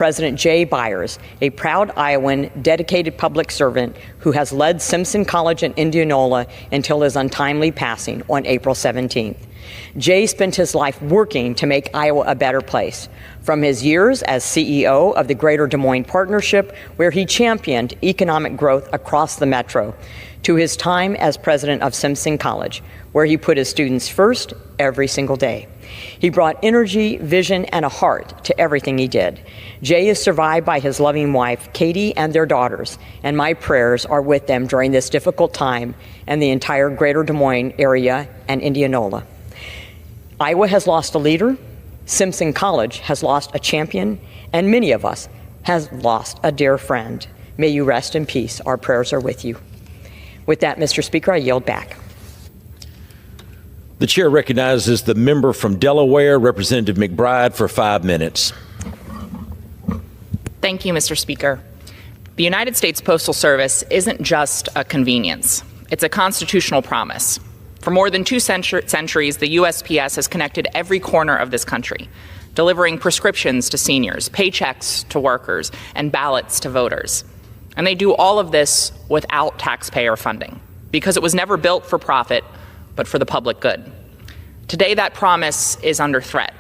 President Jay Byers, a proud Iowan, dedicated public servant who has led Simpson College in Indianola until his untimely passing on April 17th. Jay spent his life working to make Iowa a better place. From his years as CEO of the Greater Des Moines Partnership, where he championed economic growth across the metro, to his time as president of Simpson College, where he put his students first every single day. He brought energy, vision, and a heart to everything he did. Jay is survived by his loving wife, Katie, and their daughters, and my prayers are with them during this difficult time and the entire Greater Des Moines area and Indianola. Iowa has lost a leader, Simpson College has lost a champion, and many of us has lost a dear friend. May you rest in peace. Our prayers are with you. With that, Mr. Speaker, I yield back. The chair recognizes the member from Delaware, Representative McBride, for 5 minutes. Thank you, Mr. Speaker. The United States Postal Service isn't just a convenience. It's a constitutional promise. For more than 2 centuries, the USPS has connected every corner of this country, delivering prescriptions to seniors, paychecks to workers, and ballots to voters. And they do all of this without taxpayer funding, because it was never built for profit, but for the public good. Today, that promise is under threat.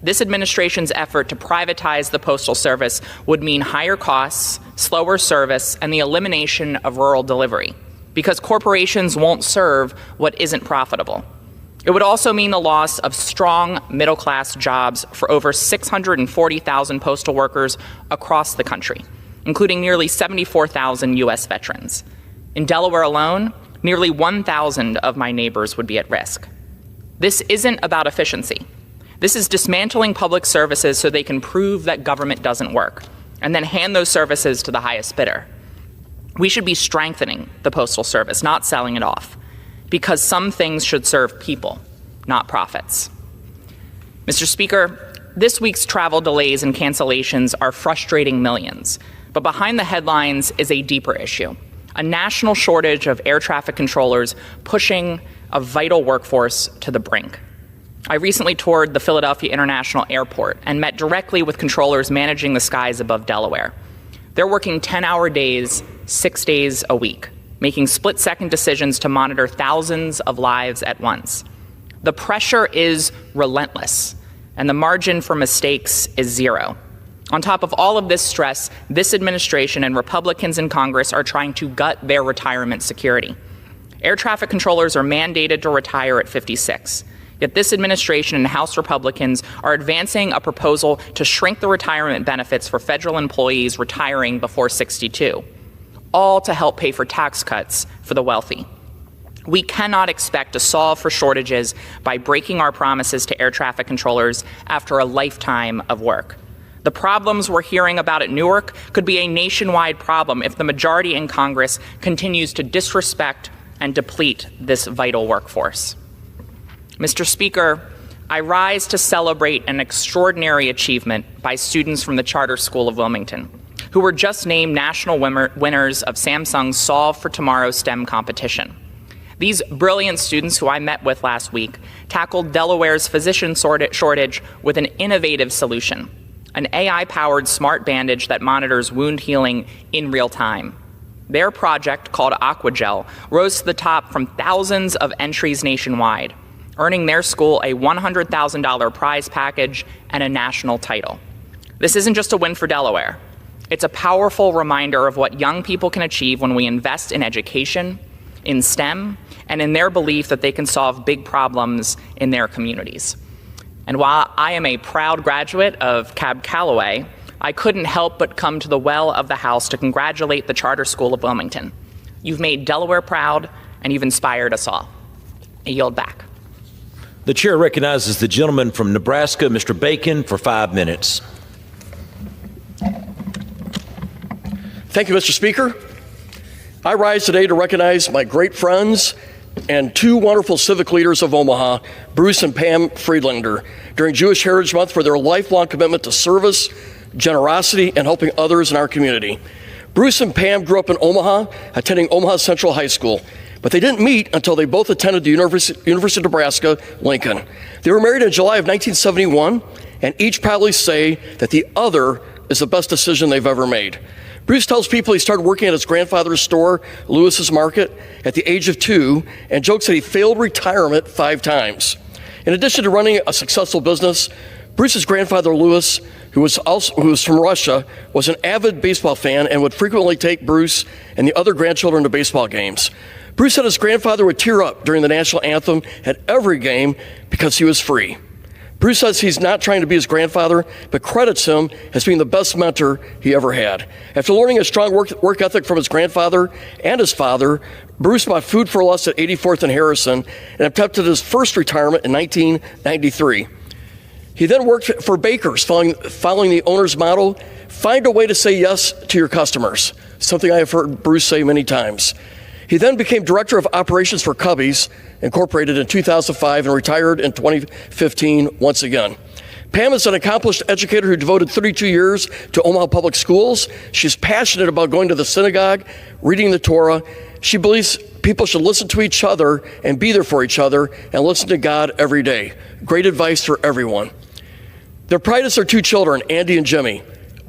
This administration's effort to privatize the Postal Service would mean higher costs, slower service, and the elimination of rural delivery, because corporations won't serve what isn't profitable. It would also mean the loss of strong middle-class jobs for over 640,000 postal workers across the country, including nearly 74,000 U.S. veterans. In Delaware alone, nearly 1,000 of my neighbors would be at risk. This isn't about efficiency. This is dismantling public services so they can prove that government doesn't work, and then hand those services to the highest bidder. We should be strengthening the Postal Service, not selling it off, because some things should serve people, not profits. Mr. Speaker, this week's travel delays and cancellations are frustrating millions, but behind the headlines is a deeper issue. A national shortage of air traffic controllers pushing a vital workforce to the brink. I recently toured the Philadelphia International Airport and met directly with controllers managing the skies above Delaware. They're working 10-hour days, 6 days a week, making split-second decisions to monitor thousands of lives at once. The pressure is relentless, and the margin for mistakes is zero. On top of all of this stress, this administration and Republicans in Congress are trying to gut their retirement security. Air traffic controllers are mandated to retire at 56. Yet this administration and House Republicans are advancing a proposal to shrink the retirement benefits for federal employees retiring before 62, all to help pay for tax cuts for the wealthy. We cannot expect to solve for shortages by breaking our promises to air traffic controllers after a lifetime of work. The problems we're hearing about at Newark could be a nationwide problem if the majority in Congress continues to disrespect and deplete this vital workforce. Mr. Speaker, I rise to celebrate an extraordinary achievement by students from the Charter School of Wilmington, who were just named national winners of Samsung's Solve for Tomorrow STEM competition. These brilliant students, who I met with last week, tackled Delaware's physician shortage with an innovative solution: an AI-powered smart bandage that monitors wound healing in real time. Their project, called Aquagel, rose to the top from thousands of entries nationwide, earning their school a $100,000 prize package and a national title. This isn't just a win for Delaware. It's a powerful reminder of what young people can achieve when we invest in education, in STEM, and in their belief that they can solve big problems in their communities. And while I am a proud graduate of Cab Calloway, I couldn't help but come to the well of the House to congratulate the Charter School of Wilmington. You've made Delaware proud, and you've inspired us all. I yield back. The chair recognizes the gentleman from Nebraska, Mr. Bacon, for 5 minutes. Thank you, Mr. Speaker. I rise today to recognize my great friends and 2 wonderful civic leaders of Omaha, Bruce and Pam Friedlander, during Jewish Heritage Month for their lifelong commitment to service, generosity, and helping others in our community. Bruce and Pam grew up in Omaha, attending Omaha Central High School, but they didn't meet until they both attended the University of Nebraska, Lincoln. They were married in July of 1971, and each proudly say that the other is the best decision they've ever made. Bruce tells people he started working at his grandfather's store, Lewis's Market, at the age of 2, and jokes that he failed retirement 5 times. In addition to running a successful business, Bruce's grandfather, Lewis, who was from Russia, was an avid baseball fan and would frequently take Bruce and the other grandchildren to baseball games. Bruce said his grandfather would tear up during the national anthem at every game because he was free. Bruce says he's not trying to be his grandfather, but credits him as being the best mentor he ever had. After learning a strong work ethic from his grandfather and his father, Bruce bought Food for Less at 84th and Harrison and attempted his first retirement in 1993. He then worked for Baker's, following the owner's motto, find a way to say yes to your customers, something I have heard Bruce say many times. He then became director of operations for Cubbies, Incorporated in 2005 and retired in 2015 once again. Pam is an accomplished educator who devoted 32 years to Omaha Public Schools. She's passionate about going to the synagogue, reading the Torah. She believes people should listen to each other and be there for each other and listen to God every day. Great advice for everyone. Their pride is their 2 children, Andy and Jimmy.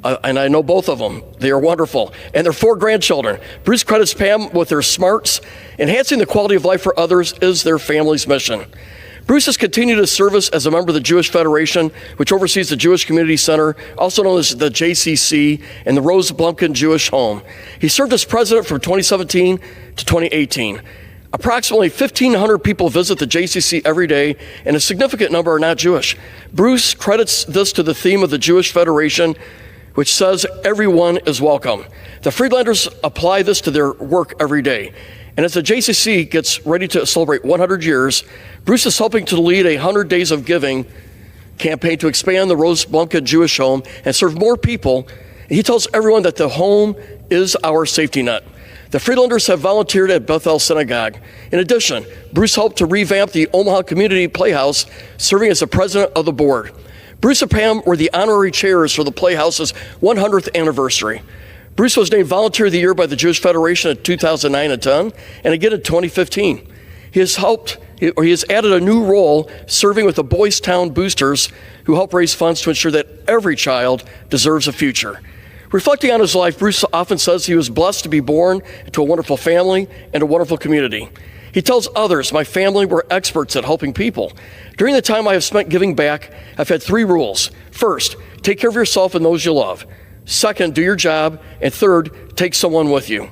And I know both of them. They are wonderful. And their 4 grandchildren. Bruce credits Pam with their smarts. Enhancing the quality of life for others is their family's mission. Bruce has continued his service as a member of the Jewish Federation, which oversees the Jewish Community Center, also known as the JCC, and the Rose Blumkin Jewish Home. He served as president from 2017 to 2018. Approximately 1,500 people visit the JCC every day, and a significant number are not Jewish. Bruce credits this to the theme of the Jewish Federation, which says everyone is welcome. The Friedlanders apply this to their work every day. And as the JCC gets ready to celebrate 100 years, Bruce is helping to lead a 100 Days of Giving campaign to expand the Rose Blumkin Jewish Home and serve more people. And he tells everyone that the home is our safety net. The Friedlanders have volunteered at Bethel Synagogue. In addition, Bruce helped to revamp the Omaha Community Playhouse, serving as the president of the board. Bruce and Pam were the honorary chairs for the Playhouse's 100th anniversary. Bruce was named Volunteer of the Year by the Jewish Federation in 2009 and 10, and again in 2015. He has added a new role serving with the Boys Town Boosters, who help raise funds to ensure that every child deserves a future. Reflecting on his life, Bruce often says he was blessed to be born into a wonderful family and a wonderful community. He tells others, my family were experts at helping people. During the time I have spent giving back, I've had 3 rules. First, take care of yourself and those you love. Second, do your job. And third, take someone with you.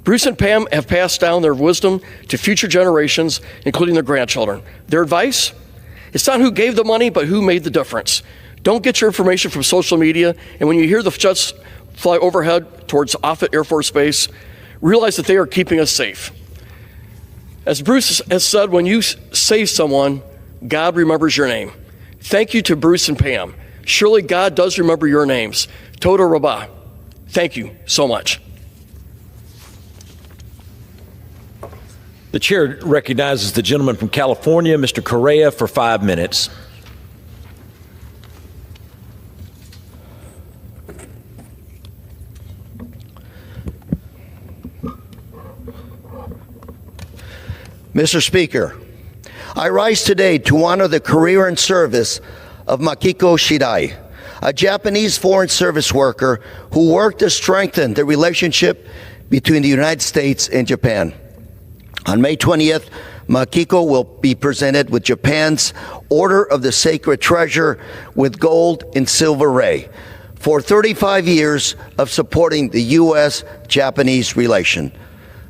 Bruce and Pam have passed down their wisdom to future generations, including their grandchildren. Their advice? It's not who gave the money, but who made the difference. Don't get your information from social media, and when you hear the jets fly overhead towards Offutt Air Force Base, realize that they are keeping us safe. As Bruce has said, when you save someone, God remembers your name. Thank you to Bruce and Pam. Surely God does remember your names. Toda Rabbah. Thank you so much. The chair recognizes the gentleman from California, Mr. Correa, for 5 minutes. Mr. Speaker, I rise today to honor the career and service of Makiko Shidai, a Japanese foreign service worker who worked to strengthen the relationship between the United States and Japan. On May 20th, Makiko will be presented with Japan's Order of the Sacred Treasure with gold and silver ray for 35 years of supporting the U.S.-Japanese relation.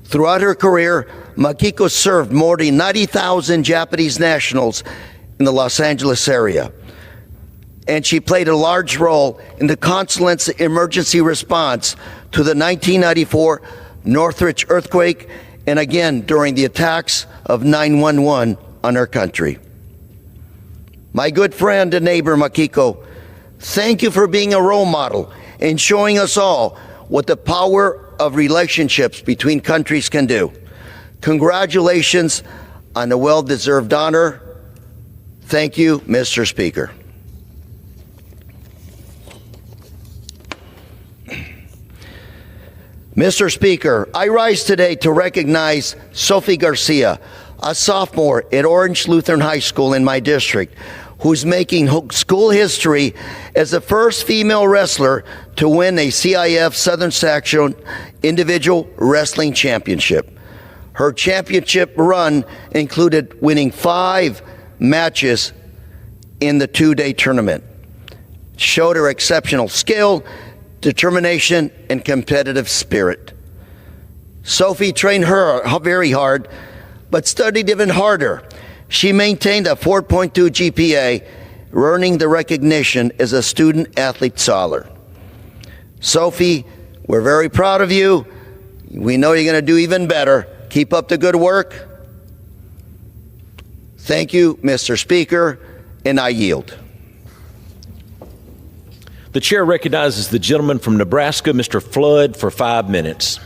Throughout her career, Makiko served more than 90,000 Japanese nationals in the Los Angeles area. And she played a large role in the consulate's emergency response to the 1994 Northridge earthquake and again during the attacks of 9/11 on our country. My good friend and neighbor Makiko, thank you for being a role model and showing us all what the power of relationships between countries can do. Congratulations on a well-deserved honor. Thank you, Mr. Speaker. Mr. Speaker, I rise today to recognize Sophie Garcia, a sophomore at Orange Lutheran High School in my district, who's making school history as the first female wrestler to win a CIF Southern Section Individual Wrestling Championship. Her championship run included winning 5 matches in the 2-day tournament. Showed her exceptional skill, determination, and competitive spirit. Sophie trained her very hard, but studied even harder. She maintained a 4.2 GPA, earning the recognition as a student athlete scholar. Sophie, we're very proud of you. We know you're going to do even better. Keep up the good work. Thank you, Mr. Speaker, and I yield. The chair recognizes the gentleman from Nebraska, Mr. Flood, for 5 minutes.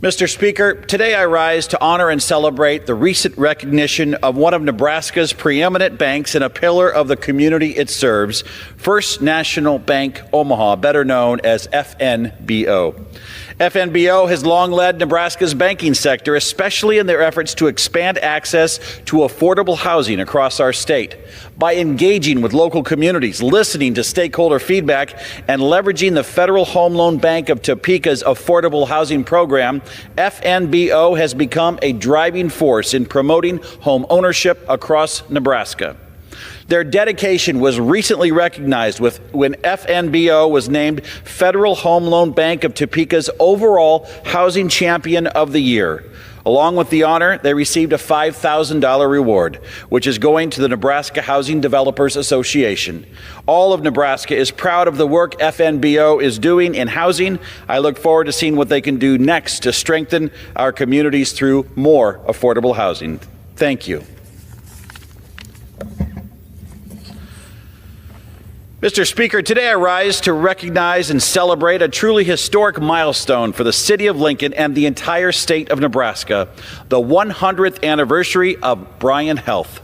Mr. Speaker, today I rise to honor and celebrate the recent recognition of one of Nebraska's preeminent banks and a pillar of the community it serves, First National Bank Omaha, better known as FNBO. FNBO has long led Nebraska's banking sector, especially in their efforts to expand access to affordable housing across our state. By engaging with local communities, listening to stakeholder feedback, and leveraging the Federal Home Loan Bank of Topeka's affordable housing program, FNBO has become a driving force in promoting home ownership across Nebraska. Their dedication was recently recognized when FNBO was named Federal Home Loan Bank of Topeka's overall Housing Champion of the Year. Along with the honor, they received a $5,000 reward, which is going to the Nebraska Housing Developers Association. All of Nebraska is proud of the work FNBO is doing in housing. I look forward to seeing what they can do next to strengthen our communities through more affordable housing. Thank you. Mr. Speaker, today I rise to recognize and celebrate a truly historic milestone for the city of Lincoln and the entire state of Nebraska, the 100th anniversary of Bryan Health.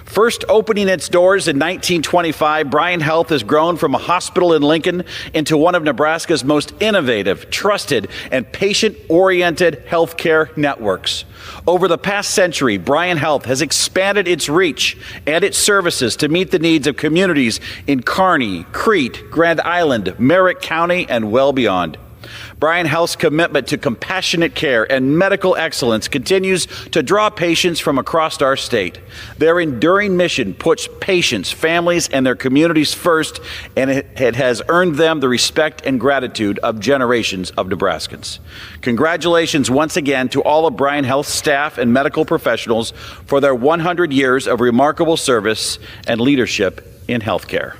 First opening its doors in 1925, Bryan Health has grown from a hospital in Lincoln into one of Nebraska's most innovative, trusted, and patient-oriented healthcare networks. Over the past century, Bryan Health has expanded its reach and its services to meet the needs of communities in Kearney, Crete, Grand Island, Merritt County, and well beyond. Bryan Health's commitment to compassionate care and medical excellence continues to draw patients from across our state. Their enduring mission puts patients, families, and their communities first, and it has earned them the respect and gratitude of generations of Nebraskans. Congratulations once again to all of Bryan Health's staff and medical professionals for their 100 years of remarkable service and leadership in healthcare.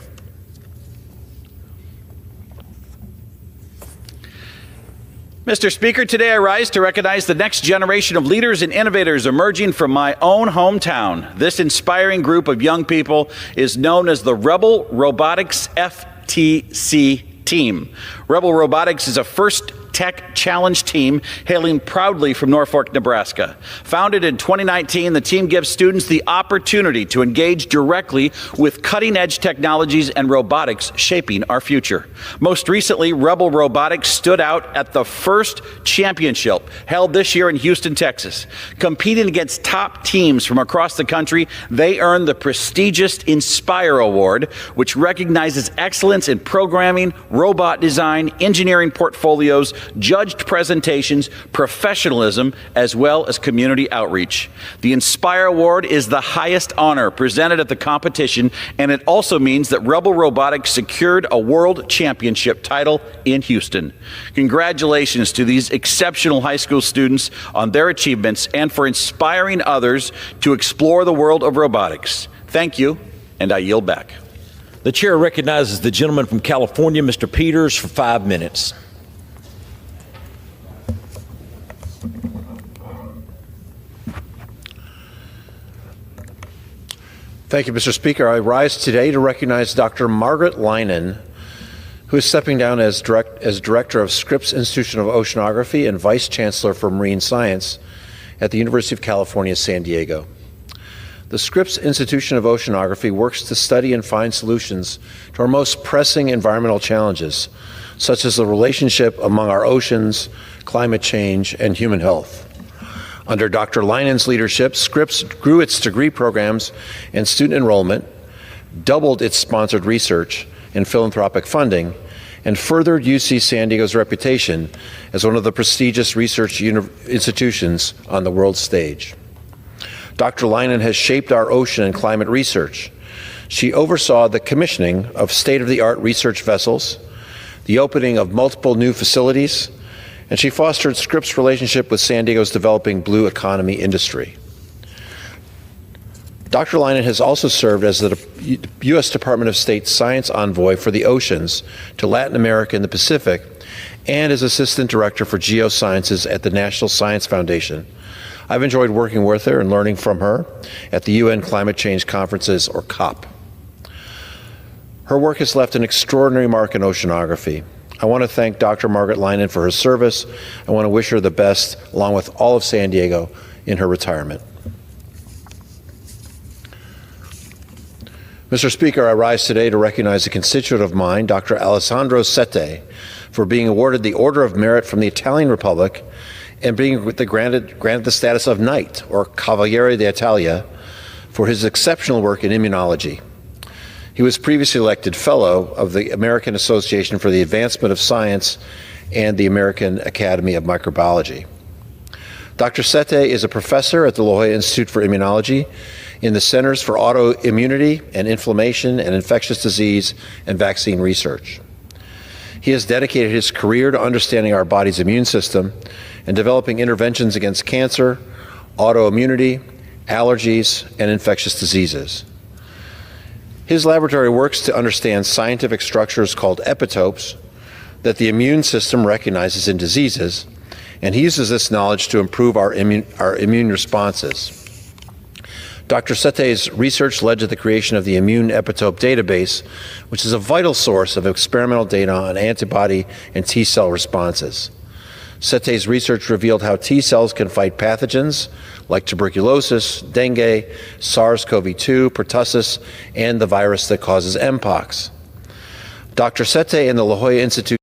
Mr. Speaker, today I rise to recognize the next generation of leaders and innovators emerging from my own hometown. This inspiring group of young people is known as the Rebel Robotics FTC team. Rebel Robotics is a first tech challenge team hailing proudly from Norfolk, Nebraska. Founded in 2019, the team gives students the opportunity to engage directly with cutting-edge technologies and robotics shaping our future. Most recently, Rebel Robotics stood out at the first championship held this year in Houston, Texas. Competing against top teams from across the country, they earned the prestigious Inspire Award, which recognizes excellence in programming, robot design, engineering portfolios, judged presentations, professionalism, as well as community outreach. The Inspire Award is the highest honor presented at the competition, and it also means that Rebel Robotics secured a world championship title in Houston. Congratulations to these exceptional high school students on their achievements and for inspiring others to explore the world of robotics. Thank you, and I yield back. The chair recognizes the gentleman from California, Mr. Peters, for 5 minutes. Thank you, Mr. Speaker. I rise today to recognize Dr. Margaret Leinen, who is stepping down as Director of Scripps Institution of Oceanography and Vice Chancellor for Marine Science at the University of California, San Diego. The Scripps Institution of Oceanography works to study and find solutions to our most pressing environmental challenges, such as the relationship among our oceans, climate change, and human health. Under Dr. Leinen's leadership, Scripps grew its degree programs and student enrollment, doubled its sponsored research and philanthropic funding, and furthered UC San Diego's reputation as one of the prestigious research institutions on the world stage. Dr. Leinen has shaped our ocean and climate research. She oversaw the commissioning of state-of-the-art research vessels, the opening of multiple new facilities, and she fostered Scripps' relationship with San Diego's developing blue economy industry. Dr. Leinen has also served as the U.S. Department of State Science Envoy for the Oceans to Latin America and the Pacific, and as Assistant Director for Geosciences at the National Science Foundation. I've enjoyed working with her and learning from her at the UN Climate Change Conferences, or COP. Her work has left an extraordinary mark in oceanography. I want to thank Dr. Margaret Leinen for her service. I want to wish her the best, along with all of San Diego, in her retirement. Mr. Speaker, I rise today to recognize a constituent of mine, Dr. Alessandro Sette, for being awarded the Order of Merit from the Italian Republic and being granted the status of Knight, or Cavaliere d'Italia, for his exceptional work in immunology. He was previously elected Fellow of the American Association for the Advancement of Science and the American Academy of Microbiology. Dr. Sette is a professor at the La Jolla Institute for Immunology in the Centers for Autoimmunity and Inflammation and Infectious Disease and Vaccine Research. He has dedicated his career to understanding our body's immune system and developing interventions against cancer, autoimmunity, allergies, and infectious diseases. His laboratory works to understand scientific structures called epitopes that the immune system recognizes in diseases, and he uses this knowledge to improve our immune responses. Dr. Sette's research led to the creation of the Immune Epitope Database, which is a vital source of experimental data on antibody and T-cell responses. Sette's research revealed how T-cells can fight pathogens like tuberculosis, dengue, SARS-CoV-2, pertussis, and the virus that causes Mpox. Dr. Sette and the La Jolla Institute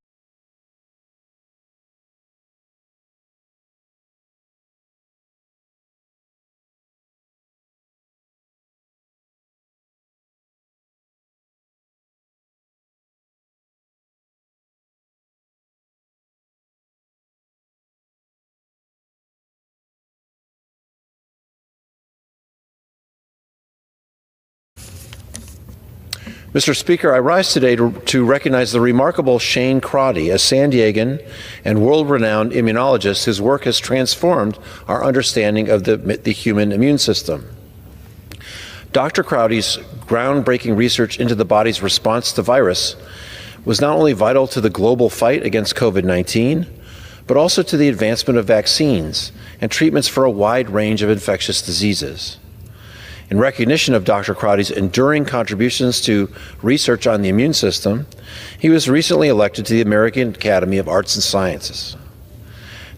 Mr. Speaker, I rise today to recognize the remarkable Shane Crotty, a San Diegan and world-renowned immunologist whose work has transformed our understanding of the human immune system. Dr. Crotty's groundbreaking research into the body's response to virus was not only vital to the global fight against COVID-19, but also to the advancement of vaccines and treatments for a wide range of infectious diseases. In recognition of Dr. Crotty's enduring contributions to research on the immune system, he was recently elected to the American Academy of Arts and Sciences.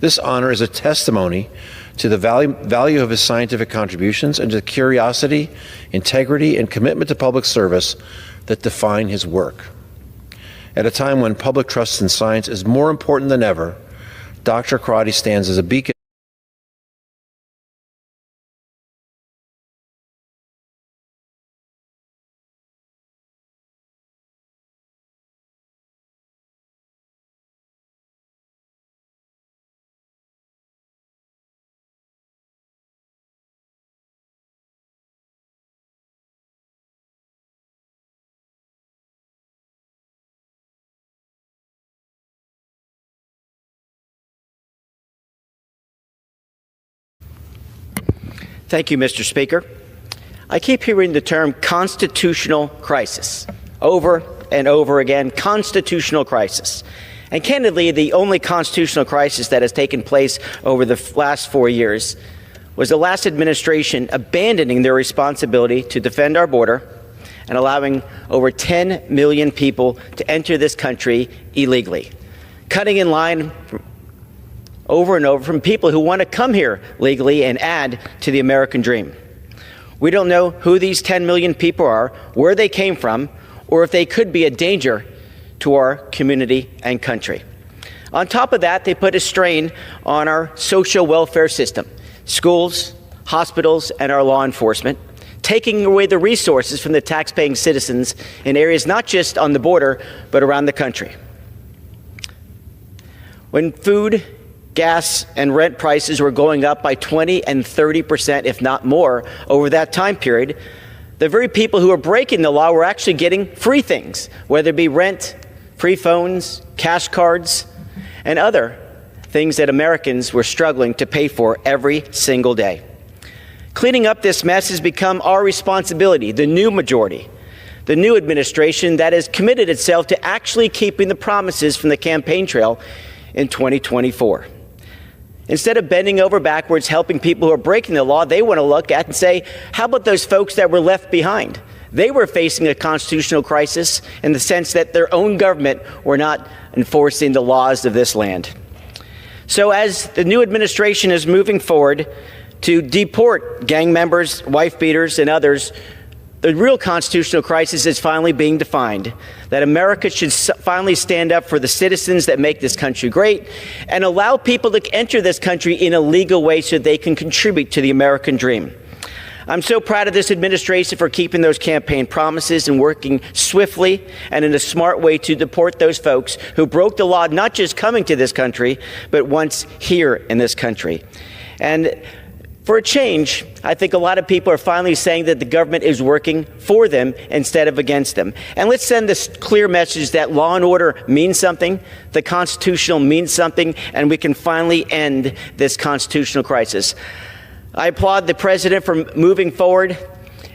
This honor is a testimony to the value of his scientific contributions and to the curiosity, integrity, and commitment to public service that define his work. At a time when public trust in science is more important than ever, Dr. Crotty stands as a beacon. Thank you, Mr. Speaker. I keep hearing the term constitutional crisis over and over again, constitutional crisis. And candidly, the only constitutional crisis that has taken place over the last 4 years was the last administration abandoning their responsibility to defend our border and allowing over 10 million people to enter this country illegally, cutting in line over and over from people who want to come here legally and add to the American dream. We don't know who these 10 million people are, where they came from, or if they could be a danger to our community and country. On top of that, they put a strain on our social welfare system, schools, hospitals, and our law enforcement, taking away the resources from the taxpaying citizens in areas not just on the border, but around the country. When food, gas, and rent prices were going up by 20 and 30%, if not more, over that time period, the very people who were breaking the law were actually getting free things, whether it be rent, free phones, cash cards, and other things that Americans were struggling to pay for every single day. Cleaning up this mess has become our responsibility, the new majority, the new administration that has committed itself to actually keeping the promises from the campaign trail in 2024. Instead of bending over backwards helping people who are breaking the law, they want to look at and say, how about those folks that were left behind? They were facing a constitutional crisis in the sense that their own government were not enforcing the laws of this land. So as the new administration is moving forward to deport gang members, wife beaters, and others, the real constitutional crisis is finally being defined, that America should finally stand up for the citizens that make this country great and allow people to enter this country in a legal way so they can contribute to the American dream. I'm so proud of this administration for keeping those campaign promises and working swiftly and in a smart way to deport those folks who broke the law, not just coming to this country, but once here in this country. And for a change, I think a lot of people are finally saying that the government is working for them instead of against them. And let's send this clear message that law and order means something, the constitutional means something, and we can finally end this constitutional crisis. I applaud the president for moving forward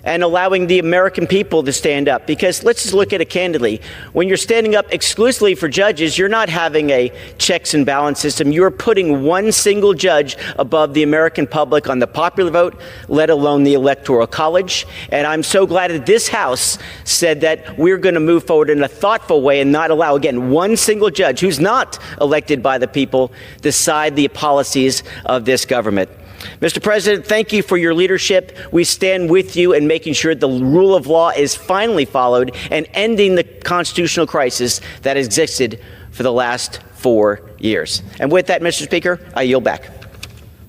and allowing the American people to stand up. Because let's just look at it candidly. When you're standing up exclusively for judges, you're not having a checks and balance system. You're putting one single judge above the American public on the popular vote, let alone the Electoral College. And I'm so glad that this House said that we're going to move forward in a thoughtful way and not allow, again, one single judge who's not elected by the people decide the policies of this government. Mr. President, thank you for your leadership. We stand with you in making sure the rule of law is finally followed and ending the constitutional crisis that existed for the last 4 years. And with that, Mr. Speaker, I yield back.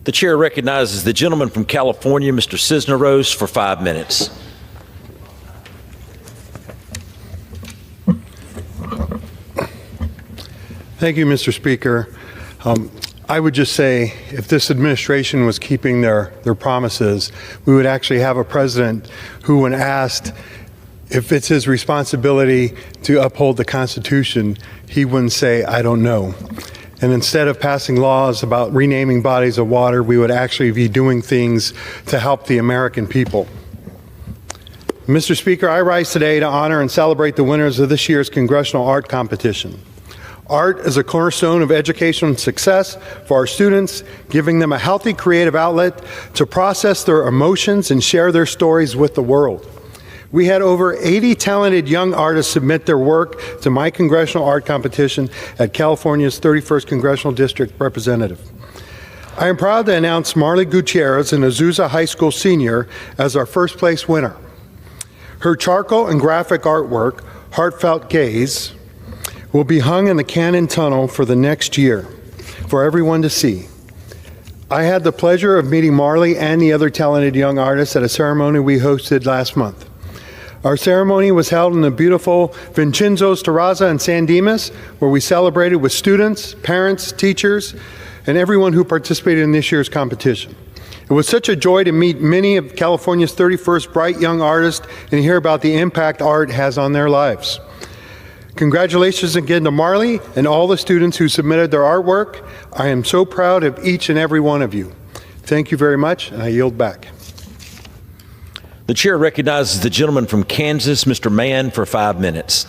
The chair recognizes the gentleman from California, Mr. Cisneros, for 5 minutes. Thank you, Mr. Speaker. I would just say if this administration was keeping their promises, we would actually have a president who, when asked if it's his responsibility to uphold the Constitution, he wouldn't say, I don't know. And instead of passing laws about renaming bodies of water, we would actually be doing things to help the American people. Mr. Speaker, I rise today to honor and celebrate the winners of this year's Congressional Art Competition. Art is a cornerstone of educational success for our students, giving them a healthy creative outlet to process their emotions and share their stories with the world. We had over 80 talented young artists submit their work to my Congressional Art Competition at California's 31st Congressional District Representative. I am proud to announce Marley Gutierrez, an Azusa High School senior, as our first place winner. Her charcoal and graphic artwork, Heartfelt Gaze, will be hung in the Cannon Tunnel for the next year for everyone to see. I had the pleasure of meeting Marley and the other talented young artists at a ceremony we hosted last month. Our ceremony was held in the beautiful Vincenzo's Terrazza in San Dimas, where we celebrated with students, parents, teachers, and everyone who participated in this year's competition. It was such a joy to meet many of California's 31st bright young artists and hear about the impact art has on their lives. Congratulations again to Marley and all the students who submitted their artwork. I am so proud of each and every one of you. Thank you very much, and I yield back. The chair recognizes the gentleman from Kansas, Mr. Mann, for 5 minutes.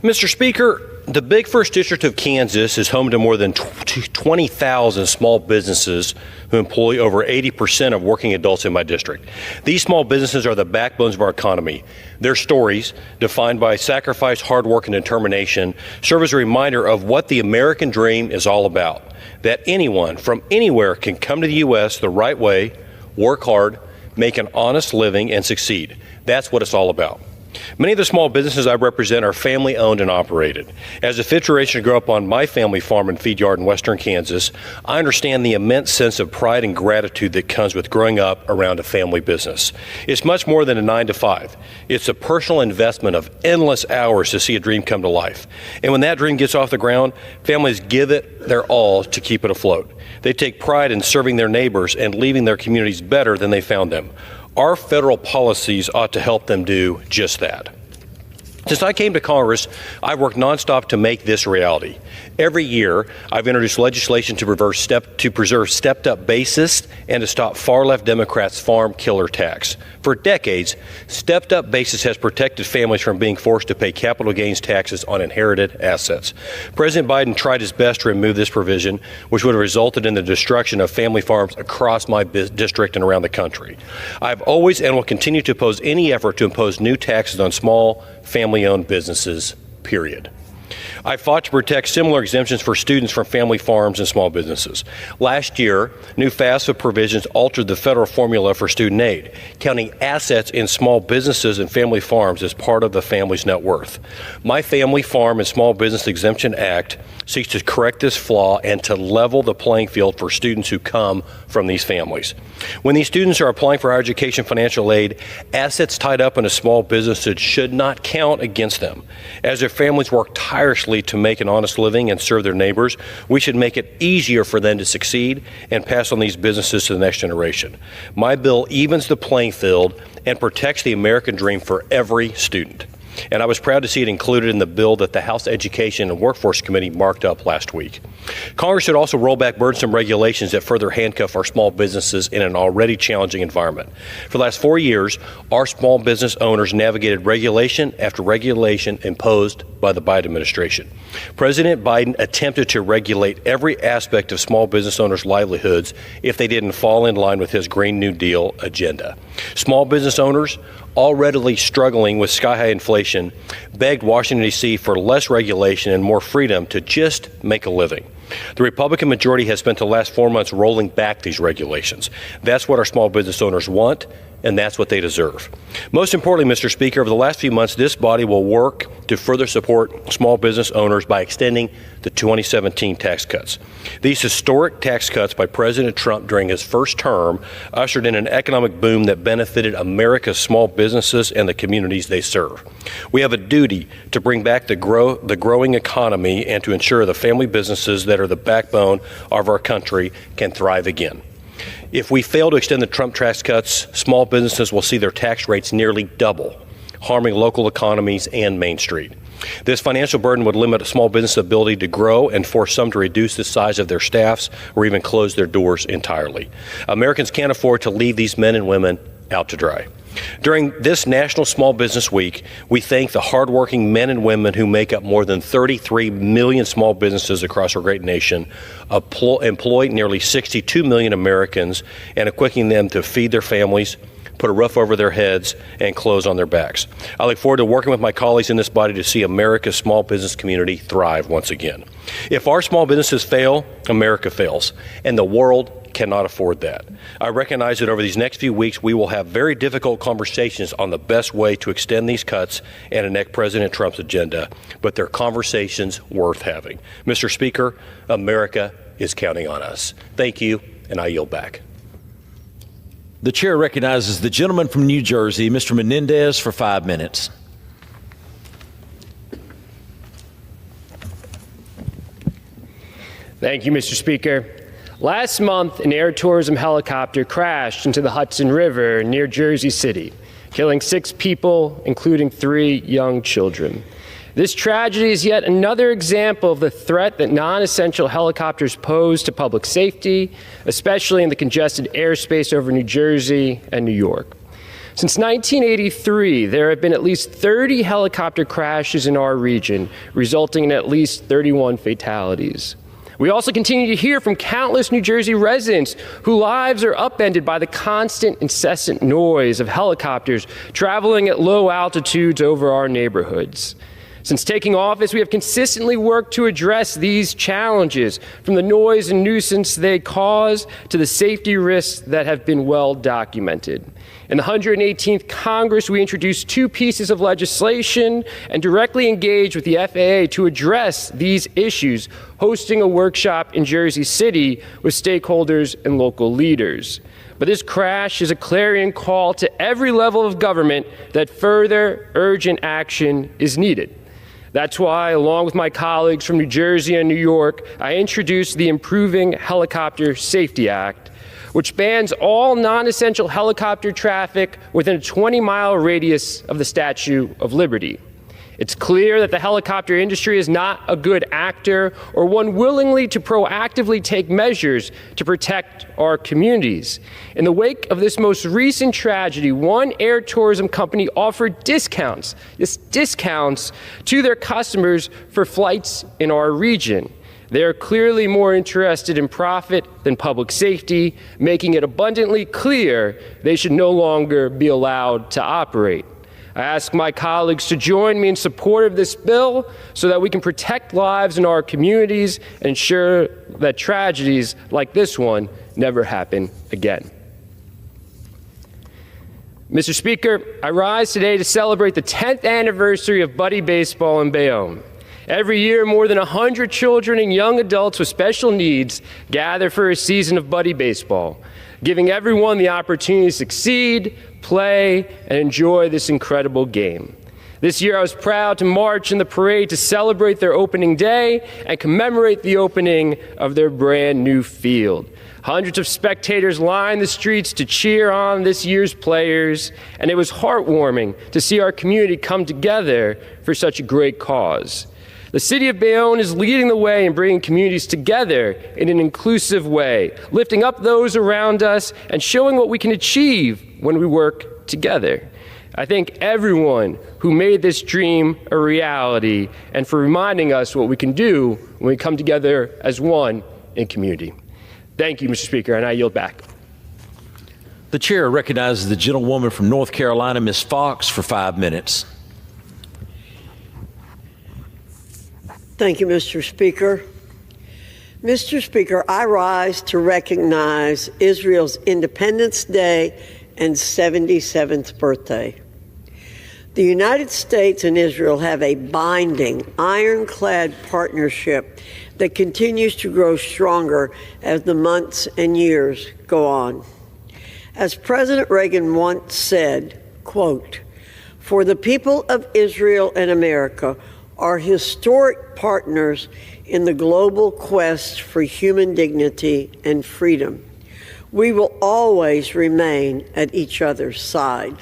Mr. Speaker, The big First District of Kansas is home to more than 20,000 small businesses who employ over 80% of working adults in my district. These small businesses are the backbones of our economy. Their stories, defined by sacrifice, hard work, and determination, serve as a reminder of what the American dream is all about. That anyone from anywhere can come to the U.S. the right way, work hard, make an honest living, and succeed. That's what it's all about. Many of the small businesses I represent are family-owned and operated. As a fifth generation to grow up on my family farm and feed yard in western Kansas, I understand the immense sense of pride and gratitude that comes with growing up around a family business. It's much more than a 9-to-5. It's a personal investment of endless hours to see a dream come to life. And when that dream gets off the ground, families give it their all to keep it afloat. They take pride in serving their neighbors and leaving their communities better than they found them. Our federal policies ought to help them do just that. Since I came to Congress, I've worked nonstop to make this reality. Every year, I've introduced legislation to preserve stepped-up basis and to stop far-left Democrats' farm killer tax. For decades, stepped-up basis has protected families from being forced to pay capital gains taxes on inherited assets. President Biden tried his best to remove this provision, which would have resulted in the destruction of family farms across my district and around the country. I've always and will continue to oppose any effort to impose new taxes on small, family-owned businesses, period. I fought to protect similar exemptions for students from family farms and small businesses. Last year, new FAFSA provisions altered the federal formula for student aid, counting assets in small businesses and family farms as part of the family's net worth. My Family Farm and Small Business Exemption Act seeks to correct this flaw and to level the playing field for students who come from these families. When these students are applying for higher education financial aid, assets tied up in a small business should not count against them. As their families work tirelessly to make an honest living and serve their neighbors, we should make it easier for them to succeed and pass on these businesses to the next generation. My bill evens the playing field and protects the American dream for every student. And I was proud to see it included in the bill that the House Education and Workforce Committee marked up last week. Congress should also roll back burdensome regulations that further handcuff our small businesses in an already challenging environment. For the last 4 years, our small business owners navigated regulation after regulation imposed by the Biden administration. President Biden attempted to regulate every aspect of small business owners' livelihoods if they didn't fall in line with his Green New Deal agenda. Small business owners, already struggling with sky-high inflation, begged Washington, D.C. for less regulation and more freedom to just make a living. The Republican majority has spent the last 4 months rolling back these regulations. That's what our small business owners want, and that's what they deserve. Most importantly, Mr. Speaker, over the last few months, this body will work to further support small business owners by extending the 2017 tax cuts. These historic tax cuts by President Trump during his first term ushered in an economic boom that benefited America's small businesses and the communities they serve. We have a duty to bring back the growing economy and to ensure the family businesses that are the backbone of our country can thrive again. If we fail to extend the Trump tax cuts, small businesses will see their tax rates nearly double, harming local economies and Main Street. This financial burden would limit a small business' ability to grow and force some to reduce the size of their staffs or even close their doors entirely. Americans can't afford to leave these men and women out to dry. During this National Small Business Week, we thank the hardworking men and women who make up more than 33 million small businesses across our great nation, employ nearly 62 million Americans, and equipping them to feed their families, put a roof over their heads, and clothes on their backs. I look forward to working with my colleagues in this body to see America's small business community thrive once again. If our small businesses fail, America fails, and the world cannot afford that. I recognize that over these next few weeks, we will have very difficult conversations on the best way to extend these cuts and enact President Trump's agenda, but they're conversations worth having. Mr. Speaker, America is counting on us. Thank you, and I yield back. The chair recognizes the gentleman from New Jersey, Mr. Menendez, for 5 minutes. Thank you, Mr. Speaker. Last month, an air tourism helicopter crashed into the Hudson River near Jersey City, killing 6 people, including 3 young children. This tragedy is yet another example of the threat that non-essential helicopters pose to public safety, especially in the congested airspace over New Jersey and New York. Since 1983, there have been at least 30 helicopter crashes in our region, resulting in at least 31 fatalities. We also continue to hear from countless New Jersey residents whose lives are upended by the constant, incessant noise of helicopters traveling at low altitudes over our neighborhoods. Since taking office, we have consistently worked to address these challenges, from the noise and nuisance they cause to the safety risks that have been well documented. In the 118th Congress, we introduced 2 pieces of legislation and directly engaged with the FAA to address these issues, hosting a workshop in Jersey City with stakeholders and local leaders. But this crash is a clarion call to every level of government that further urgent action is needed. That's why, along with my colleagues from New Jersey and New York, I introduced the Improving Helicopter Safety Act, which bans all non-essential helicopter traffic within a 20-mile radius of the Statue of Liberty. It's clear that the helicopter industry is not a good actor or one willingly to proactively take measures to protect our communities. In the wake of this most recent tragedy, one air tourism company offered discounts to their customers for flights in our region. They are clearly more interested in profit than public safety, making it abundantly clear they should no longer be allowed to operate. I ask my colleagues to join me in support of this bill so that we can protect lives in our communities and ensure that tragedies like this one never happen again. Mr. Speaker, I rise today to celebrate the 10th anniversary of Buddy Baseball in Bayonne. Every year, more than 100 children and young adults with special needs gather for a season of Buddy Baseball, giving everyone the opportunity to succeed, play, and enjoy this incredible game. This year, I was proud to march in the parade to celebrate their opening day and commemorate the opening of their brand new field. Hundreds of spectators lined the streets to cheer on this year's players, and it was heartwarming to see our community come together for such a great cause. The city of Bayonne is leading the way in bringing communities together in an inclusive way, lifting up those around us and showing what we can achieve when we work together. I thank everyone who made this dream a reality and for reminding us what we can do when we come together as one in community. Thank you, Mr. Speaker, and I yield back. The chair recognizes the gentlewoman from North Carolina, Ms. Fox, for 5 minutes. Thank you, Mr. Speaker. Mr. Speaker, I rise to recognize Israel's Independence Day and 77th birthday. The United States and Israel have a binding, ironclad partnership that continues to grow stronger as the months and years go on. As President Reagan once said, quote, "For the people of Israel and America are historic partners in the global quest for human dignity and freedom. We will always remain at each other's side,"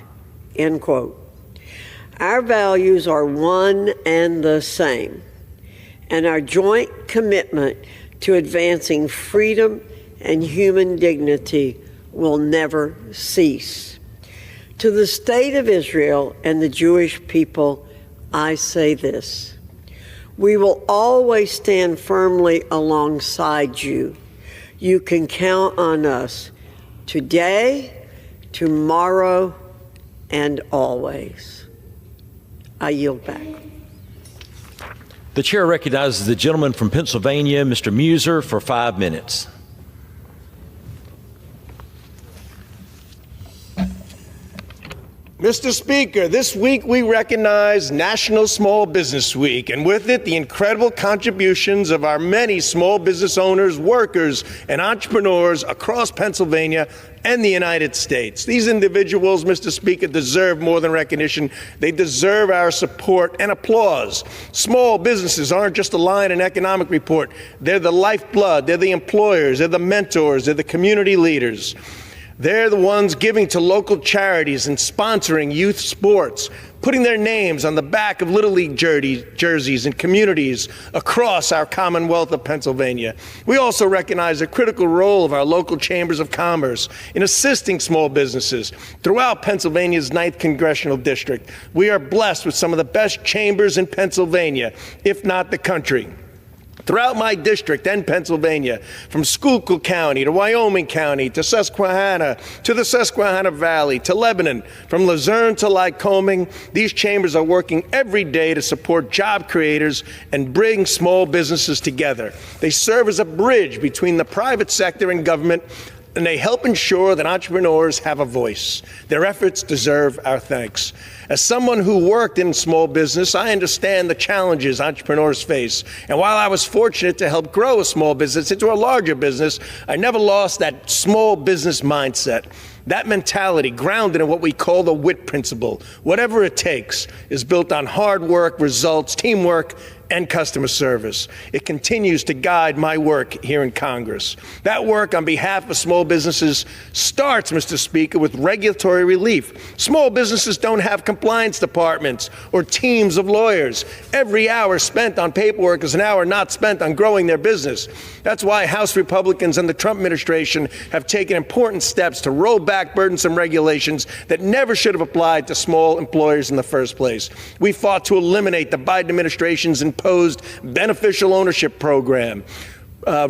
end quote. Our values are one and the same, and our joint commitment to advancing freedom and human dignity will never cease. To the state of Israel and the Jewish people, I say this: we will always stand firmly alongside you. You can count on us today, tomorrow, and always. I yield back. The chair recognizes the gentleman from Pennsylvania, Mr. Muser, for 5 minutes. Mr. Speaker, this week we recognize National Small Business Week, and with it, the incredible contributions of our many small business owners, workers, and entrepreneurs across Pennsylvania and the United States. These individuals, Mr. Speaker, deserve more than recognition. They deserve our support and applause. Small businesses aren't just a line in an economic report. They're the lifeblood. They're the employers. They're the mentors. They're the community leaders. They're the ones giving to local charities and sponsoring youth sports, putting their names on the back of Little League jerseys in communities across our Commonwealth of Pennsylvania. We also recognize the critical role of our local chambers of commerce in assisting small businesses throughout Pennsylvania's 9th Congressional District. We are blessed with some of the best chambers in Pennsylvania, if not the country. Throughout my district and Pennsylvania, from Schuylkill County to Wyoming County to Susquehanna to the Susquehanna Valley to Lebanon, from Luzerne to Lycoming, these chambers are working every day to support job creators and bring small businesses together. They serve as a bridge between the private sector and government, and they help ensure that entrepreneurs have a voice. Their efforts deserve our thanks. As someone who worked in small business, I understand the challenges entrepreneurs face. And while I was fortunate to help grow a small business into a larger business, I never lost that small business mindset. That mentality, grounded in what we call the WIT principle, whatever it takes, is built on hard work, results, teamwork, and customer service. It continues to guide my work here in Congress. That work on behalf of small businesses starts, Mr. Speaker, with regulatory relief. Small businesses don't have compliance departments or teams of lawyers. Every hour spent on paperwork is an hour not spent on growing their business. That's why House Republicans and the Trump administration have taken important steps to roll back burdensome regulations that never should have applied to small employers in the first place. We fought to eliminate the Biden administration's imposed beneficial ownership program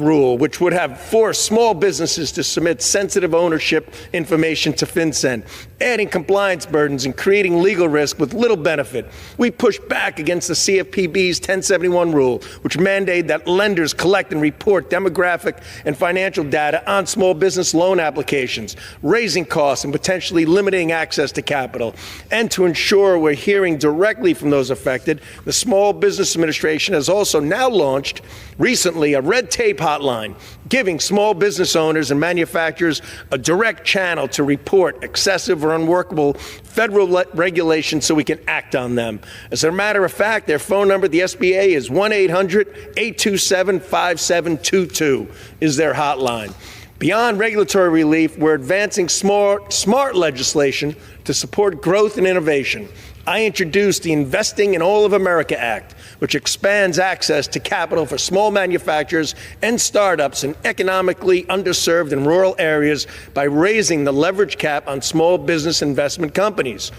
rule, which would have forced small businesses to submit sensitive ownership information to FinCEN, adding compliance burdens and creating legal risk with little benefit. We pushed back against the CFPB's 1071 rule, which mandated that lenders collect and report demographic and financial data on small business loan applications, raising costs and potentially limiting access to capital. And to ensure we're hearing directly from those affected, the Small Business Administration has also now launched recently a red tape hotline, giving small business owners and manufacturers a direct channel to report excessive or unworkable federal regulations so we can act on them. As a matter of fact, their phone number at the SBA is 1-800-827-5722 is their hotline. Beyond regulatory relief, we're advancing smart legislation to support growth and innovation. I introduced the Investing in All of America Act, which expands access to capital for small manufacturers and startups in economically underserved and rural areas by raising the leverage cap on small business investment companies.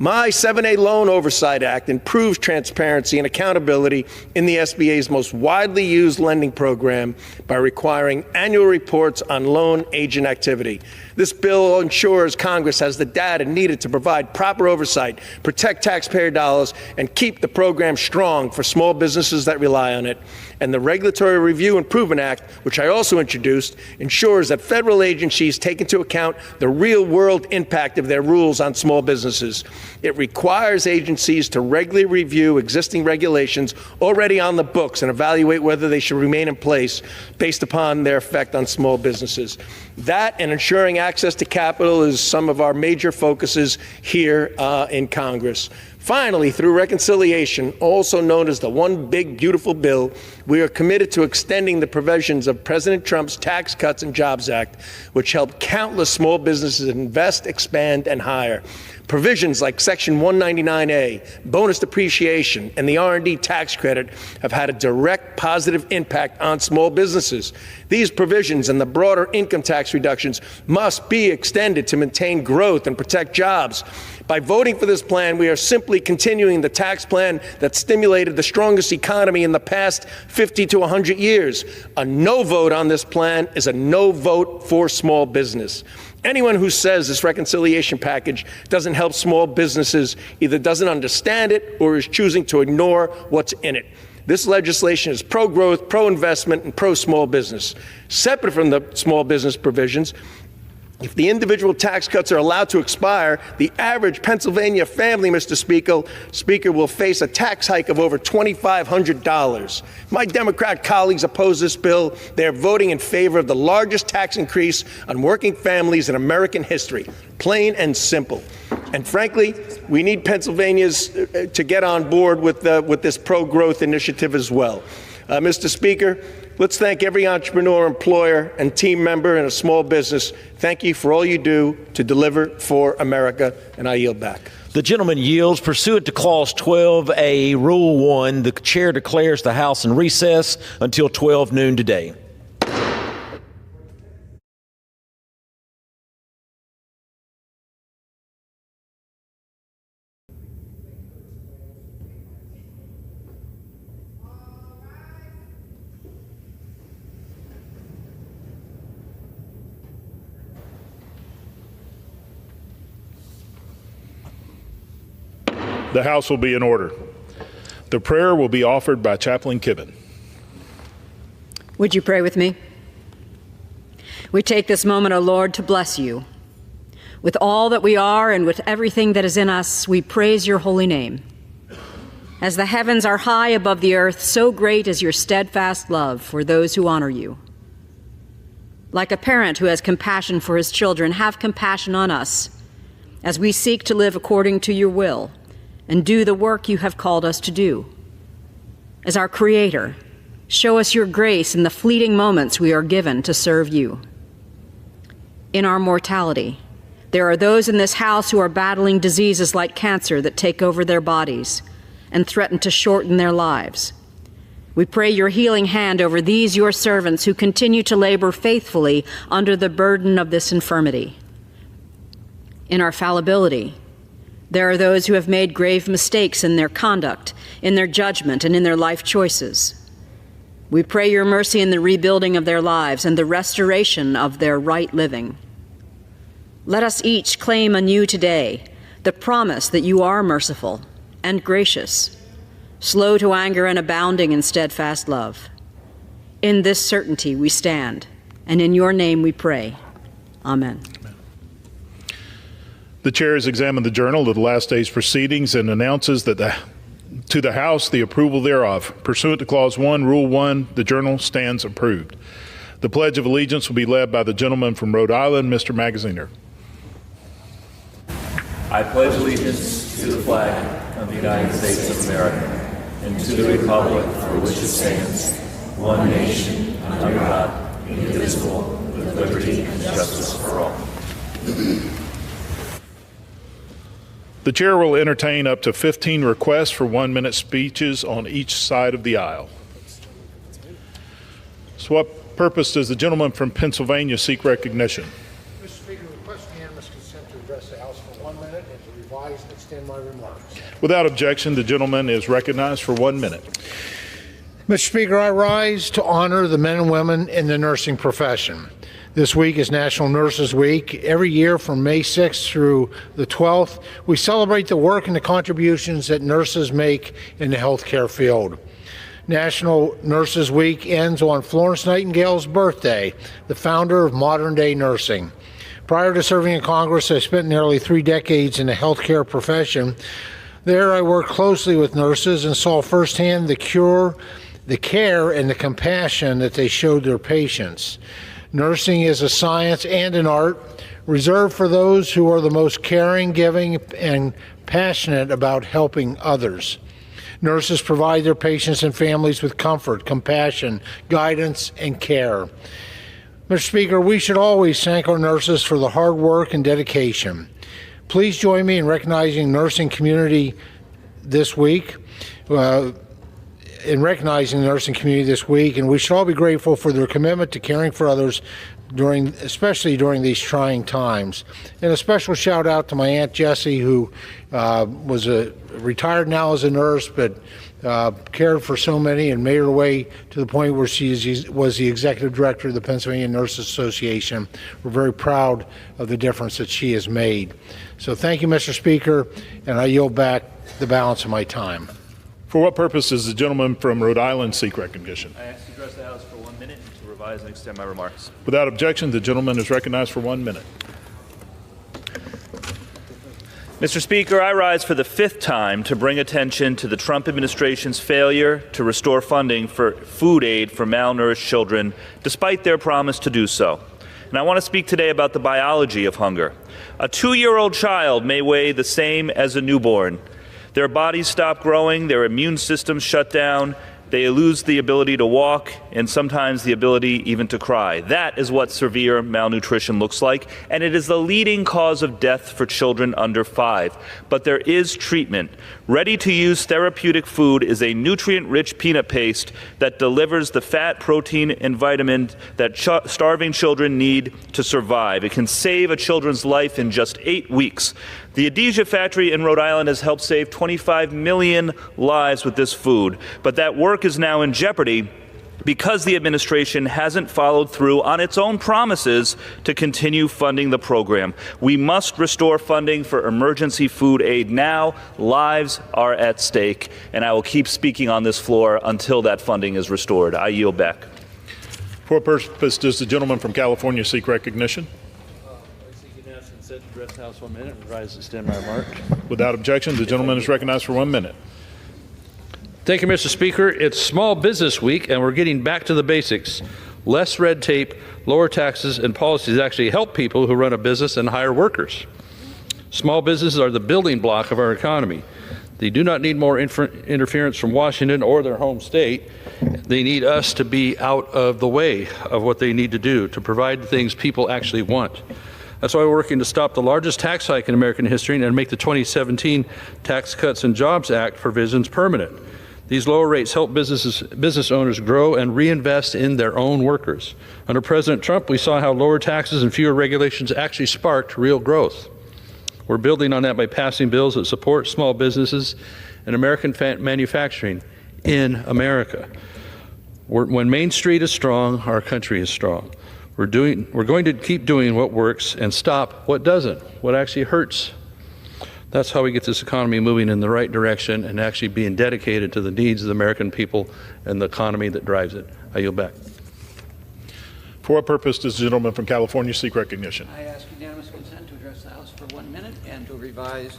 My 7A Loan Oversight Act improves transparency and accountability in the SBA's most widely used lending program by requiring annual reports on loan agent activity. This bill ensures Congress has the data needed to provide proper oversight, protect taxpayer dollars, and keep the program strong for small businesses that rely on it. And the Regulatory Review Improvement Act, which I also introduced, ensures that federal agencies take into account the real-world impact of their rules on small businesses. It requires agencies to regularly review existing regulations already on the books and evaluate whether they should remain in place based upon their effect on small businesses. That and ensuring access to capital is some of our major focuses here in Congress. Finally, through reconciliation, also known as the One Big Beautiful Bill, we are committed to extending the provisions of President Trump's Tax Cuts and Jobs Act, which helped countless small businesses invest, expand, and hire. Provisions like Section 199A, bonus depreciation, and the R&D tax credit have had a direct positive impact on small businesses. These provisions and the broader income tax reductions must be extended to maintain growth and protect jobs. By voting for this plan, we are simply continuing the tax plan that stimulated the strongest economy in the past 50 to 100 years. A no vote on this plan is a no vote for small business. Anyone who says this reconciliation package doesn't help small businesses either doesn't understand it or is choosing to ignore what's in it. This legislation is pro-growth, pro-investment, and pro-small business. Separate from the small business provisions, if the individual tax cuts are allowed to expire, the average Pennsylvania family, Mr. Speaker, will face a tax hike of over $2,500. My Democrat colleagues oppose this bill. They are voting in favor of the largest tax increase on working families in American history, plain and simple. And frankly, we need Pennsylvanians to get on board with this pro-growth initiative as well. Mr. Speaker, let's thank every entrepreneur, employer, and team member in a small business. Thank you for all you do to deliver for America, and I yield back. The gentleman yields. Pursuant to Clause 12A, Rule 1, the chair declares the House in recess until 12 noon today. The House will be in order. The prayer will be offered by Chaplain Kibben. Would you pray with me? We take this moment, O Lord, to bless you. With all that we are and with everything that is in us, we praise your holy name. As the heavens are high above the earth, so great is your steadfast love for those who honor you. Like a parent who has compassion for his children, have compassion on us as we seek to live according to your will and do the work you have called us to do. As our Creator, show us your grace in the fleeting moments we are given to serve you. In our mortality, there are those in this house who are battling diseases like cancer that take over their bodies and threaten to shorten their lives. We pray your healing hand over these, your servants, who continue to labor faithfully under the burden of this infirmity. In our fallibility, there are those who have made grave mistakes in their conduct, in their judgment, and in their life choices. We pray your mercy in the rebuilding of their lives and the restoration of their right living. Let us each claim anew today the promise that you are merciful and gracious, slow to anger and abounding in steadfast love. In this certainty we stand, and in your name we pray. Amen. The chair has examined the journal of the last day's proceedings and announces that to the House the approval thereof. Pursuant to Clause 1, Rule 1, the journal stands approved. The Pledge of Allegiance will be led by the gentleman from Rhode Island, Mr. Magaziner. I pledge allegiance to the flag of the United States of America and to the republic for which it stands, one nation, under God, indivisible, with liberty and justice for all. The chair will entertain up to 15 requests for 1-minute speeches on each side of the aisle. So what purpose does the gentleman from Pennsylvania seek recognition? Mr. Speaker, request unanimous consent to address the House for 1 minute and to revise and extend my remarks. Without objection, the gentleman is recognized for 1 minute. Mr. Speaker, I rise to honor the men and women in the nursing profession. This week is National Nurses Week. Every year from May 6th through the 12th, we celebrate the work and the contributions that nurses make in the healthcare field. National Nurses Week ends on Florence Nightingale's birthday, the founder of modern-day nursing. Prior to serving in Congress, I spent nearly 3 decades in the healthcare profession. There I worked closely with nurses and saw firsthand the care, and the compassion that they showed their patients. Nursing is a science and an art reserved for those who are the most caring, giving, and passionate about helping others. Nurses provide their patients and families with comfort, compassion, guidance, and care. Mr. Speaker, we should always thank our nurses for the hard work and dedication. Please join me in recognizing the nursing community this week. And we should all be grateful for their commitment to caring for others, especially during these trying times. And a special shout out to my Aunt Jessie, who was retired now as a nurse, but cared for so many and made her way to the point where she was the executive director of the Pennsylvania Nurses Association. We're very proud of the difference that she has made. So thank you, Mr. Speaker, and I yield back the balance of my time. For what purpose does the gentleman from Rhode Island seek recognition? I ask to address the House for 1 minute and to revise and extend my remarks. Without objection, the gentleman is recognized for 1 minute. Mr. Speaker, I rise for the 5th time to bring attention to the Trump administration's failure to restore funding for food aid for malnourished children, despite their promise to do so. And I want to speak today about the biology of hunger. A 2-year-old child may weigh the same as a newborn. Their bodies stop growing, their immune systems shut down, they lose the ability to walk, and sometimes the ability even to cry. That is what severe malnutrition looks like, and it is the leading cause of death for children under 5. But there is treatment. Ready-to-use therapeutic food is a nutrient-rich peanut paste that delivers the fat, protein, and vitamin that starving children need to survive. It can save a children's life in just 8 weeks. The Adesia factory in Rhode Island has helped save 25 million lives with this food, but that work is now in jeopardy because the administration hasn't followed through on its own promises to continue funding the program. We must restore funding for emergency food aid now. Lives are at stake, and I will keep speaking on this floor until that funding is restored. I yield back. For what purpose does the gentleman from California seek recognition? Address the House 1 minute and rise to extend my remark. Without objection, the gentleman is recognized for 1 minute. Thank you, Mr. Speaker. It's Small Business Week, and we're getting back to the basics. Less red tape, lower taxes, and policies actually help people who run a business and hire workers. Small businesses are the building block of our economy. They do not need more interference from Washington or their home state. They need us to be out of the way of what they need to do to provide the things people actually want. That's why we're working to stop the largest tax hike in American history and make the 2017 Tax Cuts and Jobs Act provisions permanent. These lower rates help business owners grow and reinvest in their own workers. Under President Trump, we saw how lower taxes and fewer regulations actually sparked real growth. We're building on that by passing bills that support small businesses and American manufacturing in America. When Main Street is strong, our country is strong. We're going to keep doing what works and stop what doesn't, what actually hurts. That's how we get this economy moving in the right direction and actually being dedicated to the needs of the American people and the economy that drives it. I yield back. For what purpose does the gentleman from California seek recognition? I ask unanimous consent to address the House for 1 minute and to revise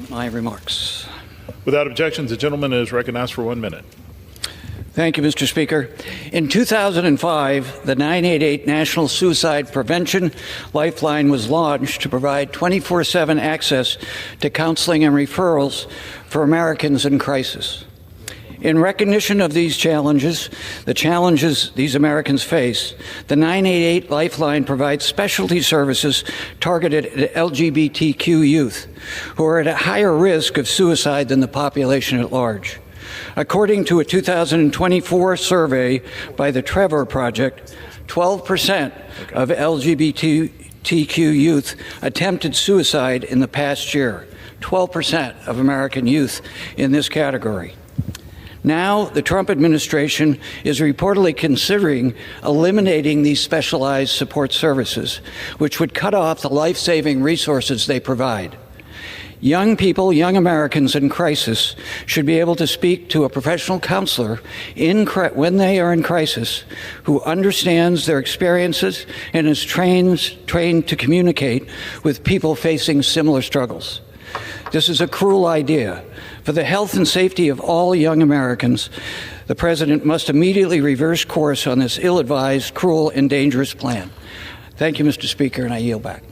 my remarks. Without objection, the gentleman is recognized for 1 minute. Thank you, Mr. Speaker. In 2005, the 988 National Suicide Prevention Lifeline was launched to provide 24/7 access to counseling and referrals for Americans in crisis. In recognition of these challenges, the challenges these Americans face, the 988 Lifeline provides specialty services targeted at LGBTQ youth who are at a higher risk of suicide than the population at large. According to a 2024 survey by the Trevor Project, 12% of LGBTQ youth attempted suicide in the past year. 12% of American youth in this category. Now, the Trump administration is reportedly considering eliminating these specialized support services, which would cut off the life-saving resources they provide. Young people, young Americans in crisis should be able to speak to a professional counselor when they are in crisis who understands their experiences and is trained to communicate with people facing similar struggles. This is a cruel idea. For the health and safety of all young Americans, the President must immediately reverse course on this ill-advised, cruel, and dangerous plan. Thank you, Mr. Speaker, and I yield back.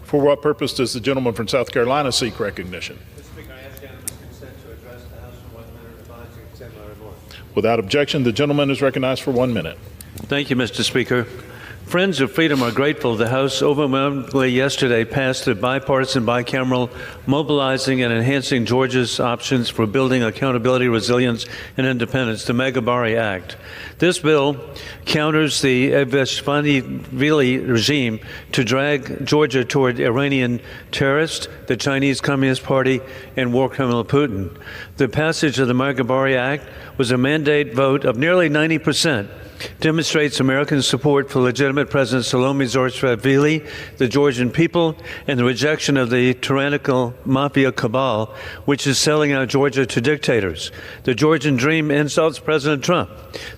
For what purpose does the gentleman from South Carolina seek recognition? Mr. Speaker, I ask unanimous consent to address the House for 1 minute and advise to extend my remarks. Without objection, the gentleman is recognized for 1 minute. Thank you, Mr. Speaker. Friends of Freedom are grateful the House overwhelmingly yesterday passed a bipartisan bicameral mobilizing and enhancing Georgia's options for building accountability, resilience, and independence, the Megabarri Act. This bill counters the Evashvili regime to drag Georgia toward Iranian terrorists, the Chinese Communist Party, and war criminal Putin. The passage of the Megabarri Act was a mandate vote of nearly 90%. Demonstrates American support for legitimate President Salome Zurabishvili, the Georgian people, and the rejection of the tyrannical mafia cabal, which is selling out Georgia to dictators. The Georgian dream insults President Trump.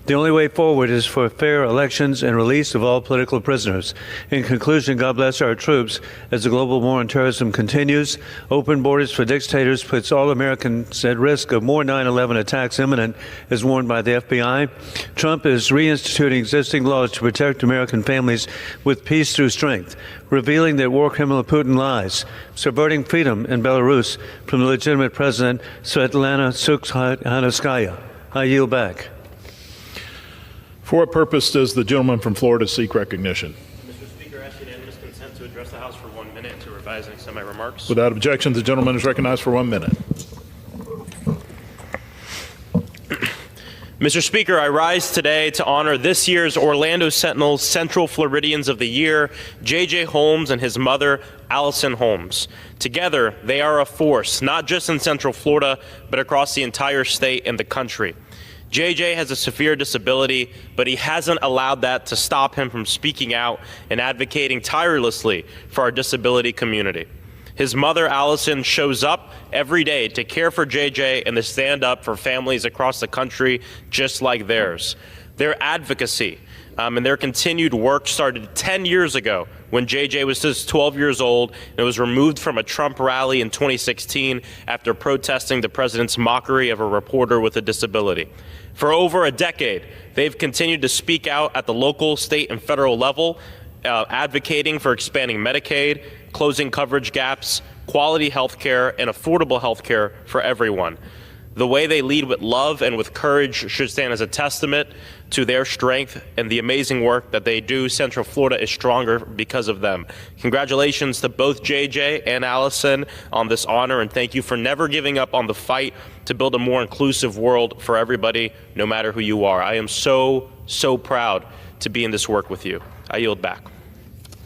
The only way forward is for fair elections and release of all political prisoners. In conclusion, God bless our troops as the global war on terrorism continues. Open borders for dictators puts all Americans at risk of more 9/11 attacks imminent, as warned by the FBI. Trump is reinstituting existing laws to protect American families with peace through strength, revealing that war criminal Putin lies, subverting freedom in Belarus from the legitimate President Svetlana Tsikhanouskaya. I yield back. For what purpose does the gentleman from Florida seek recognition? Mr. Speaker, I ask unanimous consent to address the House for 1 minute to revise and extend my remarks. Without objection, the gentleman is recognized for 1 minute. Mr. Speaker, I rise today to honor this year's Orlando Sentinel's Central Floridians of the Year, J.J. Holmes and his mother, Allison Holmes. Together, they are a force, not just in Central Florida, but across the entire state and the country. JJ has a severe disability, but he hasn't allowed that to stop him from speaking out and advocating tirelessly for our disability community. His mother, Allison, shows up every day to care for JJ and to stand up for families across the country just like theirs. Their advocacy and their continued work started 10 years ago when JJ was just 12 years old and was removed from a Trump rally in 2016 after protesting the president's mockery of a reporter with a disability. For over a decade, they've continued to speak out at the local, state, and federal level, advocating for expanding Medicaid, closing coverage gaps, quality health care, and affordable health care for everyone. The way they lead with love and with courage should stand as a testament to their strength and the amazing work that they do. Central Florida is stronger because of them. Congratulations to both JJ and Allison on this honor, and thank you for never giving up on the fight to build a more inclusive world for everybody, no matter who you are. I am so proud to be in this work with you. I yield back.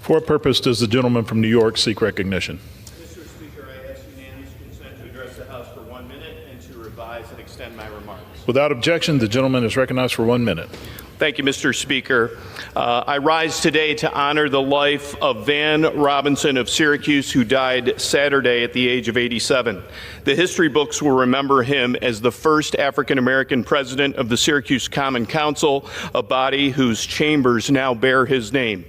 For what purpose does the gentleman from New York seek recognition? Mr. Speaker, I ask unanimous consent to address the House for 1 minute and to revise and extend my remarks. Without objection, the gentleman is recognized for 1 minute. Thank you, Mr. Speaker. I rise today to honor the life of Van Robinson of Syracuse, who died Saturday at the age of 87. The history books will remember him as the first African-American president of the Syracuse Common Council, a body whose chambers now bear his name.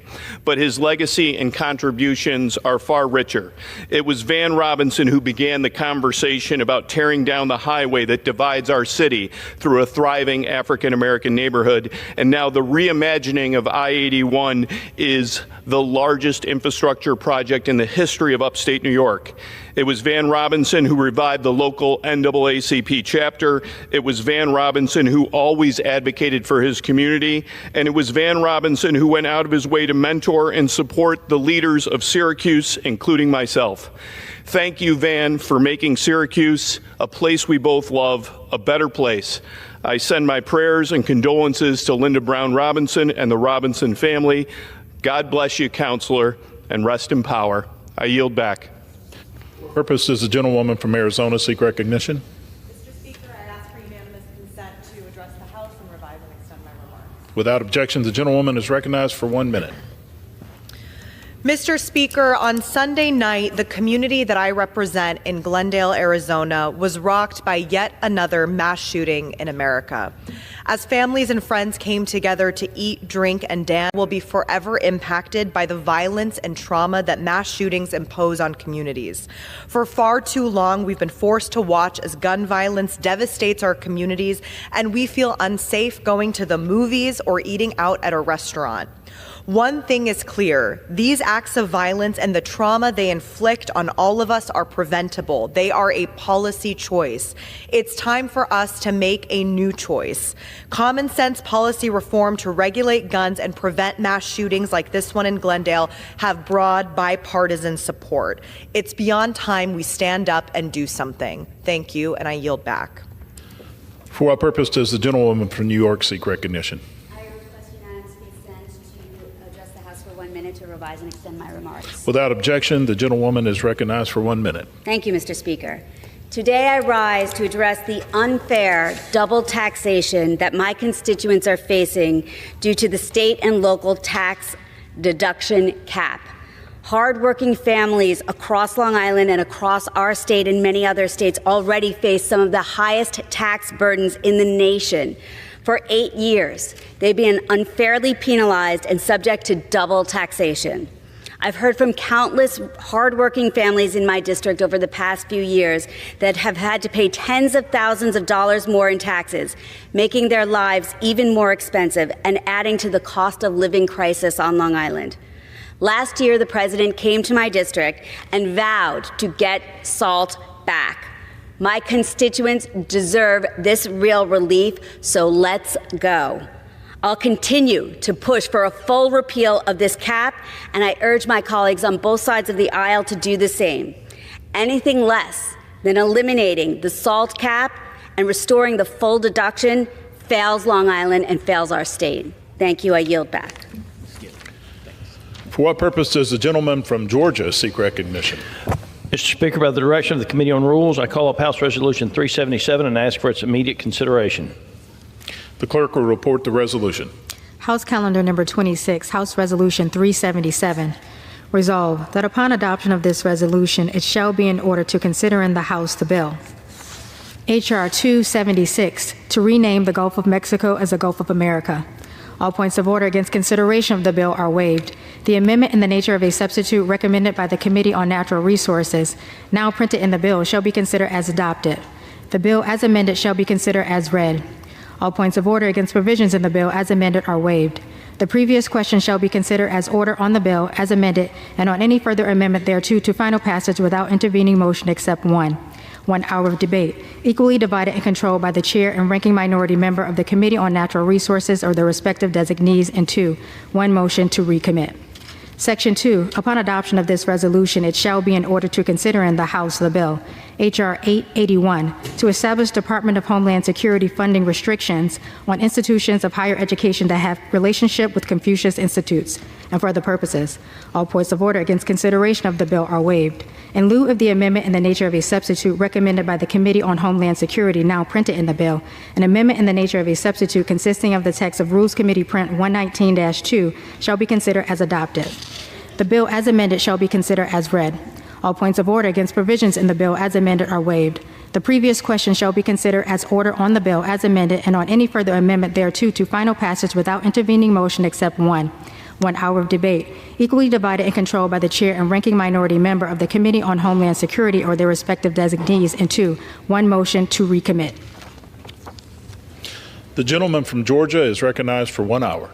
But his legacy and contributions are far richer. It was Van Robinson who began the conversation about tearing down the highway that divides our city through a thriving African-American neighborhood. And now the reimagining of I-81 is the largest infrastructure project in the history of upstate New York. It was Van Robinson who revived the local NAACP chapter. It was Van Robinson who always advocated for his community. And it was Van Robinson who went out of his way to mentor and support the leaders of Syracuse, including myself. Thank you, Van, for making Syracuse, a place we both love, a better place. I send my prayers and condolences to Linda Brown Robinson and the Robinson family. God bless you, Counselor, and rest in power. I yield back. For what purpose does the gentlewoman from Arizona seek recognition? Mr. Speaker, I ask for unanimous consent to address the House and revise and extend my remarks. Without objection, the gentlewoman is recognized for 1 minute. Mr. Speaker, on Sunday night, the community that I represent in Glendale, Arizona, was rocked by yet another mass shooting in America. As families and friends came together to eat, drink, and dance, will be forever impacted by the violence and trauma that mass shootings impose on communities. For far too long, we've been forced to watch as gun violence devastates our communities, and we feel unsafe going to the movies or eating out at a restaurant. One thing is clear, these acts of violence and the trauma they inflict on all of us are preventable. They are a policy choice. It's time for us to make a new choice. Common sense policy reform to regulate guns and prevent mass shootings like this one in Glendale have broad bipartisan support. It's beyond time we stand up and do something. Thank you, and I yield back. For what purpose does the gentlewoman from New York seek recognition? To revise and extend my remarks. Without objection, the gentlewoman is recognized for 1 minute. Thank you, Mr. Speaker. Today I rise to address the unfair double taxation that my constituents are facing due to the state and local tax deduction cap. Hardworking families across Long Island and across our state and many other states already face some of the highest tax burdens in the nation. For 8 years, they've been unfairly penalized and subject to double taxation. I've heard from countless hardworking families in my district over the past few years that have had to pay tens of thousands of dollars more in taxes, making their lives even more expensive and adding to the cost of living crisis on Long Island. Last year, the president came to my district and vowed to get SALT back. My constituents deserve this real relief, so let's go. I'll continue to push for a full repeal of this cap, and I urge my colleagues on both sides of the aisle to do the same. Anything less than eliminating the SALT cap and restoring the full deduction fails Long Island and fails our state. Thank you. I yield back. For what purpose does the gentleman from Georgia seek recognition? Mr. Speaker, by the direction of the Committee on Rules, I call up House Resolution 377 and ask for its immediate consideration. The clerk will report the resolution. House Calendar Number 26, House Resolution 377. Resolved that upon adoption of this resolution, it shall be in order to consider in the House the bill. H.R. 276, to rename the Gulf of Mexico as the Gulf of America. All points of order against consideration of the bill are waived. The amendment in the nature of a substitute recommended by the Committee on Natural Resources, now printed in the bill, shall be considered as adopted. The bill as amended shall be considered as read. All points of order against provisions in the bill as amended are waived. The previous question shall be considered as order on the bill as amended and on any further amendment thereto to final passage without intervening motion except one. 1 hour of debate, equally divided and controlled by the chair and ranking minority member of the Committee on Natural Resources or their respective designees, and 2, 1 motion to recommit. Section 2, upon adoption of this resolution, it shall be in order to consider in the House the bill, H.R. 881, to establish Department of Homeland Security funding restrictions on institutions of higher education that have relationship with Confucius Institutes, and for other purposes. All points of order against consideration of the bill are waived. In lieu of the amendment in the nature of a substitute recommended by the Committee on Homeland Security, now printed in the bill, an amendment in the nature of a substitute consisting of the text of Rules Committee Print 119-2 shall be considered as adopted. The bill as amended shall be considered as read. All points of order against provisions in the bill as amended are waived. The previous question shall be considered as order on the bill as amended and on any further amendment thereto to final passage without intervening motion except one. 1 hour of debate, equally divided and controlled by the chair and ranking minority member of the Committee on Homeland Security or their respective designees, and 2, 1 motion to recommit. The gentleman from Georgia is recognized for 1 hour.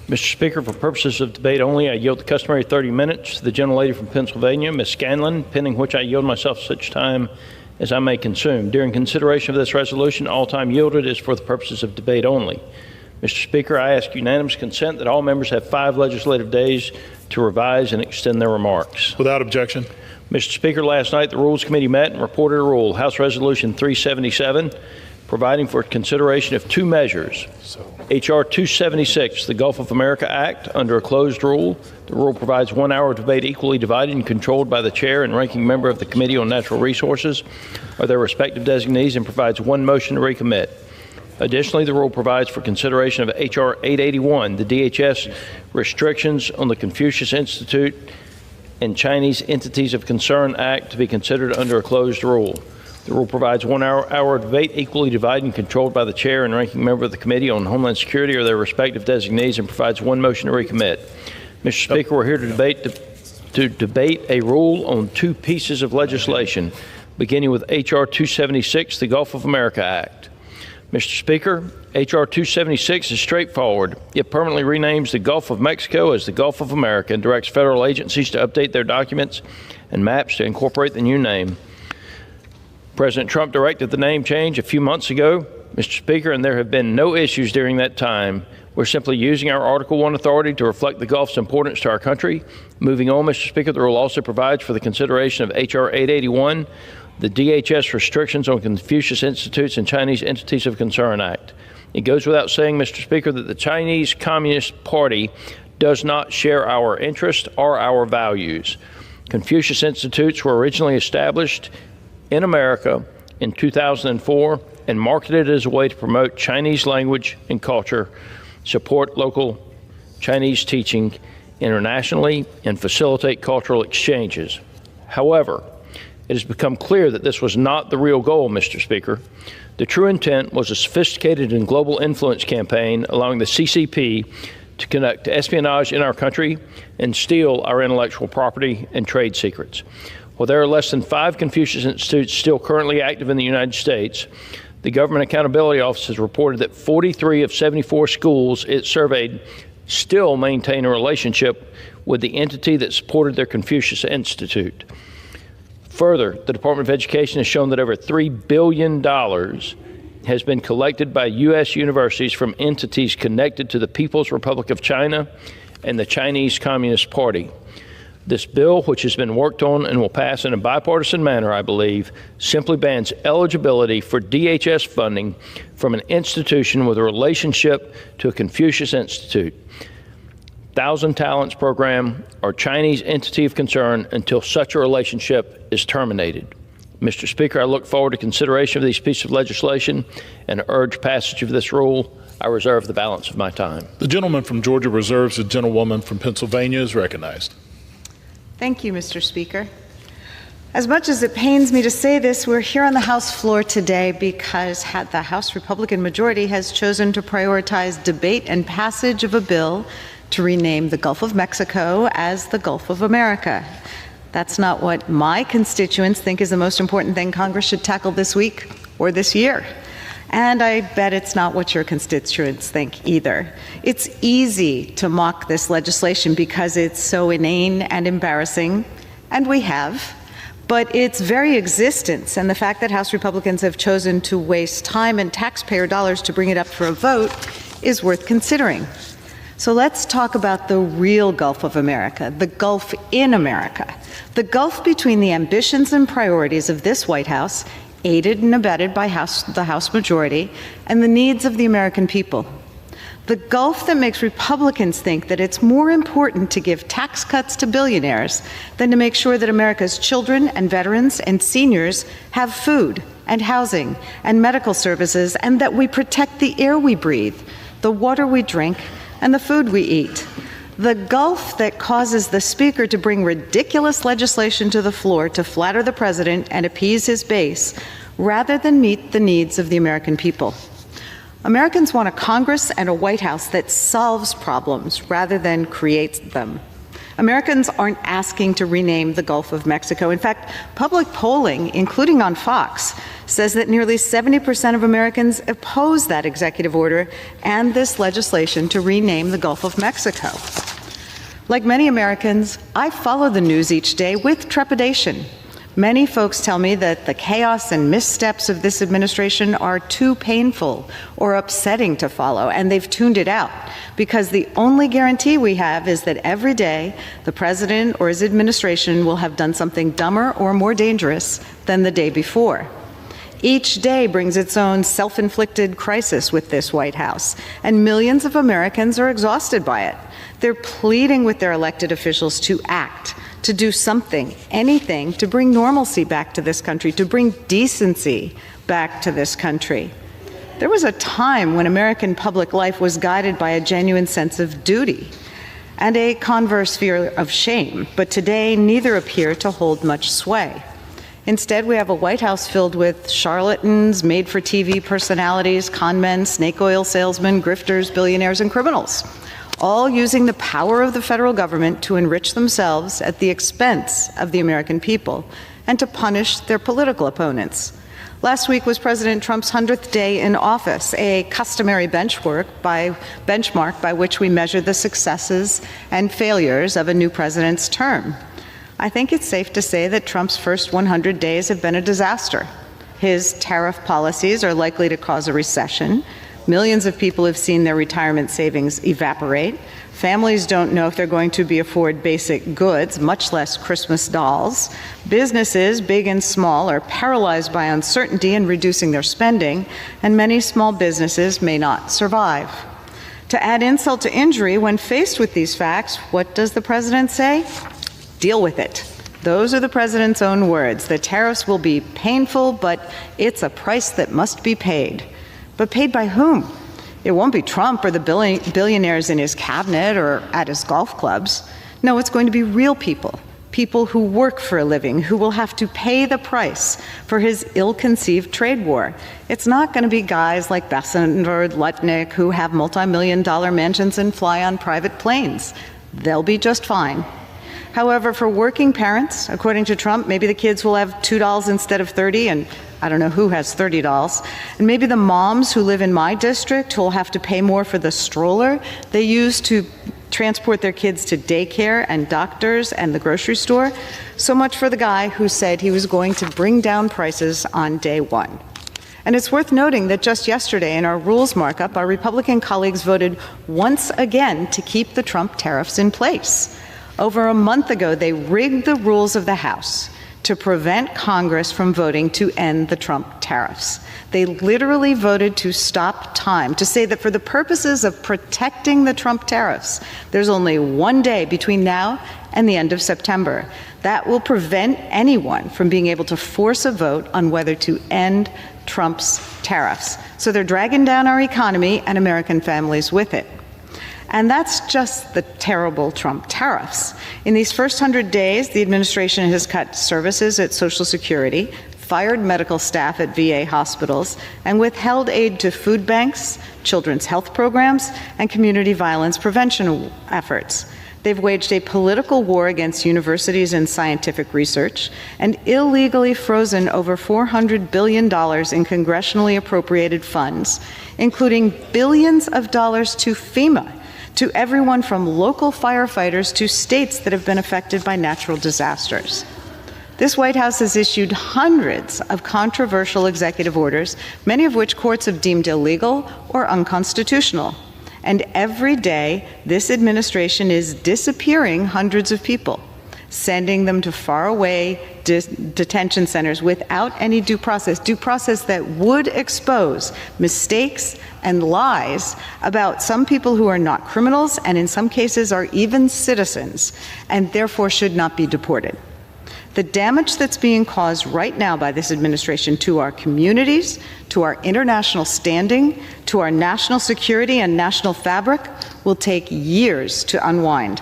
Mr. Speaker, for purposes of debate only, I yield the customary 30 minutes to the gentlelady from Pennsylvania, Ms. Scanlon, pending which I yield myself such time as I may consume. During consideration of this resolution, all time yielded is for the purposes of debate only. Mr. Speaker, I ask unanimous consent that all members have 5 legislative days to revise and extend their remarks. Without objection. Mr. Speaker, last night the Rules Committee met and reported a rule, House Resolution 377, providing for consideration of 2 measures. H.R. 276, the Gulf of America Act, under a closed rule. The rule provides 1 hour of debate equally divided and controlled by the chair and ranking member of the Committee on Natural Resources or their respective designees, and provides 1 motion to recommit. Additionally, the rule provides for consideration of H.R. 881, the DHS restrictions on the Confucius Institute and Chinese Entities of Concern Act, to be considered under a closed rule. The rule provides 1 hour of debate equally divided and controlled by the chair and ranking member of the Committee on Homeland Security or their respective designees, and provides 1 motion to recommit. Mr. Speaker, we're here to debate a rule on 2 pieces of legislation, beginning with H.R. 276, the Gulf of America Act. Mr. Speaker, H.R. 276 is straightforward. It permanently renames the Gulf of Mexico as the Gulf of America and directs federal agencies to update their documents and maps to incorporate the new name. President Trump directed the name change a few months ago, Mr. Speaker, and there have been no issues during that time. We're simply using our Article 1 authority to reflect the Gulf's importance to our country. Moving on, Mr. Speaker, the rule also provides for the consideration of H.R. 881, the DHS restrictions on Confucius Institutes and Chinese Entities of Concern Act. It goes without saying, Mr. Speaker, that the Chinese Communist Party does not share our interests or our values. Confucius Institutes were originally established in America in 2004 and marketed as a way to promote Chinese language and culture, support local Chinese teaching internationally, and facilitate cultural exchanges. However, it has become clear that this was not the real goal, Mr. Speaker. The true intent was a sophisticated and global influence campaign allowing the CCP to conduct espionage in our country and steal our intellectual property and trade secrets. While there are less than 5 Confucius Institutes still currently active in the United States, the Government Accountability Office has reported that 43 of 74 schools it surveyed still maintain a relationship with the entity that supported their Confucius Institute. Further, the Department of Education has shown that over $3 billion has been collected by U.S. universities from entities connected to the People's Republic of China and the Chinese Communist Party. This bill, which has been worked on and will pass in a bipartisan manner, I believe, simply bans eligibility for DHS funding from an institution with a relationship to a Confucius Institute, Thousand Talents Program, or Chinese entity of concern until such a relationship is terminated. Mr. Speaker, I look forward to consideration of these pieces of legislation and urge passage of this rule. I reserve the balance of my time. The gentleman from Georgia reserves. The gentlewoman from Pennsylvania is recognized. Thank you, Mr. Speaker. As much as it pains me to say this, we're here on the House floor today because the House Republican majority has chosen to prioritize debate and passage of a bill to rename the Gulf of Mexico as the Gulf of America. That's not what my constituents think is the most important thing Congress should tackle this week or this year. And I bet it's not what your constituents think either. It's easy to mock this legislation because it's so inane and embarrassing, and we have. But its very existence and the fact that House Republicans have chosen to waste time and taxpayer dollars to bring it up for a vote is worth considering. So let's talk about the real Gulf of America, the Gulf in America, the Gulf between the ambitions and priorities of this White House, aided and abetted by the House majority, and the needs of the American people. The Gulf that makes Republicans think that it's more important to give tax cuts to billionaires than to make sure that America's children and veterans and seniors have food and housing and medical services, and that we protect the air we breathe, the water we drink, and the food we eat. The Gulf that causes the Speaker to bring ridiculous legislation to the floor to flatter the President and appease his base, rather than meet the needs of the American people. Americans want a Congress and a White House that solves problems rather than creates them. Americans aren't asking to rename the Gulf of Mexico. In fact, public polling, including on Fox, says that nearly 70% of Americans oppose that executive order and this legislation to rename the Gulf of Mexico. Like many Americans, I follow the news each day with trepidation. Many folks tell me that the chaos and missteps of this administration are too painful or upsetting to follow, and they've tuned it out, because the only guarantee we have is that every day the president or his administration will have done something dumber or more dangerous than the day before. Each day brings its own self-inflicted crisis with this White House, and millions of Americans are exhausted by it. They're pleading with their elected officials to act, to do something, anything, to bring normalcy back to this country, to bring decency back to this country. There was a time when American public life was guided by a genuine sense of duty and a converse fear of shame, but today neither appear to hold much sway. Instead, we have a White House filled with charlatans, made-for-TV personalities, con men, snake oil salesmen, grifters, billionaires, and criminals, all using the power of the federal government to enrich themselves at the expense of the American people and to punish their political opponents. Last week was President Trump's 100th day in office, a customary benchmark by which we measure the successes and failures of a new president's term. I think it's safe to say that Trump's first 100 days have been a disaster. His tariff policies are likely to cause a recession. Millions of people have seen their retirement savings evaporate. Families don't know if they're going to be afford basic goods, much less Christmas dolls. Businesses, big and small, are paralyzed by uncertainty and reducing their spending, and many small businesses may not survive. To add insult to injury, when faced with these facts, what does the president say? Deal with it. Those are the president's own words. The tariffs will be painful, but it's a price that must be paid. But paid by whom? It won't be Trump or the billionaires in his cabinet or at his golf clubs. No, it's going to be real people, people who work for a living, who will have to pay the price for his ill-conceived trade war. It's not going to be guys like Bessent or Lutnick who have multi-million-dollar mansions and fly on private planes. They'll be just fine. However, for working parents, according to Trump, maybe the kids will have $2 instead of 30, and I don't know who has $30. And maybe the moms who live in my district who will have to pay more for the stroller they use to transport their kids to daycare and doctors and the grocery store. So much for the guy who said he was going to bring down prices on day one. And it's worth noting that just yesterday in our rules markup, our Republican colleagues voted once again to keep the Trump tariffs in place. Over a month ago, they rigged the rules of the House to prevent Congress from voting to end the Trump tariffs. They literally voted to stop time, to say that for the purposes of protecting the Trump tariffs, there's only one day between now and the end of September. That will prevent anyone from being able to force a vote on whether to end Trump's tariffs. So they're dragging down our economy and American families with it. And that's just the terrible Trump tariffs. In these first 100 days, the administration has cut services at Social Security, fired medical staff at VA hospitals, and withheld aid to food banks, children's health programs, and community violence prevention efforts. They've waged a political war against universities and scientific research, and illegally frozen over $400 billion in congressionally appropriated funds, including billions of dollars to FEMA, to everyone from local firefighters to states that have been affected by natural disasters. This White House has issued hundreds of controversial executive orders, many of which courts have deemed illegal or unconstitutional. And every day, this administration is disappearing hundreds of people, sending them to faraway detention centers without any due process that would expose mistakes and lies about some people who are not criminals and in some cases are even citizens and therefore should not be deported. The damage that's being caused right now by this administration to our communities, to our international standing, to our national security and national fabric will take years to unwind.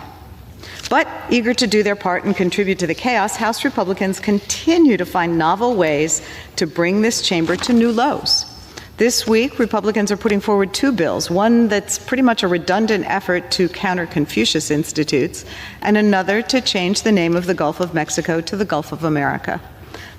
But eager to do their part and contribute to the chaos, House Republicans continue to find novel ways to bring this chamber to new lows. This week, Republicans are putting forward two bills, one that's pretty much a redundant effort to counter Confucius Institutes, and another to change the name of the Gulf of Mexico to the Gulf of America.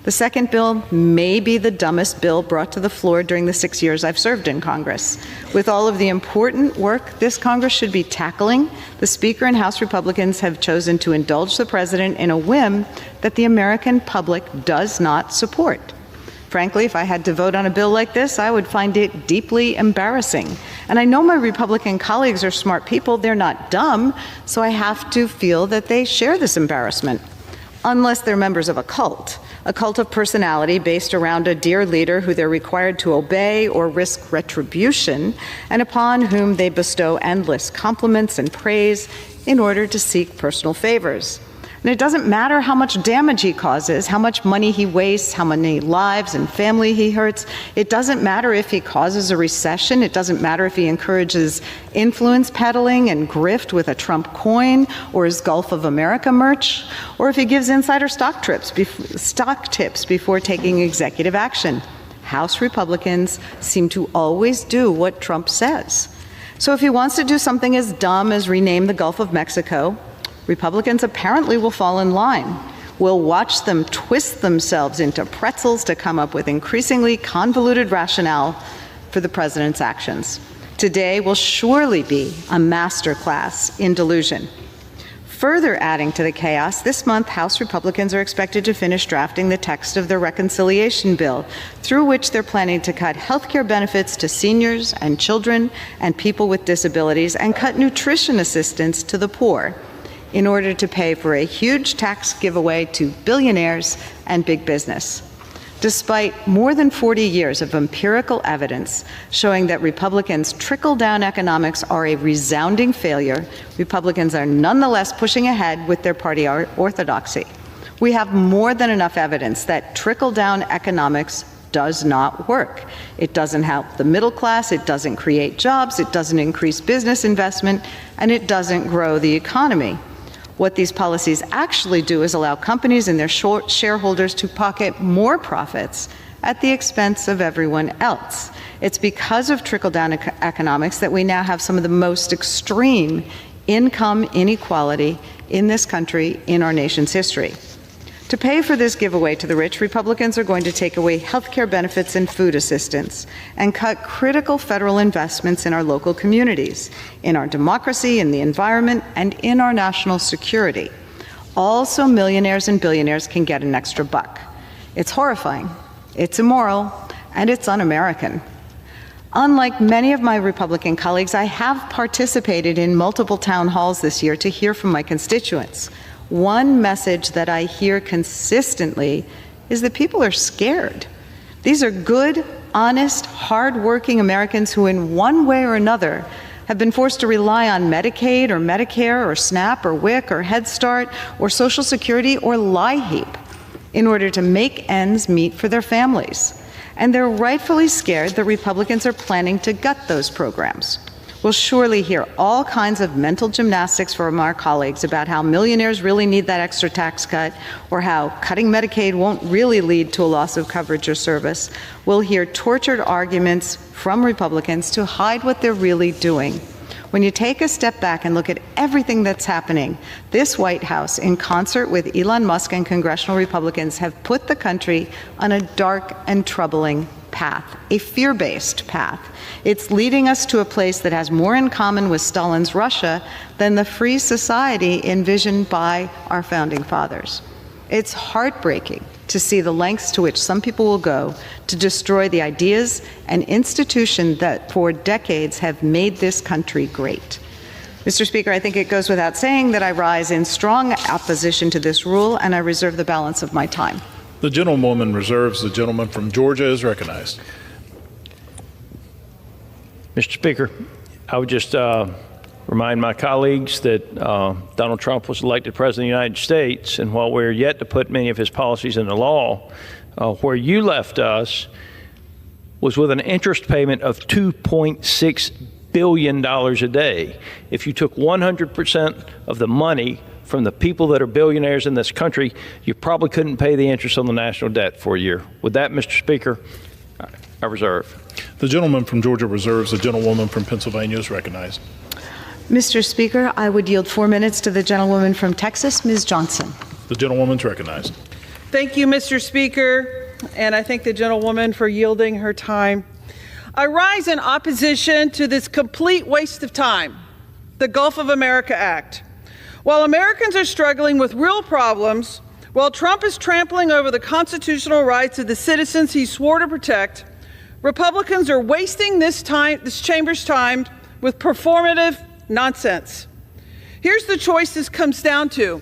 The second bill may be the dumbest bill brought to the floor during the 6 years I've served in Congress. With all of the important work this Congress should be tackling, the Speaker and House Republicans have chosen to indulge the President in a whim that the American public does not support. Frankly, if I had to vote on a bill like this, I would find it deeply embarrassing. And I know my Republican colleagues are smart people, they're not dumb, so I have to feel that they share this embarrassment. Unless they're members of a cult of personality based around a dear leader who they're required to obey or risk retribution, and upon whom they bestow endless compliments and praise in order to seek personal favors. And it doesn't matter how much damage he causes, how much money he wastes, how many lives and family he hurts. It doesn't matter if he causes a recession. It doesn't matter if he encourages influence peddling and grift with a Trump coin or his Gulf of America merch, or if he gives insider stock tips before taking executive action. House Republicans seem to always do what Trump says. So if he wants to do something as dumb as rename the Gulf of Mexico, Republicans apparently will fall in line. We'll watch them twist themselves into pretzels to come up with increasingly convoluted rationale for the president's actions. Today will surely be a masterclass in delusion. Further adding to the chaos, this month House Republicans are expected to finish drafting the text of their reconciliation bill, through which they're planning to cut health care benefits to seniors and children and people with disabilities and cut nutrition assistance to the poor, in order to pay for a huge tax giveaway to billionaires and big business. Despite more than 40 years of empirical evidence showing that Republicans' trickle-down economics are a resounding failure, Republicans are nonetheless pushing ahead with their party orthodoxy. We have more than enough evidence that trickle-down economics does not work. It doesn't help the middle class, it doesn't create jobs, it doesn't increase business investment, and it doesn't grow the economy. What these policies actually do is allow companies and their shareholders to pocket more profits at the expense of everyone else. It's because of trickle-down economics that we now have some of the most extreme income inequality in this country in our nation's history. To pay for this giveaway to the rich, Republicans are going to take away health care benefits and food assistance and cut critical federal investments in our local communities, in our democracy, in the environment, and in our national security. Also, millionaires and billionaires can get an extra buck. It's horrifying, it's immoral, and it's un-American. Unlike many of my Republican colleagues, I have participated in multiple town halls this year to hear from my constituents. One message that I hear consistently is that people are scared. These are good, honest, hard-working Americans who in one way or another have been forced to rely on Medicaid or Medicare or SNAP or WIC or Head Start or Social Security or LIHEAP in order to make ends meet for their families. And they're rightfully scared that Republicans are planning to gut those programs. We'll surely hear all kinds of mental gymnastics from our colleagues about how millionaires really need that extra tax cut, or how cutting Medicaid won't really lead to a loss of coverage or service. We'll hear tortured arguments from Republicans to hide what they're really doing. When you take a step back and look at everything that's happening, this White House, in concert with Elon Musk and congressional Republicans, have put the country on a dark and troubling path, a fear-based path. It's leading us to a place that has more in common with Stalin's Russia than the free society envisioned by our founding fathers. It's heartbreaking to see the lengths to which some people will go to destroy the ideas and institutions that for decades have made this country great. Mr. Speaker, I think it goes without saying that I rise in strong opposition to this rule, and I reserve the balance of my time. The gentlewoman reserves. The gentleman from Georgia is recognized. Mr. Speaker, I would just remind my colleagues that Donald Trump was elected President of the United States, and while we're yet to put many of his policies into law, where you left us was with an interest payment of $2.6 billion a day. If you took 100% of the money from the people that are billionaires in this country, you probably couldn't pay the interest on the national debt for a year. With that, Mr. Speaker, I reserve. The gentleman from Georgia reserves. The gentlewoman from Pennsylvania is recognized. Mr. Speaker, I would yield 4 minutes to the gentlewoman from Texas, Ms. Johnson. The gentlewoman's recognized. Thank you, Mr. Speaker, and I thank the gentlewoman for yielding her time. I rise in opposition to this complete waste of time, the Gulf of America Act. While Americans are struggling with real problems, while Trump is trampling over the constitutional rights of the citizens he swore to protect, Republicans are wasting this chamber's time with performative nonsense. Here's the choice this comes down to.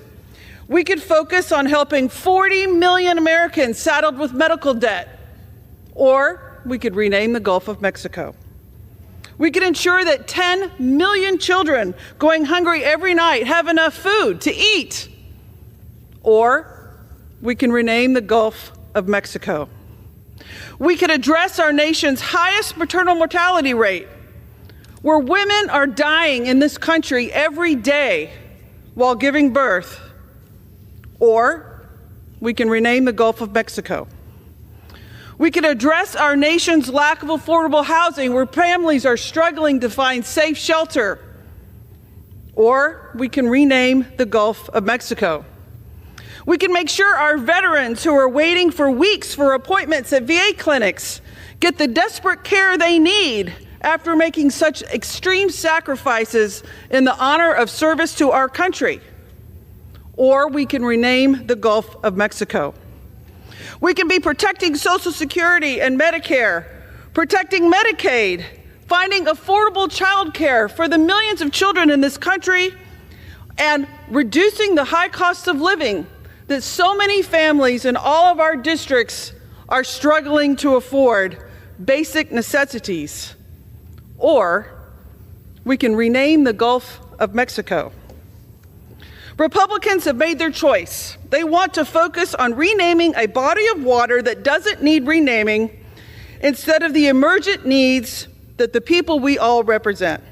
We could focus on helping 40 million Americans saddled with medical debt, or we could rename the Gulf of Mexico. We could ensure that 10 million children going hungry every night have enough food to eat, or we can rename the Gulf of Mexico. We could address our nation's highest maternal mortality rate, where women are dying in this country every day while giving birth, or we can rename the Gulf of Mexico. We can address our nation's lack of affordable housing, where families are struggling to find safe shelter, or we can rename the Gulf of Mexico. We can make sure our veterans who are waiting for weeks for appointments at VA clinics get the desperate care they need after making such extreme sacrifices in the honor of service to our country. Or we can rename the Gulf of Mexico. We can be protecting Social Security and Medicare, protecting Medicaid, finding affordable child care for the millions of children in this country, and reducing the high cost of living that so many families in all of our districts are struggling to afford, basic necessities. Or we can rename the Gulf of Mexico. Republicans have made their choice. They want to focus on renaming a body of water that doesn't need renaming instead of the emergent needs that the people we all represent.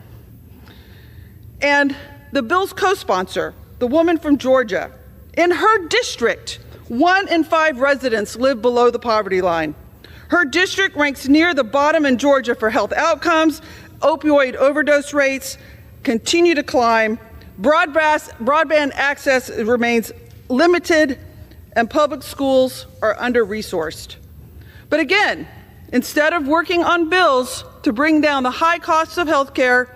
And the bill's co-sponsor, the woman from Georgia, in her district, 1 in 5 residents live below the poverty line. Her district ranks near the bottom in Georgia for health outcomes. Opioid overdose rates continue to climb. Broadband access remains limited, and public schools are under-resourced. But again, instead of working on bills to bring down the high costs of health care,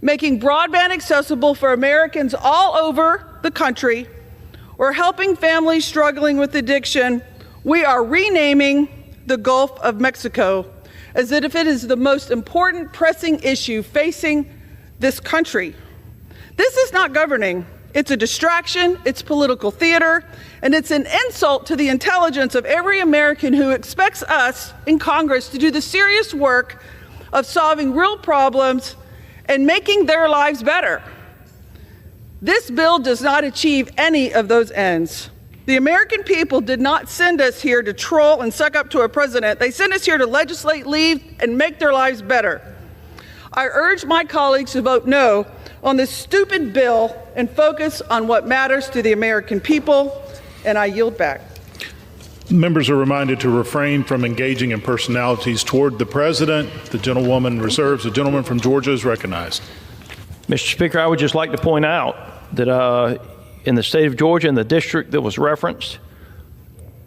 making broadband accessible for Americans all over the country, or helping families struggling with addiction, we are renaming the Gulf of Mexico as if it is the most important pressing issue facing this country. This is not governing. It's a distraction, it's political theater, and it's an insult to the intelligence of every American who expects us in Congress to do the serious work of solving real problems and making their lives better. This bill does not achieve any of those ends. The American people did not send us here to troll and suck up to a president. They sent us here to legislate, lead, and make their lives better. I urge my colleagues to vote no on this stupid bill and focus on what matters to the American people, and I yield back. Members are reminded to refrain from engaging in personalities toward the president. The gentlewoman reserves. The gentleman from Georgia is recognized. Mr. Speaker, I would just like to point out that in the state of Georgia, in the district that was referenced,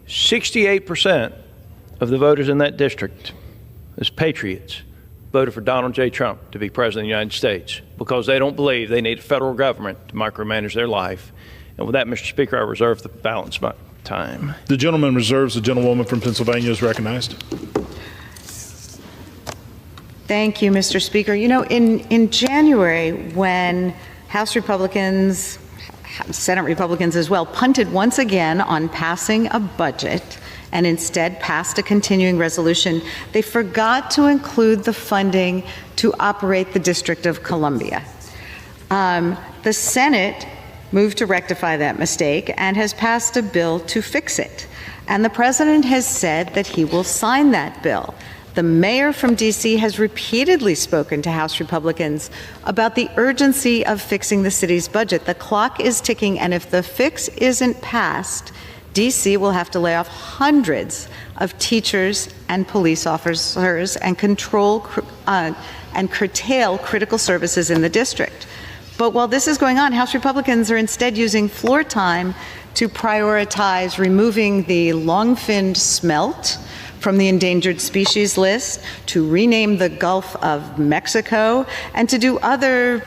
68% of the voters in that district, as patriots, voted for Donald J. Trump to be president of the United States because they don't believe they need a federal government to micromanage their life. And with that, Mr. Speaker, I reserve the balance of my time. The gentleman reserves. The gentlewoman from Pennsylvania is recognized. Thank you, Mr. Speaker. You know, in January, when House Republicans, Senate Republicans as well, punted once again on passing a budget and instead passed a continuing resolution, they forgot to include the funding to operate the District of Columbia. The Senate moved to rectify that mistake and has passed a bill to fix it. And the president has said that he will sign that bill. The mayor from D.C. has repeatedly spoken to House Republicans about the urgency of fixing the city's budget. The clock is ticking, and if the fix isn't passed, D.C. will have to lay off hundreds of teachers and police officers and curtail critical services in the district. But while this is going on, House Republicans are instead using floor time to prioritize removing the long-finned smelt from the endangered species list, to rename the Gulf of Mexico, and to do other,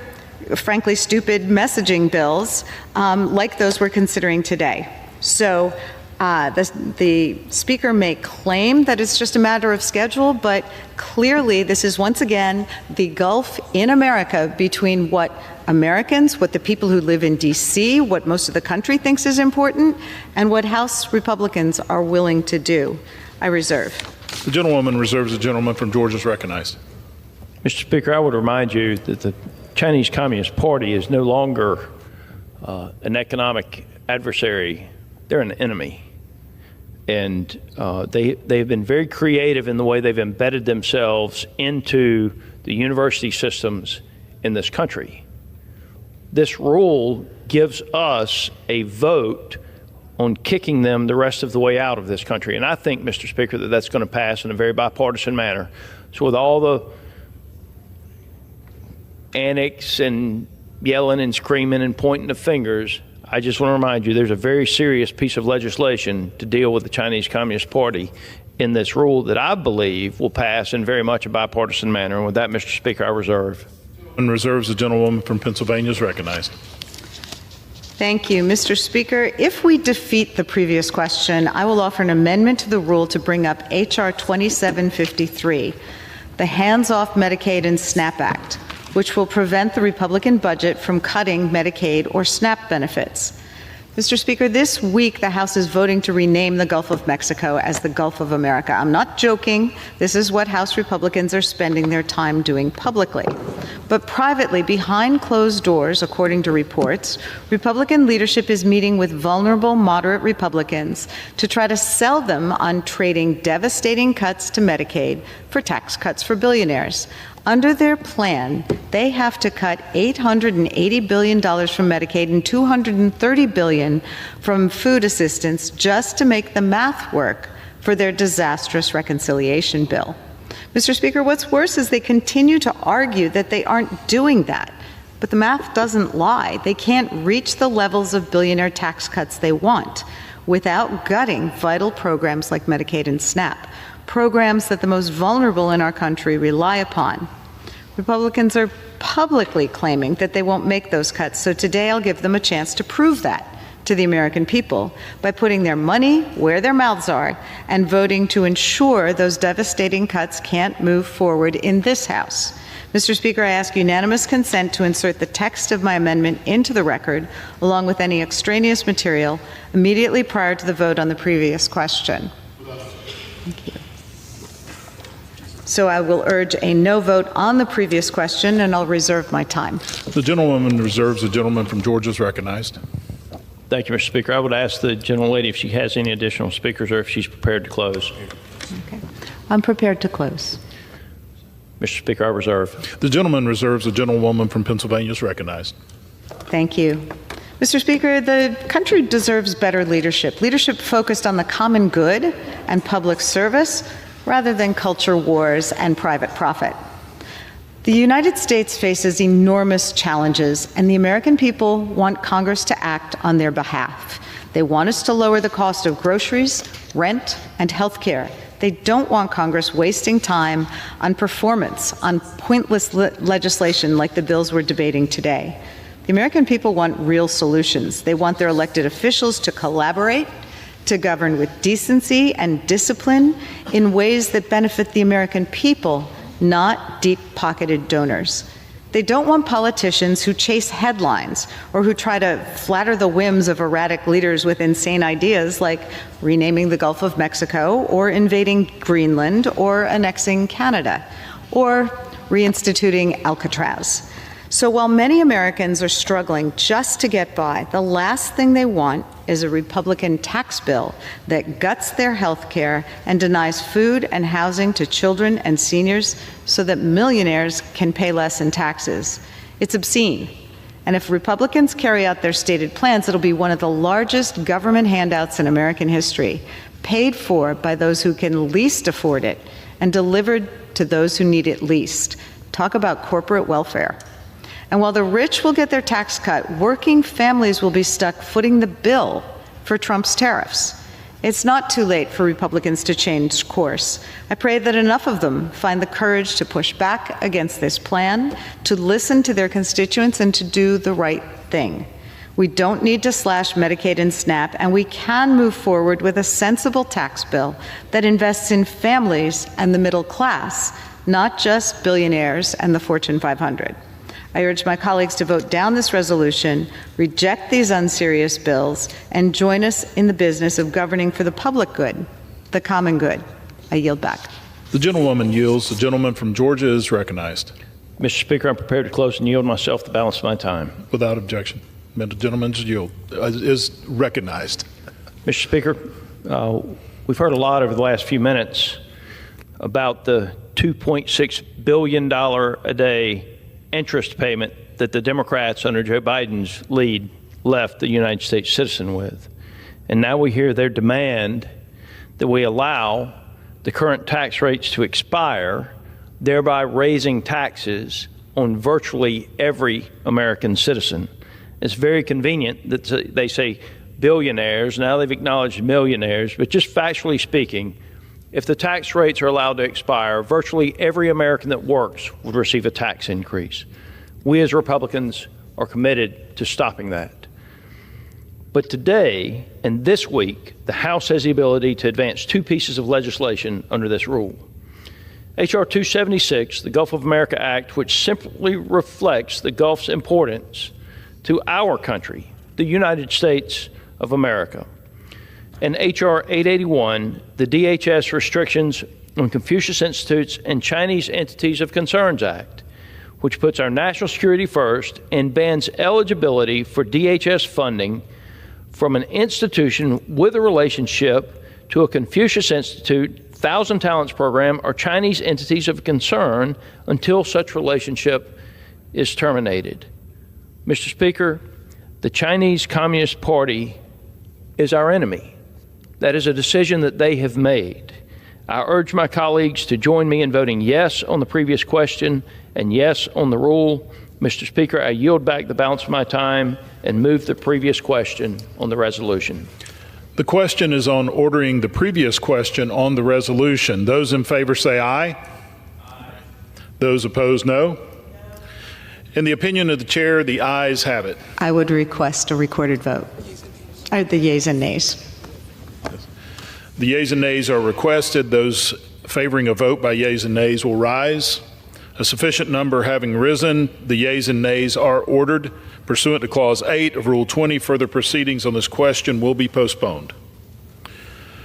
frankly, stupid messaging bills like those we're considering today. So the Speaker may claim that it's just a matter of schedule, but clearly this is once again the gulf in America between what Americans, what the people who live in D.C., what most of the country thinks is important, and what House Republicans are willing to do. I reserve. The gentlewoman reserves. The gentleman from Georgia is recognized. Mr. Speaker, I would remind you that the Chinese Communist Party is no longer an economic adversary. They're an enemy. And they've been very creative in the way they've embedded themselves into the university systems in this country. This rule gives us a vote on kicking them the rest of the way out of this country. And I think, Mr. Speaker, that that's going to pass in a very bipartisan manner. So with all the annex and yelling and screaming and pointing the fingers, I just want to remind you there's a very serious piece of legislation to deal with the Chinese Communist Party in this rule that I believe will pass in very much a bipartisan manner. And with that, Mr. Speaker, I reserve. And reserves. The gentlewoman from Pennsylvania is recognized. Thank you, Mr. Speaker. If we defeat the previous question, I will offer an amendment to the rule to bring up H.R. 2753, the Hands-Off Medicaid and SNAP Act, which will prevent the Republican budget from cutting Medicaid or SNAP benefits. Mr. Speaker, this week the House is voting to rename the Gulf of Mexico as the Gulf of America. I'm not joking. This is what House Republicans are spending their time doing publicly. But privately, behind closed doors, according to reports, Republican leadership is meeting with vulnerable moderate Republicans to try to sell them on trading devastating cuts to Medicaid for tax cuts for billionaires. Under their plan, they have to cut $880 billion from Medicaid and $230 billion from food assistance just to make the math work for their disastrous reconciliation bill. Mr. Speaker, what's worse is they continue to argue that they aren't doing that. But the math doesn't lie. They can't reach the levels of billionaire tax cuts they want without gutting vital programs like Medicaid and SNAP, programs that the most vulnerable in our country rely upon. Republicans are publicly claiming that they won't make those cuts, so today I'll give them a chance to prove that. to the American people by putting their money where their mouths are and voting to ensure those devastating cuts can't move forward in this House. Mr. Speaker, I ask unanimous consent to insert the text of my amendment into the record, along with any extraneous material, immediately prior to the vote on the previous question. Thank you. So I will urge a no vote on the previous question, and I'll reserve my time. The gentlewoman reserves. The gentleman from Georgia is recognized. Thank you, Mr. Speaker. I would ask the gentlelady if she has any additional speakers or if she's prepared to close. Okay. I'm prepared to close. Mr. Speaker, I reserve. The gentleman reserves. The gentlewoman from Pennsylvania is recognized. Thank you. Mr. Speaker, the country deserves better leadership, leadership focused on the common good and public service rather than culture wars and private profit. The United States faces enormous challenges, and the American people want Congress to act on their behalf. They want us to lower the cost of groceries, rent, and health care. They don't want Congress wasting time on performance, on pointless legislation like the bills we're debating today. The American people want real solutions. They want their elected officials to collaborate, to govern with decency and discipline in ways that benefit the American people, not deep-pocketed donors. They don't want politicians who chase headlines or who try to flatter the whims of erratic leaders with insane ideas like renaming the Gulf of Mexico or invading Greenland or annexing Canada or reinstituting Alcatraz. So while many Americans are struggling just to get by, the last thing they want is a Republican tax bill that guts their health care and denies food and housing to children and seniors so that millionaires can pay less in taxes. It's obscene. And if Republicans carry out their stated plans, it'll be one of the largest government handouts in American history, paid for by those who can least afford it and delivered to those who need it least. Talk about corporate welfare. And while the rich will get their tax cut, working families will be stuck footing the bill for Trump's tariffs. It's not too late for Republicans to change course. I pray that enough of them find the courage to push back against this plan, to listen to their constituents, and to do the right thing. We don't need to slash Medicaid and SNAP, and we can move forward with a sensible tax bill that invests in families and the middle class, not just billionaires and the Fortune 500. I urge my colleagues to vote down this resolution, reject these unserious bills, and join us in the business of governing for the public good, the common good. I yield back. The gentlewoman yields. The gentleman from Georgia is recognized. Mr. Speaker, I'm prepared to close and yield myself the balance of my time. Without objection. The gentleman is recognized. Mr. Speaker, we've heard a lot over the last few minutes about the $2.6 billion a day interest payment that the Democrats under Joe Biden's lead left the United States citizen with. And now we hear their demand that we allow the current tax rates to expire, thereby raising taxes on virtually every American citizen. It's very convenient that they say billionaires, now they've acknowledged millionaires, but just factually speaking, if the tax rates are allowed to expire, virtually every American that works would receive a tax increase. We as Republicans are committed to stopping that. But today and this week, the House has the ability to advance two pieces of legislation under this rule. H.R. 276, the Gulf of America Act, which simply reflects the Gulf's importance to our country, the United States of America. And H.R. 881, the DHS Restrictions on Confucius Institutes and Chinese Entities of Concerns Act, which puts our national security first and bans eligibility for DHS funding from an institution with a relationship to a Confucius Institute, Thousand Talents Program, or Chinese entities of concern until such relationship is terminated. Mr. Speaker, the Chinese Communist Party is our enemy. That is a decision that they have made. I urge my colleagues to join me in voting yes on the previous question and yes on the rule. Mr. Speaker, I yield back the balance of my time and move the previous question on the resolution. The question is on ordering the previous question on the resolution. Those in favor say aye. Aye. Those opposed, no. In the opinion of the chair, the ayes have it. I would request a recorded vote. The yeas and nays. The yeas and nays are requested. Those favoring a vote by yeas and nays will rise. A sufficient number having risen, the yeas and nays are ordered. Pursuant to Clause 8 of Rule 20, further proceedings on this question will be postponed.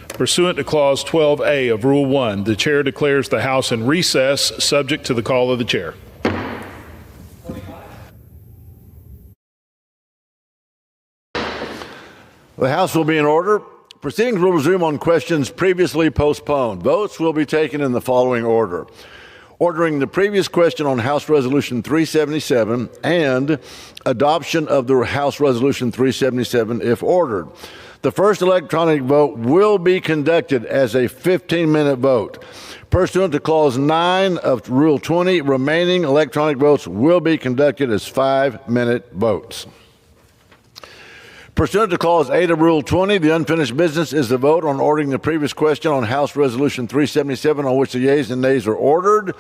Pursuant to Clause 12A of Rule 1, the Chair declares the House in recess, subject to the call of the Chair. The House will be in order. Proceedings will resume on questions previously postponed. Votes will be taken in the following order. Ordering the previous question on House Resolution 377 and adoption of the House Resolution 377 if ordered. The first electronic vote will be conducted as a 15-minute vote. Pursuant to Clause 9 of Rule 20, remaining electronic votes will be conducted as 5-minute votes. Pursuant to Clause 8 of Rule 20, the unfinished business is the vote on ordering the previous question on House Resolution 377, on which the yeas and nays are ordered.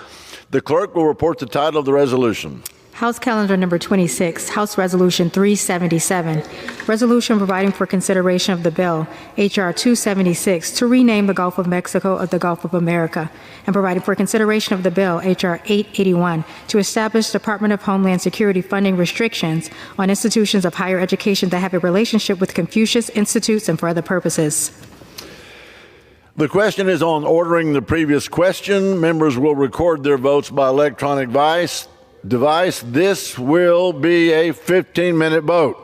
The clerk will report the title of the resolution. House Calendar Number 26, House Resolution 377, Resolution providing for consideration of the bill, H.R. 276, to rename the Gulf of Mexico of the Gulf of America, and providing for consideration of the bill, H.R. 881, to establish Department of Homeland Security funding restrictions on institutions of higher education that have a relationship with Confucius Institutes and for other purposes. The question is on ordering the previous question. Members will record their votes by electronic device. This will be a 15-minute vote.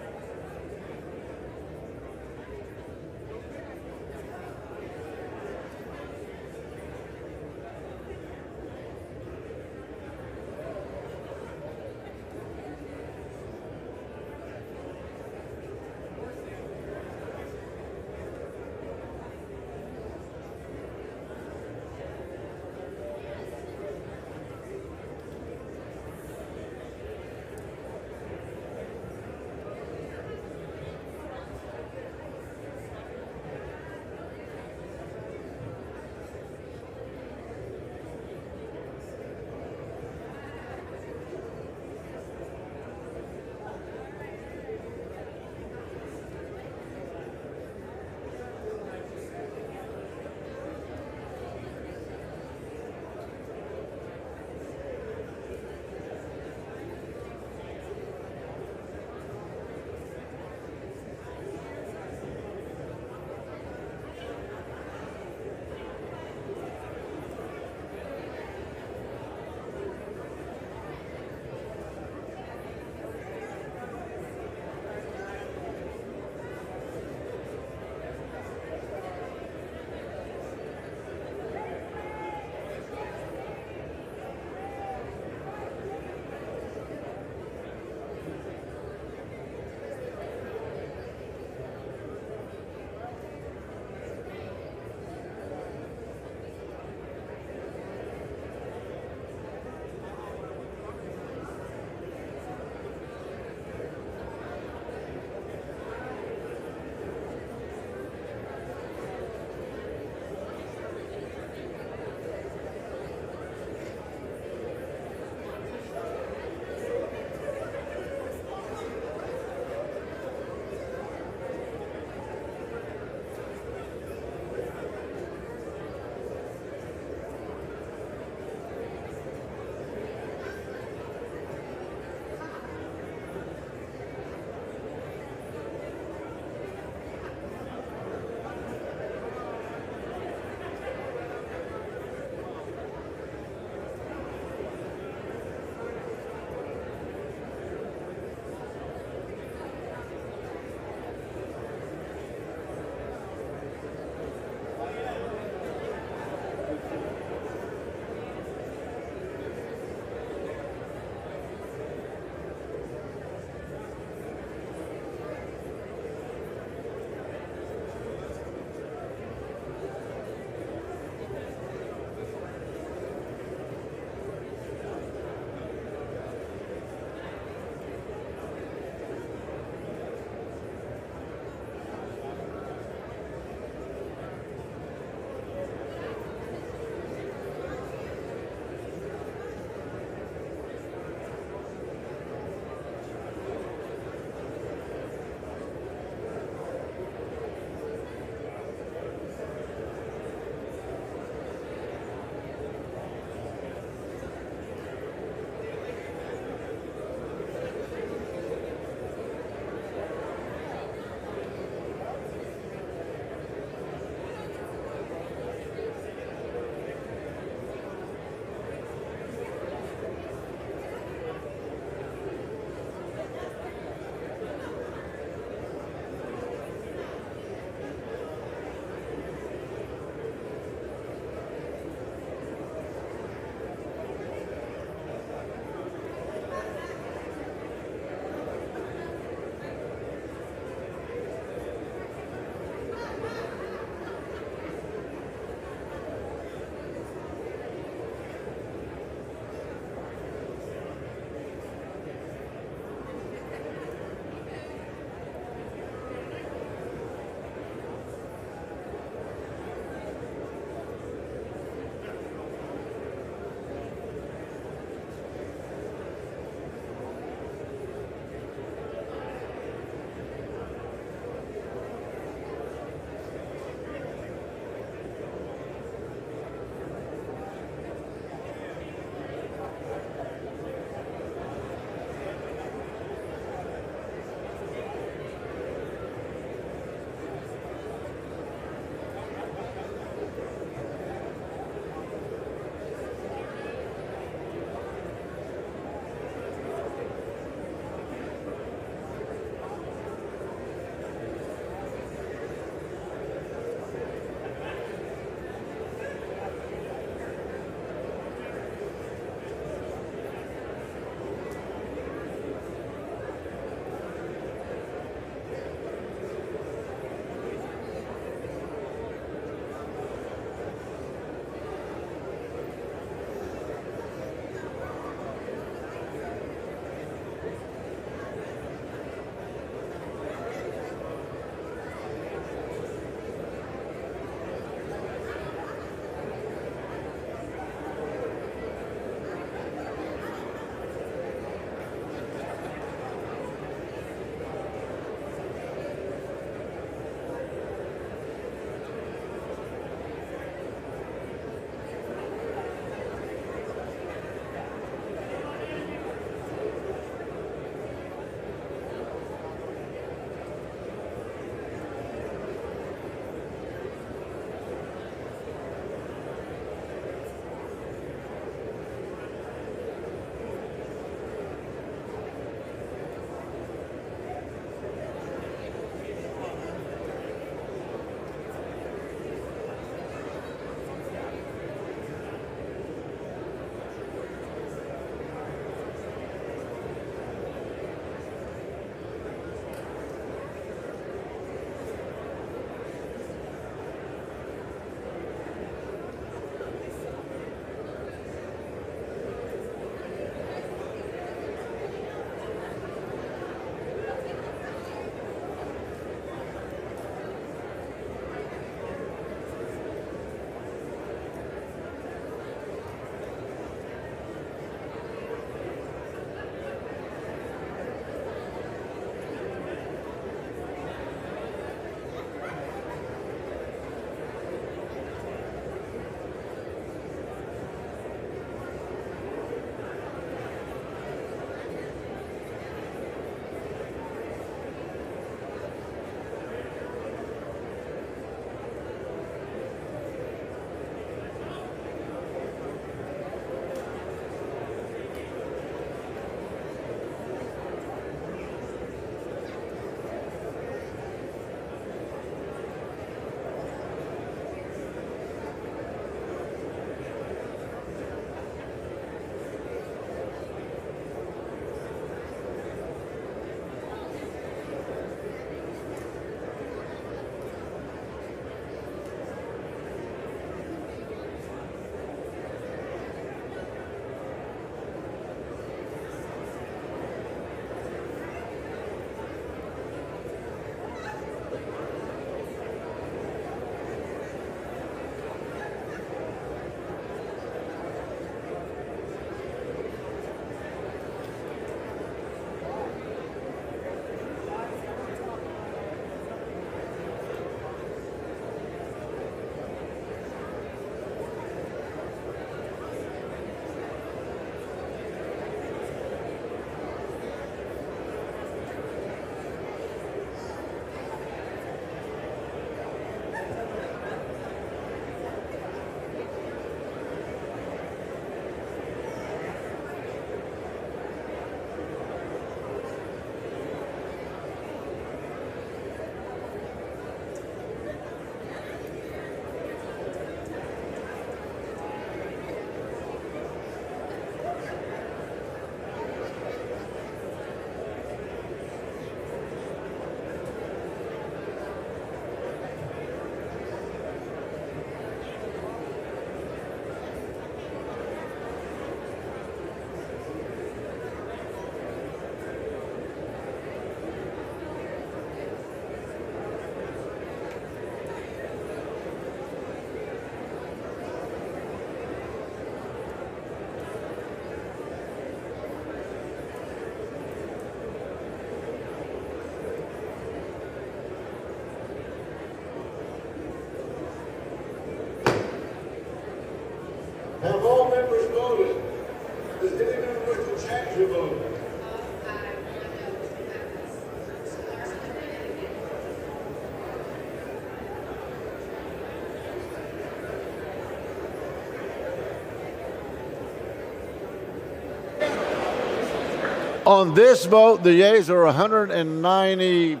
On this vote, the yeas are 190.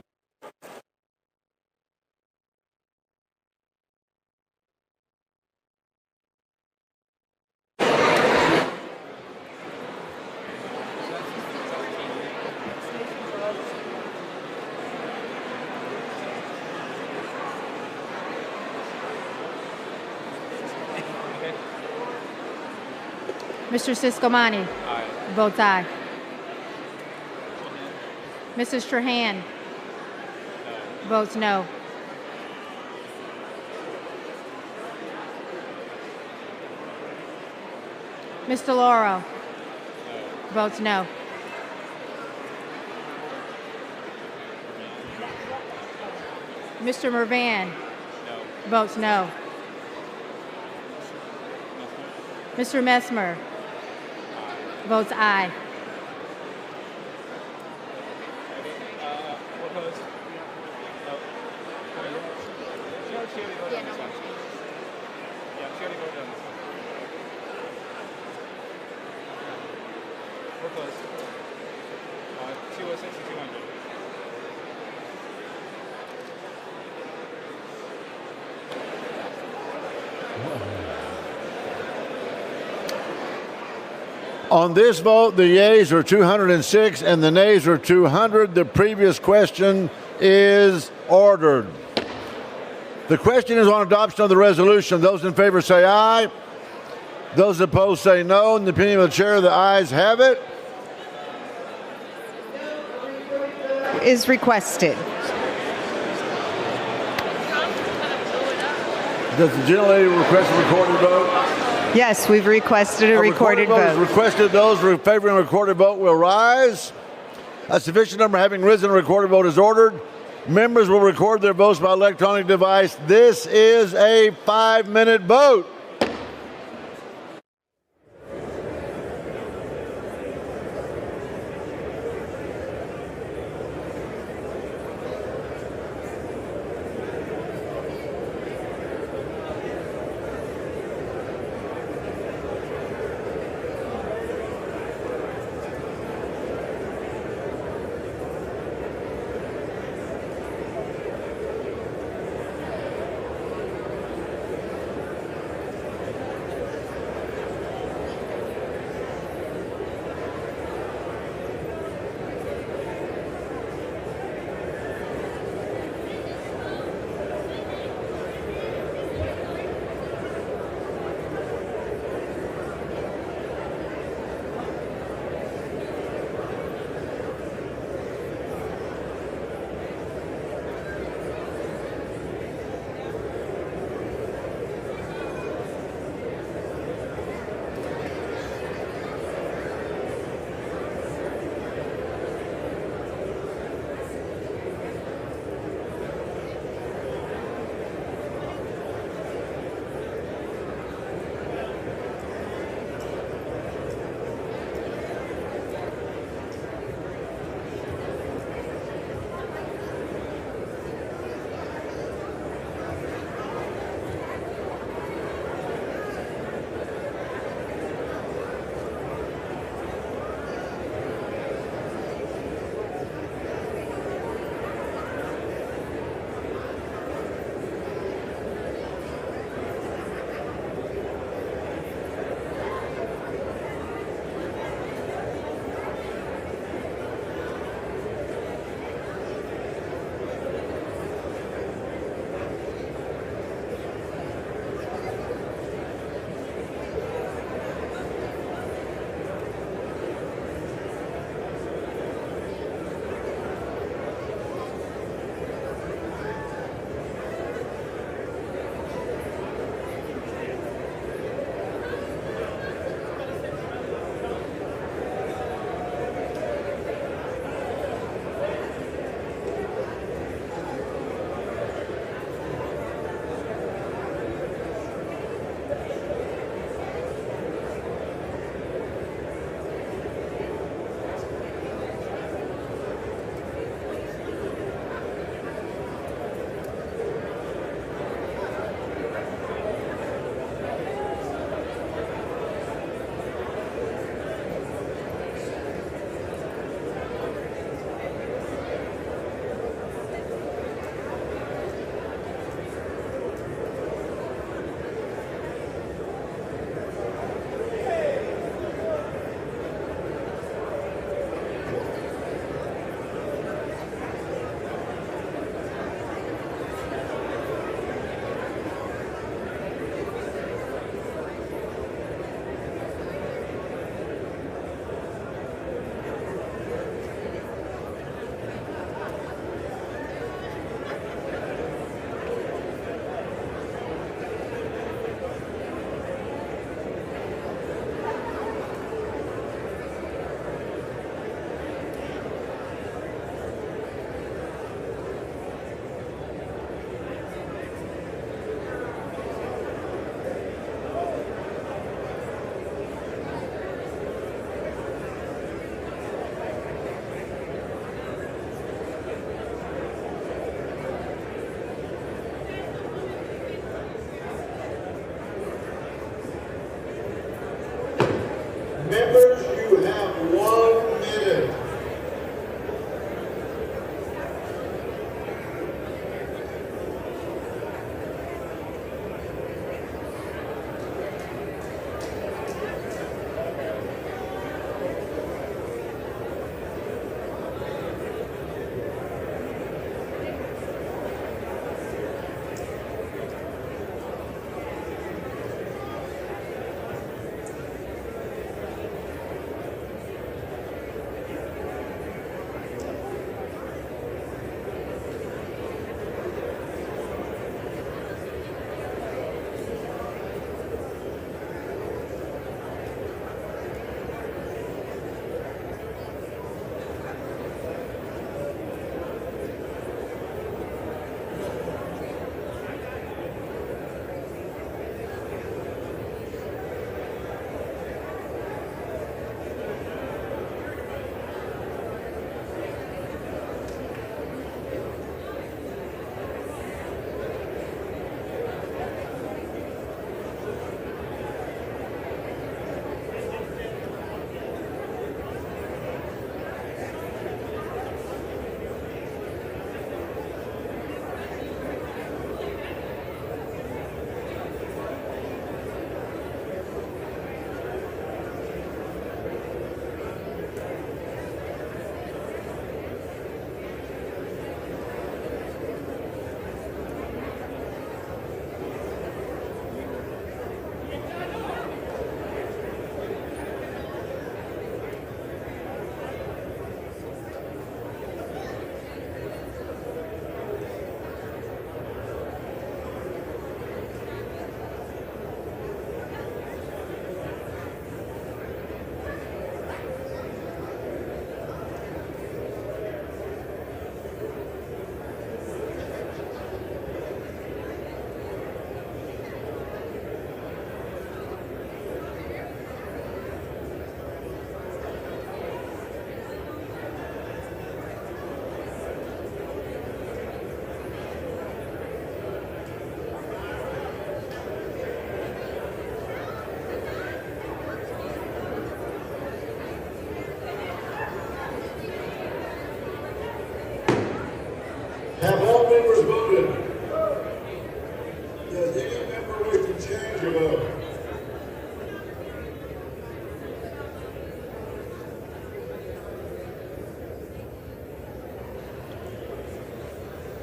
Mr. Siscomani votes aye. Mrs. Strahan votes no. Mr. Lauro votes no. Mr. Mervan votes no. Mr. Messmer votes aye. On this vote, the yeas are 206 and the nays are 200. The previous question is ordered. The question is on adoption of the resolution. Those in favor say aye. Those opposed say no. In the opinion of the chair, the ayes have it. Is requested. Does the gentlelady request a recorded vote? Yes, we've requested a recorded vote. Is requested. Those favoring a recorded vote will rise. A sufficient number having risen, a recorded vote is ordered. Members will record their votes by electronic device. This is a 5-minute vote.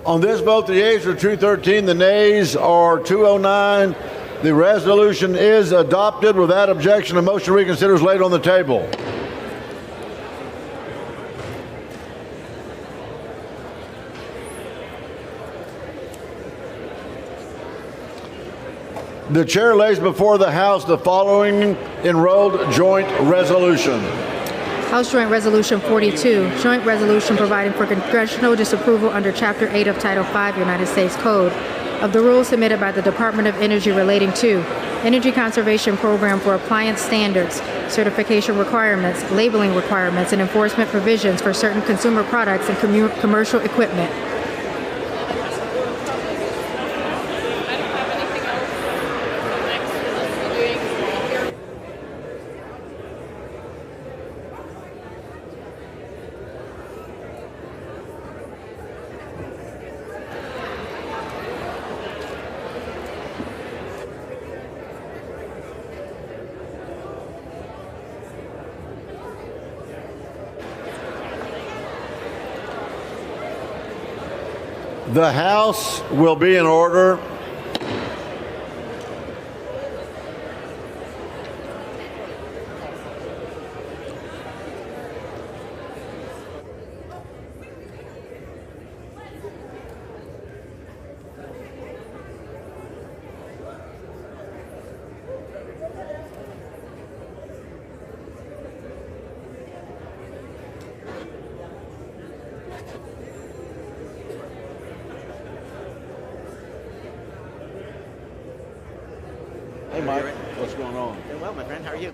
On this vote, the yeas are 213, the nays are 209. The resolution is adopted. Without objection, a motion to reconsider is laid on the table. The chair lays before the House the following enrolled joint resolution. House Joint Resolution 42, Joint Resolution providing for congressional disapproval under Chapter 8 of Title 5 United States Code of the rules submitted by the Department of Energy relating to Energy Conservation Program for appliance standards, certification requirements, labeling requirements, and enforcement provisions for certain consumer products and commercial equipment. The House will be in order. Hey, Mike, what's going on? Doing well, my friend. How are you?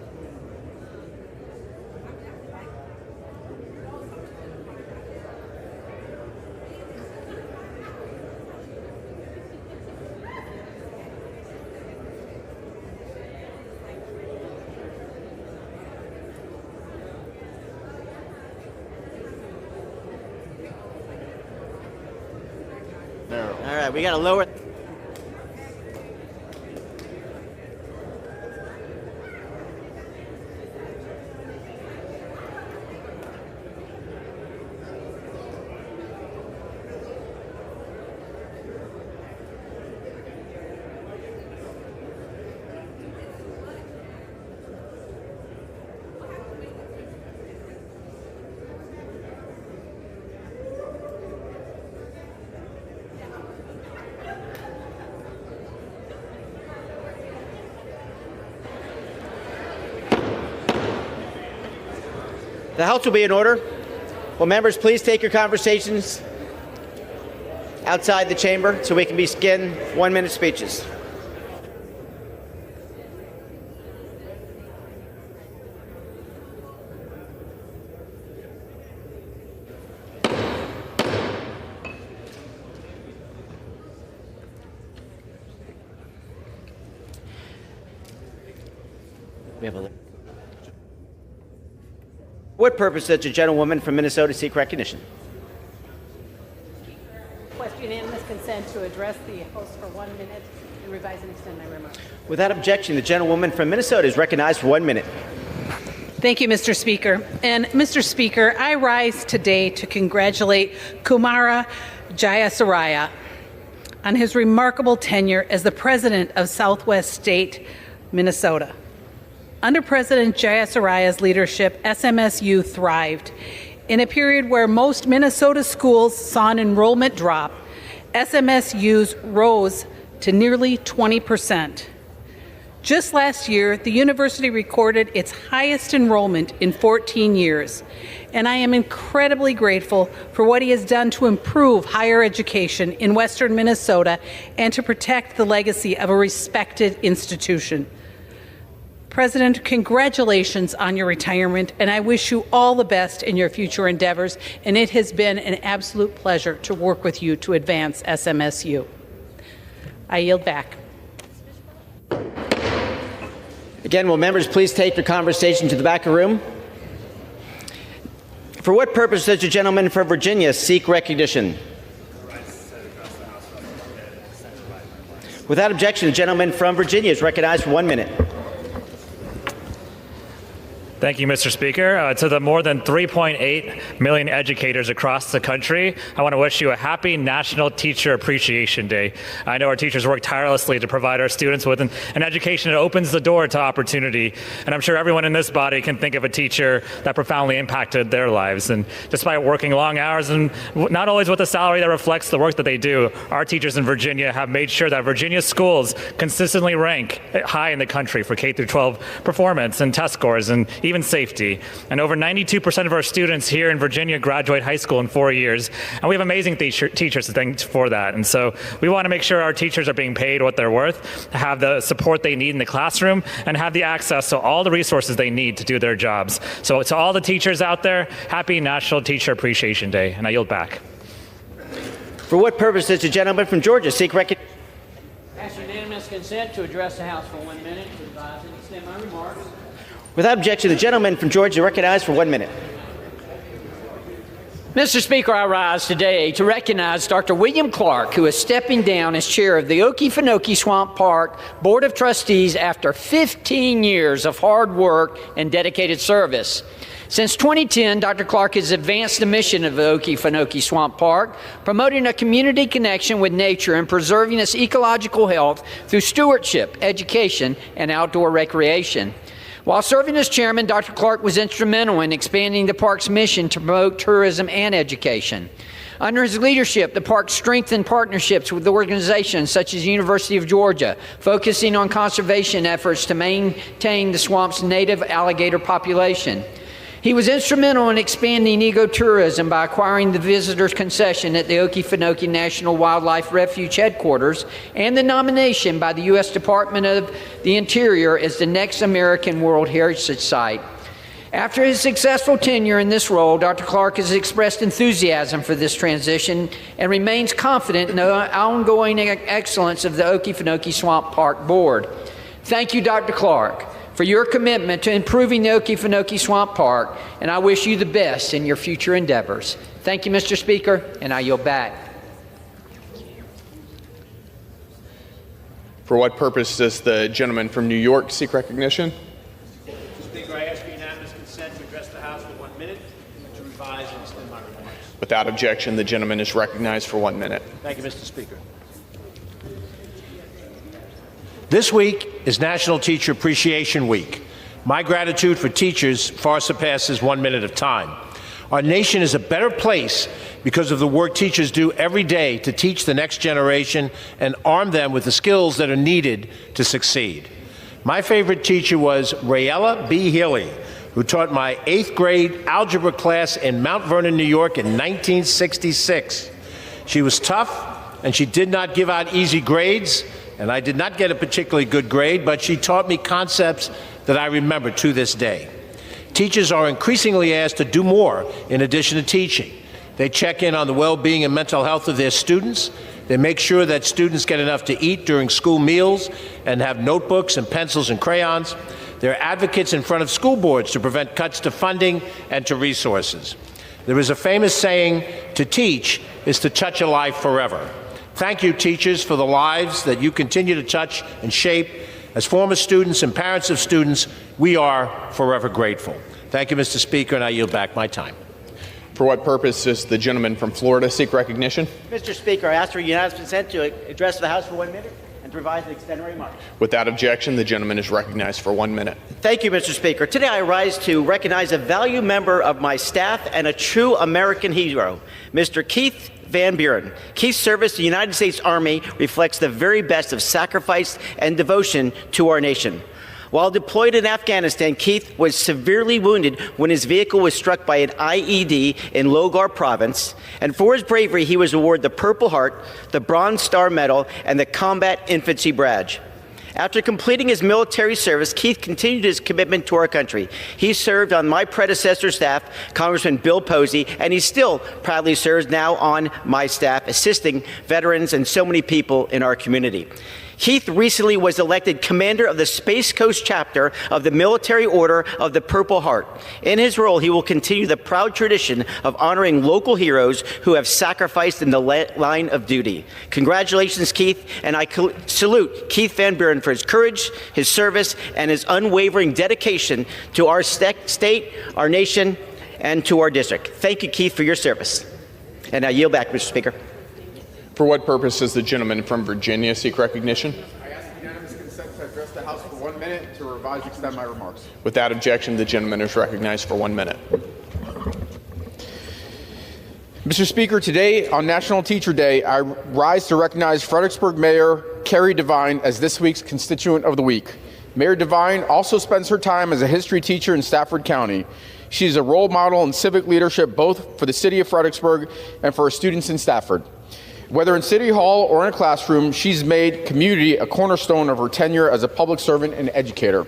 All right, we got to lower. The House will be in order. Will members please take your conversations outside the chamber so we can begin 1-minute speeches. We have a What purpose does the gentlewoman from Minnesota seek recognition? Request unanimous consent to address the House for 1 minute and revise and extend my remarks. Without objection, the gentlewoman from Minnesota is recognized for 1 minute. Thank you, Mr. Speaker. And Mr. Speaker, I rise today to congratulate Kumara Jayasuriya on his remarkable tenure as the president of Southwest State, Minnesota. Under President Jayasuriya's leadership, SMSU thrived. In a period where most Minnesota schools saw an enrollment drop, SMSU's rose to nearly 20%. Just last year, the university recorded its highest enrollment in 14 years, and I am incredibly grateful for what he has done to improve higher education in Western Minnesota and to protect the legacy of a respected institution. President, congratulations on your retirement, and I wish you all the best in your future endeavors, and it has been an absolute pleasure to work with you to advance SMSU. I yield back. Again, will members please take their conversation to the back of the room? For what purpose does the gentleman from Virginia seek recognition? Without objection, the gentleman from Virginia is recognized for 1 minute. Thank you, Mr. Speaker. To the more than 3.8 million educators across the country, I want to wish you a happy National Teacher Appreciation Day. I know our teachers work tirelessly to provide our students with an education that opens the door to opportunity, and I'm sure everyone in this body can think of a teacher that profoundly impacted their lives. And despite working long hours and not always with a salary that reflects the work that they do, our teachers in Virginia have made sure that Virginia's schools consistently rank high in the country for K-12 performance and test scores and even safety. And over 92% of our students here in Virginia graduate high school in 4 years, and we have amazing teachers to thank for that. And so we want to make sure our teachers are being paid what they're worth, have the support they need in the classroom, and have the access to all the resources they need to do their jobs. So to all the teachers out there, happy National Teacher Appreciation Day, and I yield back. For what purpose does the gentleman from Georgia seek recognition? Ask unanimous consent to address the House for 1 minute to advise and extend my remarks. Without objection, the gentleman from Georgia is recognized for 1 minute. Mr. Speaker, I rise today to recognize Dr. William Clark, who is stepping down as chair of the Okefenokee Swamp Park Board of Trustees after 15 years of hard work and dedicated service. Since 2010, Dr. Clark has advanced the mission of the Okefenokee Swamp Park, promoting a community connection with nature and preserving its ecological health through stewardship, education, and outdoor recreation. While serving as chairman, Dr. Clark was instrumental in expanding the park's mission to promote tourism and education. Under his leadership, the park strengthened partnerships with organizations such as the University of Georgia, focusing on conservation efforts to maintain the swamp's native alligator population. He was instrumental in expanding ecotourism by acquiring the visitor's concession at the Okefenokee National Wildlife Refuge headquarters and the nomination by the U.S. Department of the Interior as the next American World Heritage Site. After his successful tenure in this role, Dr. Clark has expressed enthusiasm for this transition and remains confident in the ongoing excellence of the Okefenokee Swamp Park Board. Thank you, Dr. Clark, for your commitment to improving the Okefenokee Swamp Park, and I wish you the best in your future endeavors. Thank you, Mr. Speaker, and I yield back. For what purpose does the gentleman from New York seek recognition? Mr. Speaker, I ask for unanimous consent to address the House for 1 minute to revise and extend my remarks. Without objection, the gentleman is recognized for 1 minute. Thank you, Mr. Speaker. This week is National Teacher Appreciation Week. My gratitude for teachers far surpasses 1 minute of time. Our nation is a better place because of the work teachers do every day to teach the next generation and arm them with the skills that are needed to succeed. My favorite teacher was Rayella B. Healy, who taught my 8th grade algebra class in Mount Vernon, New York in 1966. She was tough, and she did not give out easy grades, and I did not get a particularly good grade, but she taught me concepts that I remember to this day. Teachers are increasingly asked to do more in addition to teaching. They check in on the well-being and mental health of their students. They make sure that students get enough to eat during school meals and have notebooks and pencils and crayons. They're advocates in front of school boards to prevent cuts to funding and to resources. There is a famous saying, to teach is to touch a life forever. Thank you, teachers, for the lives that you continue to touch and shape. As former students and parents of students, we are forever grateful. Thank you, Mr. Speaker, and I yield back my time. For what purpose does the gentleman from Florida seek recognition? Mr. Speaker, I ask for unanimous consent to address the House for 1 minute and to revise and extend my remarks. Without objection, the gentleman is recognized for 1 minute. Thank you, Mr. Speaker. Today I rise to recognize a valued member of my staff and a true American hero, Mr. Keith Van Buren. Keith's service to the United States Army reflects the very best of sacrifice and devotion to our nation. While deployed in Afghanistan, Keith was severely wounded when his vehicle was struck by an IED in Logar Province, and for his bravery, he was awarded the Purple Heart, the Bronze Star Medal, and the Combat Infantry Badge. After completing his military service, Keith continued his commitment to our country. He served on my predecessor's staff, Congressman Bill Posey, and he still proudly serves now on my staff, assisting veterans and so many people in our community. Keith recently was elected commander of the Space Coast chapter of the Military Order of the Purple Heart. In his role, he will continue the proud tradition of honoring local heroes who have sacrificed in the line of duty. Congratulations, Keith, and I salute Keith Van Buren for his courage, his service, and his unwavering dedication to our state, our nation, and to our district. Thank you, Keith, for your service. And I yield back, Mr. Speaker. For what purpose does the gentleman from Virginia seek recognition? I ask unanimous consent to address the House for 1 minute to revise and extend my remarks. Without objection, the gentleman is recognized for 1 minute. Mr. Speaker, today on National Teacher Day, I rise to recognize Fredericksburg Mayor Carrie Devine as this week's Constituent of the Week. Mayor Devine also spends her time as a history teacher in Stafford County. She's a role model in civic leadership both for the city of Fredericksburg and for her students in Stafford. Whether in City Hall or in a classroom, she's made community a cornerstone of her tenure as a public servant and educator.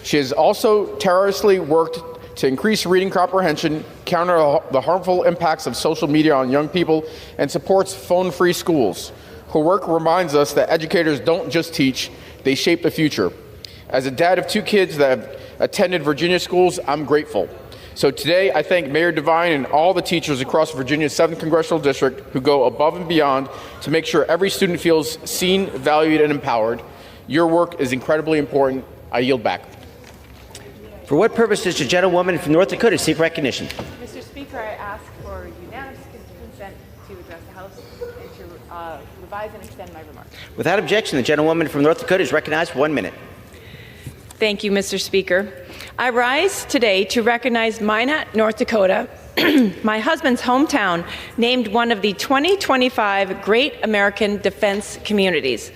She has also tirelessly worked to increase reading comprehension, counter the harmful impacts of social media on young people, and supports phone-free schools. Her work reminds us that educators don't just teach, they shape the future. As a dad of 2 kids that have attended Virginia schools, I'm grateful. So today, I thank Mayor Devine and all the teachers across Virginia's 7th Congressional District who go above and beyond to make sure every student feels seen, valued, and empowered. Your work is incredibly important. I yield back. For what purpose does the gentlewoman from North Dakota seek recognition? Mr. Speaker, I ask for unanimous consent to address the House and to revise and extend my remarks. Without objection, the gentlewoman from North Dakota is recognized for 1 minute. Thank you, Mr. Speaker. I rise today to recognize Minot, North Dakota, my husband's hometown, named one of the 2025 Great American Defense Communities.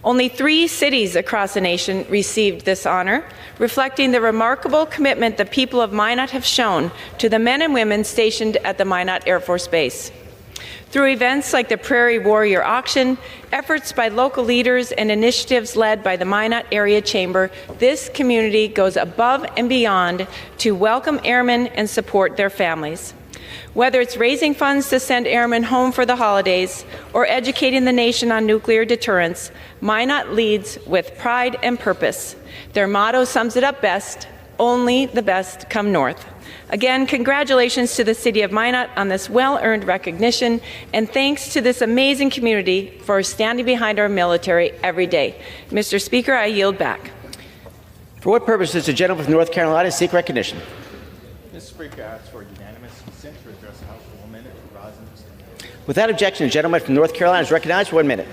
Only 3 cities across the nation received this honor, reflecting the remarkable commitment the people of Minot have shown to the men and women stationed at the Minot Air Force Base. Through events like the Prairie Warrior Auction, efforts by local leaders, and initiatives led by the Minot Area Chamber, this community goes above and beyond to welcome airmen and support their families. Whether it's raising funds to send airmen home for the holidays or educating the nation on nuclear deterrence, Minot leads with pride and purpose. Their motto sums it up best: only the best come north. Again, congratulations to the City of Minot on this well-earned recognition, and thanks to this amazing community for standing behind our military every day. Mr. Speaker, I yield back. For what purpose does the gentleman from North Carolina seek recognition? Mr. Speaker, I ask for unanimous consent to address the House for 1 minute to rise and extend. Without objection, the gentleman from North Carolina is recognized for 1 minute.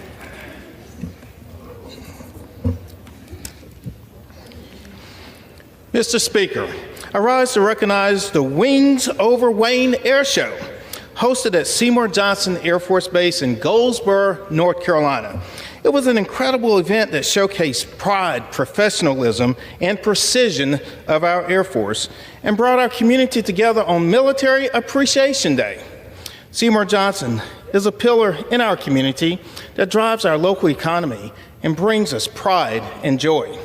Mr. Speaker, I rise to recognize the Wings Over Wayne Air Show, hosted at Seymour Johnson Air Force Base in Goldsboro, North Carolina. It was an incredible event that showcased pride, professionalism, and precision of our Air Force and brought our community together on Military Appreciation Day. Seymour Johnson is a pillar in our community that drives our local economy and brings us pride and joy.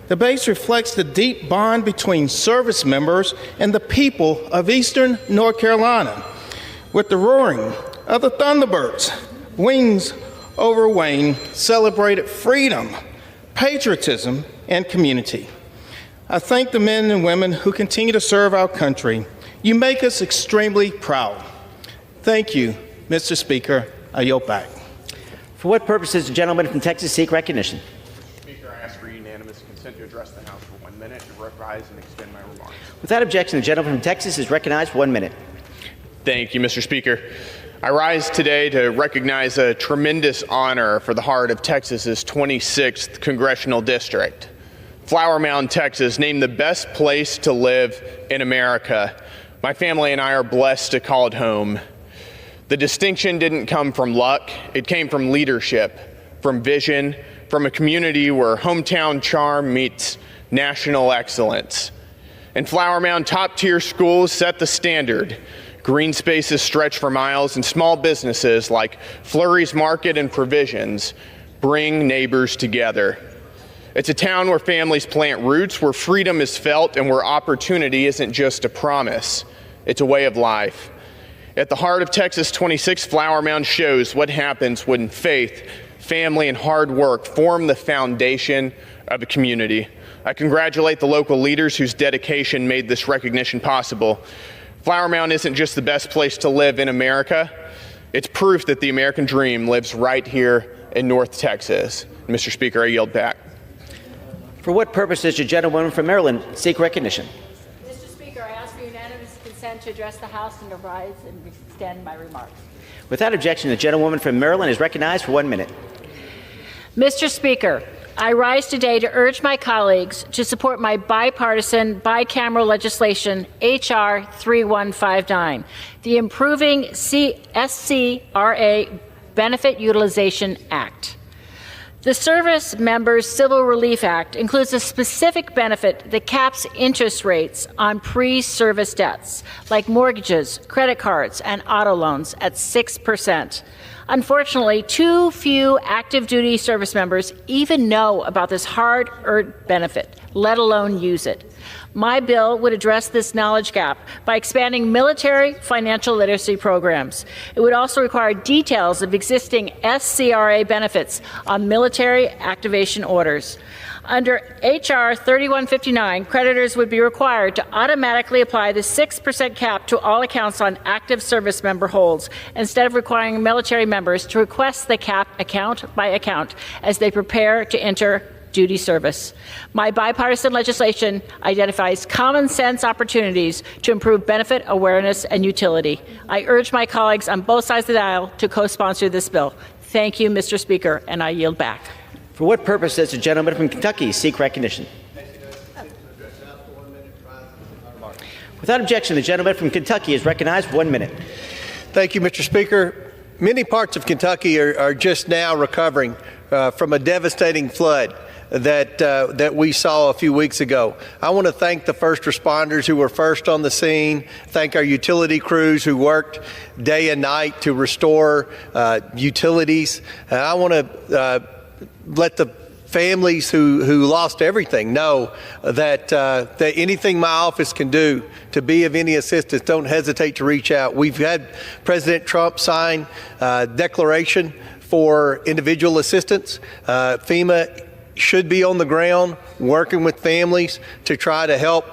The base reflects the deep bond between service members and the people of Eastern North Carolina. With the roaring of the Thunderbirds, Wings Over Wayne celebrated freedom, patriotism, and community. I thank the men and women who continue to serve our country. You make us extremely proud. Thank you, Mr. Speaker. I yield back. For what purpose does the gentleman from Texas seek recognition? Speaker, I ask for unanimous consent to address the House for 1 minute to revise and extend my remarks. Without objection, the gentleman from Texas is recognized for 1 minute. Thank you, Mr. Speaker. I rise today to recognize a tremendous honor for the heart of Texas's 26th Congressional District. Flower Mound, Texas, named the best place to live in America. My family and I are blessed to call it home. The distinction didn't come from luck. It came from leadership, from vision, from a community where hometown charm meets national excellence. In Flower Mound, top-tier schools set the standard. Green spaces stretch for miles, and small businesses like Flurry's Market and Provisions bring neighbors together. It's a town where families plant roots, where freedom is felt, and where opportunity isn't just a promise. It's a way of life. At the heart of Texas 26, Flower Mound shows what happens when faith, family, and hard work form the foundation of a community. I congratulate the local leaders whose dedication made this recognition possible. Flower Mound isn't just the best place to live in America, it's proof that the American dream lives right here in North Texas. Mr. Speaker, I yield back. For what purpose does the gentlewoman from Maryland seek recognition? Mr. Speaker, I ask for unanimous consent to address the House and to rise and extend my remarks. Without objection, the gentlewoman from Maryland is recognized for 1 minute. Mr. Speaker, I rise today to urge my colleagues to support my bipartisan, bicameral legislation, H.R. 3159, the Improving SCRA Benefit Utilization Act. The Service Members Civil Relief Act includes a specific benefit that caps interest rates on pre-service debts, like mortgages, credit cards, and auto loans at 6%. Unfortunately, too few active duty service members even know about this hard-earned benefit, let alone use it. My bill would address this knowledge gap by expanding military financial literacy programs. It would also require details of existing SCRA benefits on military activation orders. Under H.R. 3159, creditors would be required to automatically apply the 6% cap to all accounts on active service member holds, instead of requiring military members to request the cap account by account as they prepare to enter duty service. My bipartisan legislation identifies common sense opportunities to improve benefit awareness and utility. I urge my colleagues on both sides of the aisle to co-sponsor this bill. Thank you, Mr. Speaker, and I yield back. For what purpose does the gentleman from Kentucky seek recognition? Without objection, the gentleman from Kentucky is recognized for 1 minute. Thank you, Mr. Speaker. Many parts of Kentucky are just now recovering from a devastating flood that we saw a few weeks ago. I want to thank the first responders who were first on the scene, thank our utility crews who worked day and night to restore utilities. I want to let the families who lost everything know that anything my office can do to be of any assistance, don't hesitate to reach out. We've had President Trump sign a declaration for individual assistance. FEMA should be on the ground working with families to try to help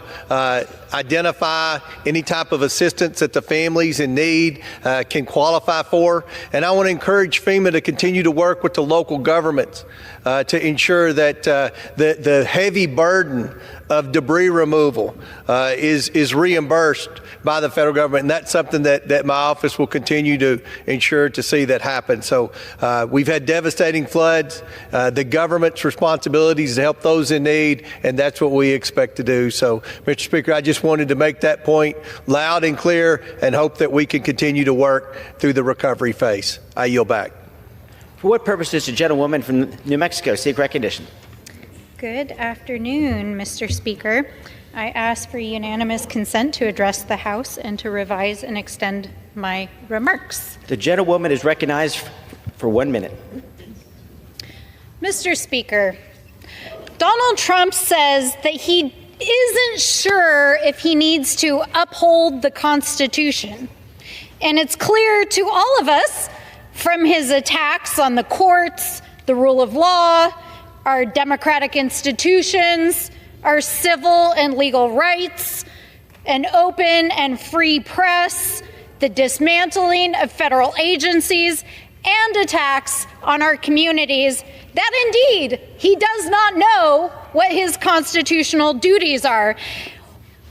identify any type of assistance that the families in need can qualify for. And I want to encourage FEMA to continue to work with the local governments to ensure that the heavy burden of debris removal is reimbursed by the federal government. And that's something that my office will continue to ensure to see that happen. So we've had devastating floods. The government's responsibility is to help those in need, and that's what we expect to do. So, Mr. Speaker, I just wanted to make that point loud and clear and hope that we can continue to work through the recovery phase. I yield back. For what purpose does the gentlewoman from New Mexico seek recognition? Good afternoon, Mr. Speaker. I ask for unanimous consent to address the House and to revise and extend my remarks. The gentlewoman is recognized for 1 minute. Mr. Speaker, Donald Trump says that he isn't sure if he needs to uphold the Constitution. And it's clear to all of us from his attacks on the courts, the rule of law, our democratic institutions, our civil and legal rights, an open and free press, the dismantling of federal agencies, and attacks on our communities, that indeed he does not know what his constitutional duties are.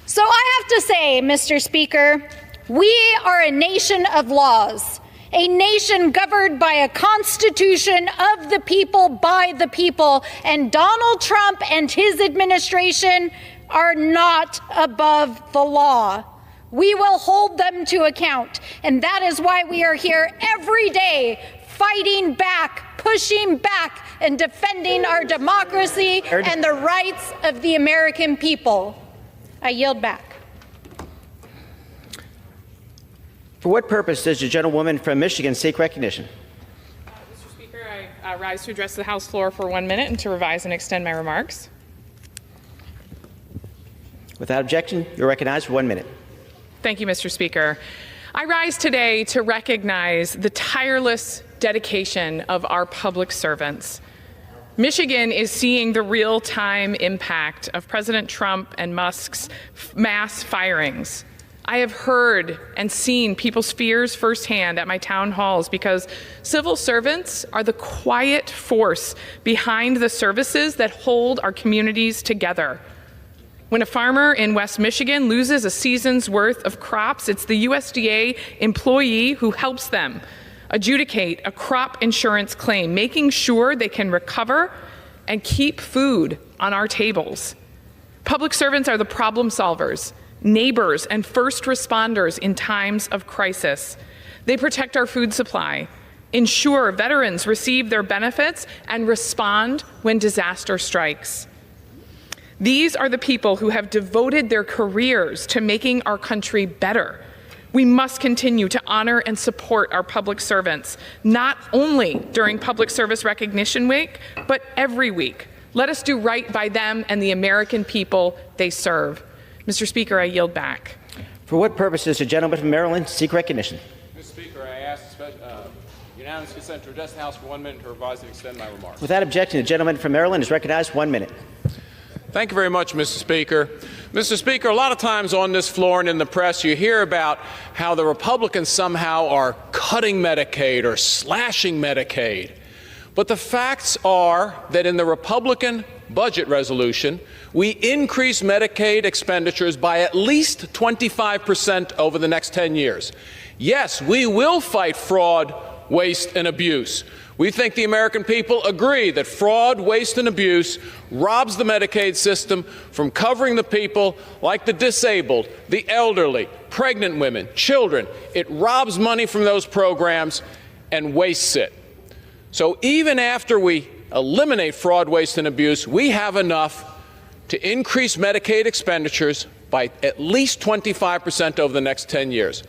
So I have to say, Mr. Speaker, we are a nation of laws, a nation governed by a constitution of the people, by the people, and Donald Trump and his administration are not above the law. We will hold them to account, and that is why we are here every day fighting back, pushing back, and defending our democracy and the rights of the American people. I yield back. For what purpose does the gentlewoman from Michigan seek recognition? Mr. Speaker, I rise to address the House floor for 1 minute and to revise and extend my remarks. Without objection, you're recognized for 1 minute. Thank you, Mr. Speaker. I rise today to recognize the tireless dedication of our public servants. Michigan is seeing the real-time impact of President Trump and Musk's mass firings. I have heard and seen people's fears firsthand at my town halls because civil servants are the quiet force behind the services that hold our communities together. When a farmer in West Michigan loses a season's worth of crops, it's the USDA employee who helps them adjudicate a crop insurance claim, making sure they can recover and keep food on our tables. Public servants are the problem solvers, neighbors, and first responders in times of crisis. They protect our food supply, ensure veterans receive their benefits, and respond when disaster strikes. These are the people who have devoted their careers to making our country better. We must continue to honor and support our public servants, not only during Public Service Recognition Week, but every week. Let us do right by them and the American people they serve. Mr. Speaker, I yield back. For what purpose does the gentleman from Maryland seek recognition? Mr. Speaker, I ask unanimous consent to address the House for 1 minute to revise and extend my remarks. Without objection, the gentleman from Maryland is recognized 1 minute. Thank you very much, Mr. Speaker. Mr. Speaker, a lot of times on this floor and in the press, you hear about how the Republicans somehow are cutting Medicaid or slashing Medicaid. But the facts are that in the Republican budget resolution, we increase Medicaid expenditures by at least 25% over the next 10 years. Yes, we will fight fraud, waste, and abuse. We think the American people agree that fraud, waste, and abuse robs the Medicaid system from covering the people like the disabled, the elderly, pregnant women, children. It robs money from those programs and wastes it. So even after we eliminate fraud, waste, and abuse, we have enough to increase Medicaid expenditures by at least 25% over the next 10 years.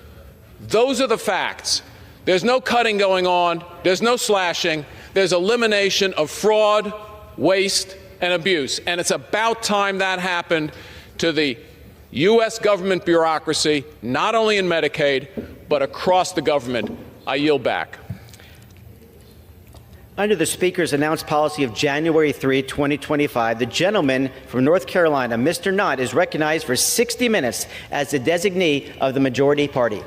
Those are the facts. There's no cutting going on. There's no slashing. There's elimination of fraud, waste, and abuse. And it's about time that happened to the U.S. government bureaucracy, not only in Medicaid, but across the government. I yield back. Under the Speaker's announced policy of January 3, 2025, the gentleman from North Carolina, Mr. Nutt, is recognized for 60 minutes as the designee of the majority party.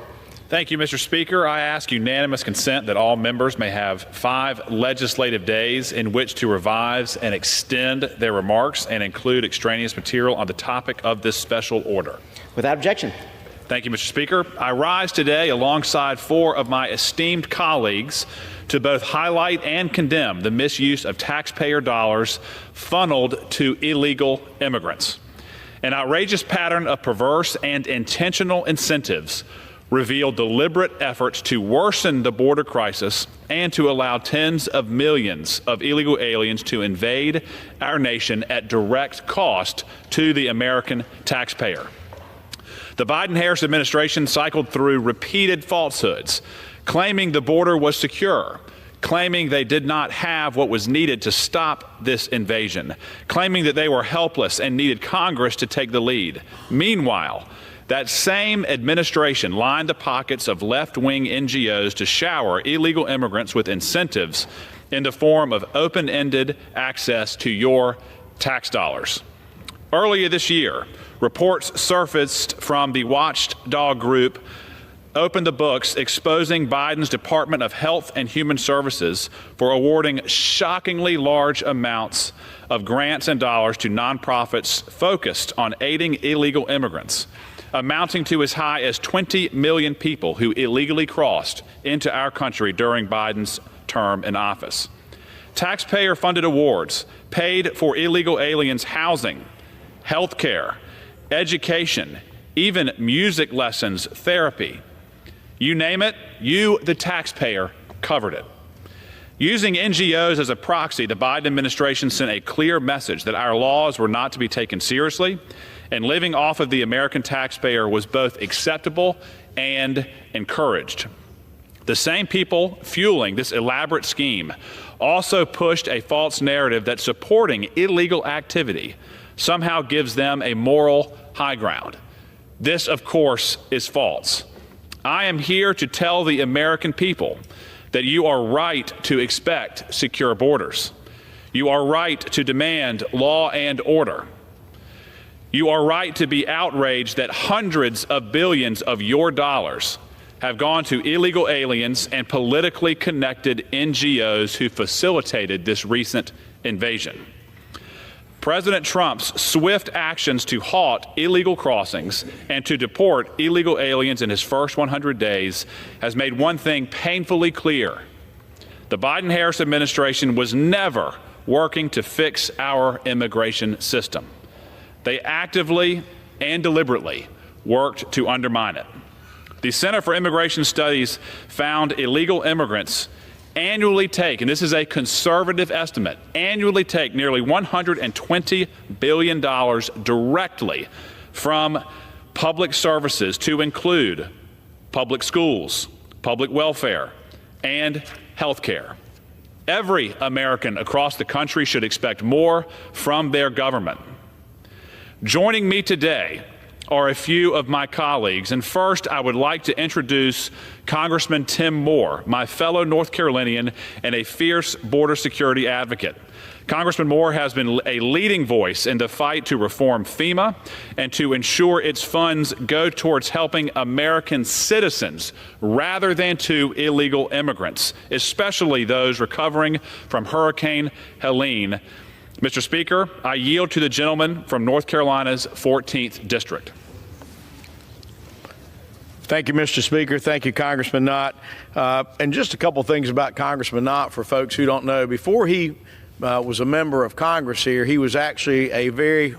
Thank you, Mr. Speaker. I ask unanimous consent that all members may have 5 legislative days in which to revise and extend their remarks and include extraneous material on the topic of this special order. Without objection. Thank you, Mr. Speaker. I rise today alongside 4 of my esteemed colleagues to both highlight and condemn the misuse of taxpayer dollars funneled to illegal immigrants. An outrageous pattern of perverse and intentional incentives reveal deliberate efforts to worsen the border crisis and to allow tens of millions of illegal aliens to invade our nation at direct cost to the American taxpayer. The Biden-Harris administration cycled through repeated falsehoods, claiming the border was secure, claiming they did not have what was needed to stop this invasion, claiming that they were helpless and needed Congress to take the lead. Meanwhile, that same administration lined the pockets of left-wing NGOs to shower illegal immigrants with incentives in the form of open-ended access to your tax dollars. Earlier this year, reports surfaced from the watchdog group Open the Books, exposing Biden's Department of Health and Human Services for awarding shockingly large amounts of grants and dollars to nonprofits focused on aiding illegal immigrants, amounting to as high as 20 million people who illegally crossed into our country during Biden's term in office. Taxpayer-funded awards paid for illegal aliens housing, health care, education, even music lessons, therapy. You name it, you, the taxpayer, covered it. Using NGOs as a proxy, the Biden administration sent a clear message that our laws were not to be taken seriously, and living off of the American taxpayer was both acceptable and encouraged. The same people fueling this elaborate scheme also pushed a false narrative that supporting illegal activity somehow gives them a moral high ground. This, of course, is false. I am here to tell the American people that you are right to expect secure borders. You are right to demand law and order. You are right to be outraged that hundreds of billions of your dollars have gone to illegal aliens and politically connected NGOs who facilitated this recent invasion. President Trump's swift actions to halt illegal crossings and to deport illegal aliens in his first 100 days has made one thing painfully clear. The Biden-Harris administration was never working to fix our immigration system. They actively and deliberately worked to undermine it. The Center for Immigration Studies found illegal immigrants annually take, and this is a conservative estimate, annually take nearly $120 billion directly from public services to include public schools, public welfare, and health care. Every American across the country should expect more from their government. Joining me today are a few of my colleagues, and first I would like to introduce Congressman Tim Moore, my fellow North Carolinian and a fierce border security advocate. Congressman Moore has been a leading voice in the fight to reform FEMA and to ensure its funds go towards helping American citizens rather than to illegal immigrants, especially those recovering from Hurricane Helene. Mr. Speaker, I yield to the gentleman from North Carolina's 14th District. Thank you, Mr. Speaker. Thank you, Congressman Knott. And just a couple things about Congressman Knott for folks who don't know. Before he was a member of Congress here, he was actually a very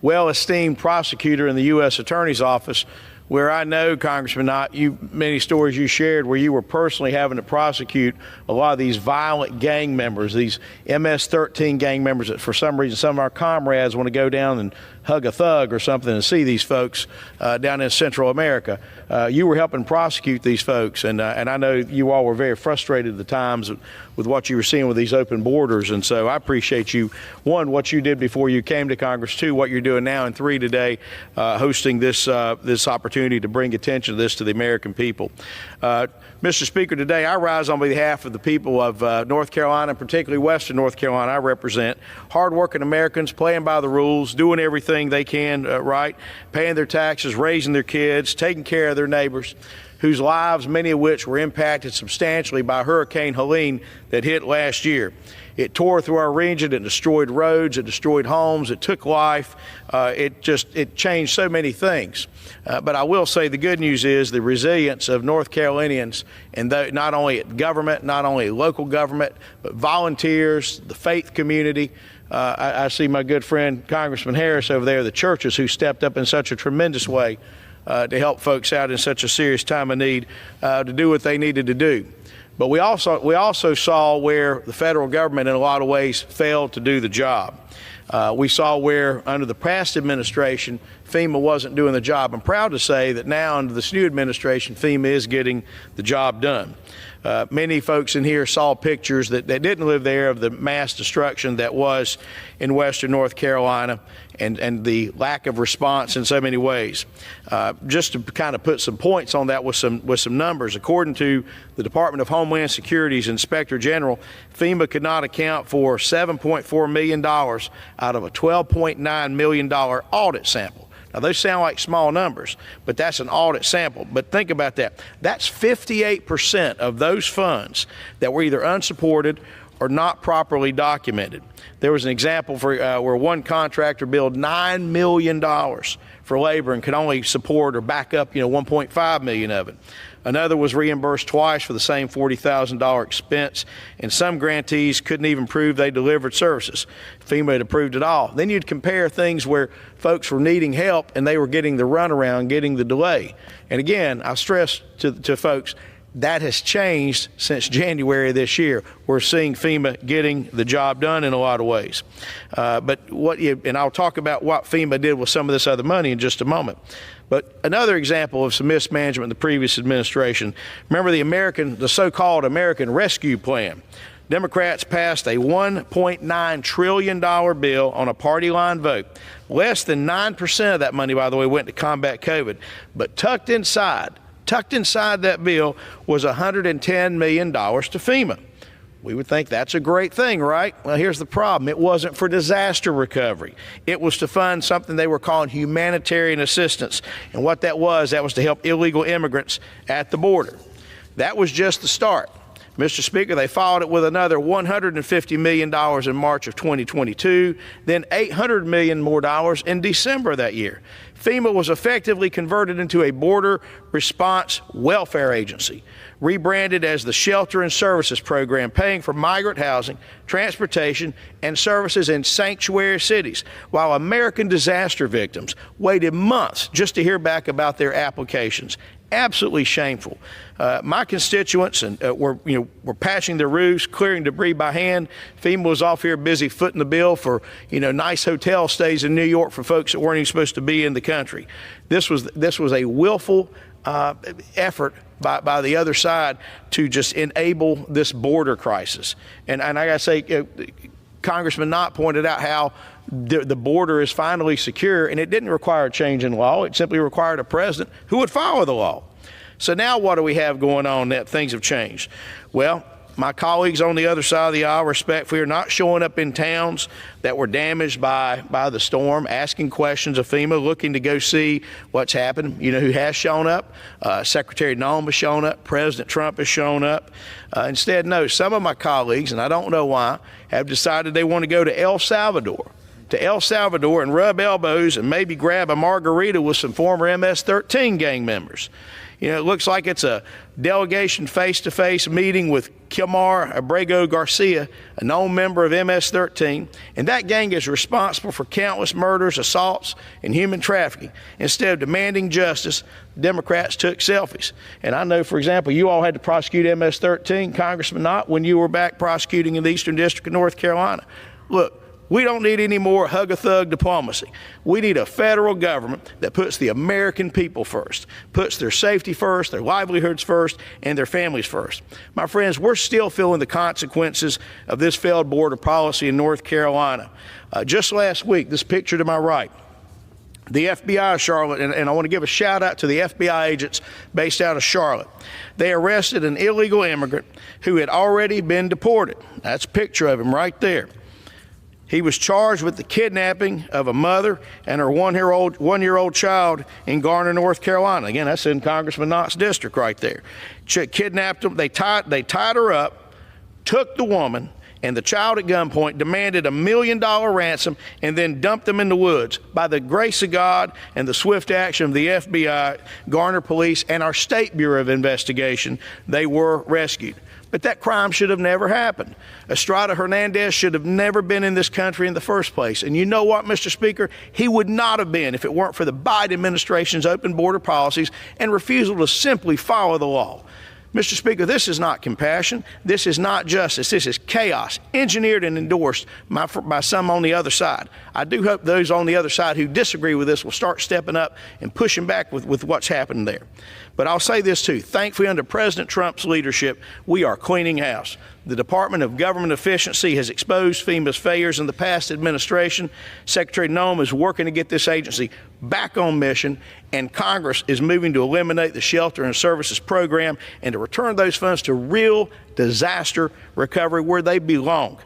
well-esteemed prosecutor in the U.S. Attorney's Office, where I know, Congressman Knott, many stories you shared where you were personally having to prosecute a lot of these violent gang members, these MS-13 gang members that for some reason some of our comrades want to go down and hug a thug or something and see these folks down in Central America. You were helping prosecute these folks, and I know you all were very frustrated at the times with what you were seeing with these open borders, and so I appreciate you, one, what you did before you came to Congress, two, what you're doing now, and three, today, hosting this opportunity to bring attention to this to the American people. Mr. Speaker, today I rise on behalf of the people of North Carolina, particularly Western North Carolina. I represent hardworking Americans playing by the rules, doing everything they can right, paying their taxes, raising their kids, taking care of their neighbors, whose lives, many of which were impacted substantially by Hurricane Helene that hit last year. It tore through our region, it destroyed roads, it destroyed homes, it took life, it changed so many things. But I will say the good news is the resilience of North Carolinians, and not only at government, not only local government, but volunteers, the faith community. I see my good friend Congressman Harris over there, the churches who stepped up in such a tremendous way to help folks out in such a serious time of need, to do what they needed to do. But we also saw where the federal government in a lot of ways failed to do the job. We saw where under the past administration, FEMA wasn't doing the job. I'm proud to say that now under this new administration, FEMA is getting the job done. Many folks in here saw pictures that didn't live there of the mass destruction that was in Western North Carolina and the lack of response in so many ways. Just to kind of put some points on that with some numbers, according to the Department of Homeland Security's Inspector General, FEMA could not account for $7.4 million out of a $12.9 million audit sample. Now, those sound like small numbers, but that's an audit sample. But think about that. That's 58% of those funds that were either unsupported or not properly documented. There was an example for where one contractor billed $9 million for labor and could only support or back up, $1.5 million of it. Another was reimbursed twice for the same $40,000 expense, and some grantees couldn't even prove they delivered services. FEMA had approved it all. Then you'd compare things where folks were needing help and they were getting the runaround, getting the delay. And again, I stress to folks, that has changed since January of this year. We're seeing FEMA getting the job done in a lot of ways. And I'll talk about what FEMA did with some of this other money in just a moment. But another example of some mismanagement in the previous administration, remember the so-called American Rescue Plan. Democrats passed a $1.9 trillion bill on a party line vote. Less than 9% of that money, by the way, went to combat COVID. But tucked inside Tucked inside that bill was $110 million to FEMA. We would think that's a great thing, right? Well, here's the problem. It wasn't for disaster recovery. It was to fund something they were calling humanitarian assistance. And what that was to help illegal immigrants at the border. That was just the start. Mr. Speaker, they followed it with another $150 million in March of 2022, then $800 million more in December of that year. FEMA was effectively converted into a border response welfare agency, rebranded as the Shelter and Services Program, paying for migrant housing, transportation, and services in sanctuary cities, while American disaster victims waited months just to hear back about their applications. Absolutely shameful. My constituents were patching their roofs, clearing debris by hand. FEMA was off here busy footing the bill for nice hotel stays in New York for folks that weren't even supposed to be in the country. This was a willful effort by the other side to just enable this border crisis. And I got to say, Congressman Knott pointed out how the border is finally secure, and it didn't require a change in law. It simply required a president who would follow the law. So now what do we have going on that things have changed? Well, my colleagues on the other side of the aisle respectfully are not showing up in towns that were damaged by the storm, asking questions of FEMA, looking to go see what's happened. You know who has shown up? Secretary Noem has shown up. President Trump has shown up. Instead, no, some of my colleagues, and I don't know why, have decided they want to go to El Salvador and rub elbows and maybe grab a margarita with some former MS-13 gang members. It looks like it's a delegation face-to-face meeting with Kilmar Abrego Garcia, a known member of MS-13, and that gang is responsible for countless murders, assaults, and human trafficking. Instead of demanding justice, Democrats took selfies. And I know, for example, you all had to prosecute MS-13, Congressman Knott, when you were back prosecuting in the Eastern District of North Carolina. Look, we don't need any more hug-a-thug diplomacy. We need a federal government that puts the American people first, puts their safety first, their livelihoods first, and their families first. My friends, we're still feeling the consequences of this failed border policy in North Carolina. Just last week, this picture to my right, the FBI of Charlotte, and I want to give a shout out to the FBI agents based out of Charlotte. They arrested an illegal immigrant who had already been deported. That's a picture of him right there. He was charged with the kidnapping of a mother and her one-year-old child in Garner, North Carolina. Again, that's in Congressman Knott's district right there. Kidnapped them. They tied her up, took the woman and the child at gunpoint, demanded $1 million ransom, and then dumped them in the woods. By the grace of God and the swift action of the FBI, Garner Police, and our State Bureau of Investigation, they were rescued. But that crime should have never happened. Estrada Hernandez should have never been in this country in the first place. And you know what, Mr. Speaker? He would not have been if it weren't for the Biden administration's open border policies and refusal to simply follow the law. Mr. Speaker, this is not compassion. This is not justice. This is chaos, engineered and endorsed by some on the other side. I do hope those on the other side who disagree with this will start stepping up and pushing back with what's happened there. But I'll say this too. Thankfully, under President Trump's leadership, we are cleaning house. The Department of Government Efficiency has exposed FEMA's failures in the past administration. Secretary Noem is working to get this agency back on mission, and Congress is moving to eliminate the Shelter and Services Program and to return those funds to real disaster recovery where they belong.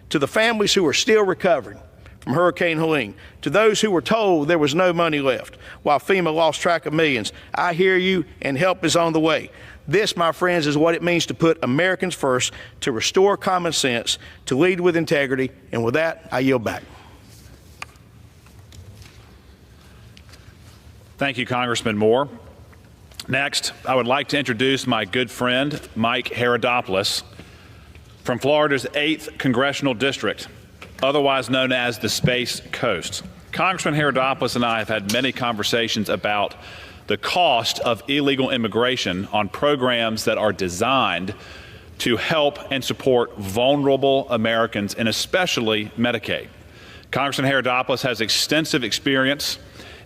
To the families who are still recovering from Hurricane Helene, to those who were told there was no money left while FEMA lost track of millions, I hear you, and help is on the way. This, my friends, is what it means to put Americans first, to restore common sense, to lead with integrity, and with that, I yield back. Thank you, Congressman Moore. Next, I would like to introduce my good friend, Mike Herodopoulos, from Florida's 8th Congressional District, otherwise known as the Space Coast. Congressman Herodopoulos and I have had many conversations about the cost of illegal immigration on programs that are designed to help and support vulnerable Americans, and especially Medicaid. Congressman Herodopoulos has extensive experience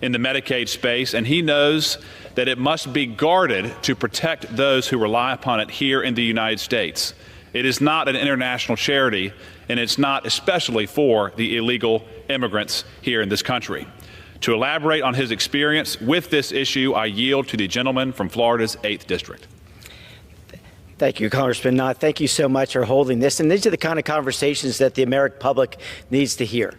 in the Medicaid space, and he knows that it must be guarded to protect those who rely upon it here in the United States. It is not an international charity, and it's not especially for the illegal immigrants here in this country. To elaborate on his experience with this issue, I yield to the gentleman from Florida's 8th District. Thank you, Congressman Knott. Thank you so much for holding this. And these are the kind of conversations that the American public needs to hear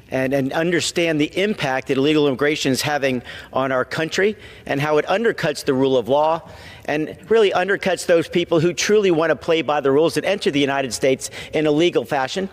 and understand the impact that illegal immigration is having on our country and how it undercuts the rule of law and really undercuts those people who truly want to play by the rules and enter the United States in a legal fashion.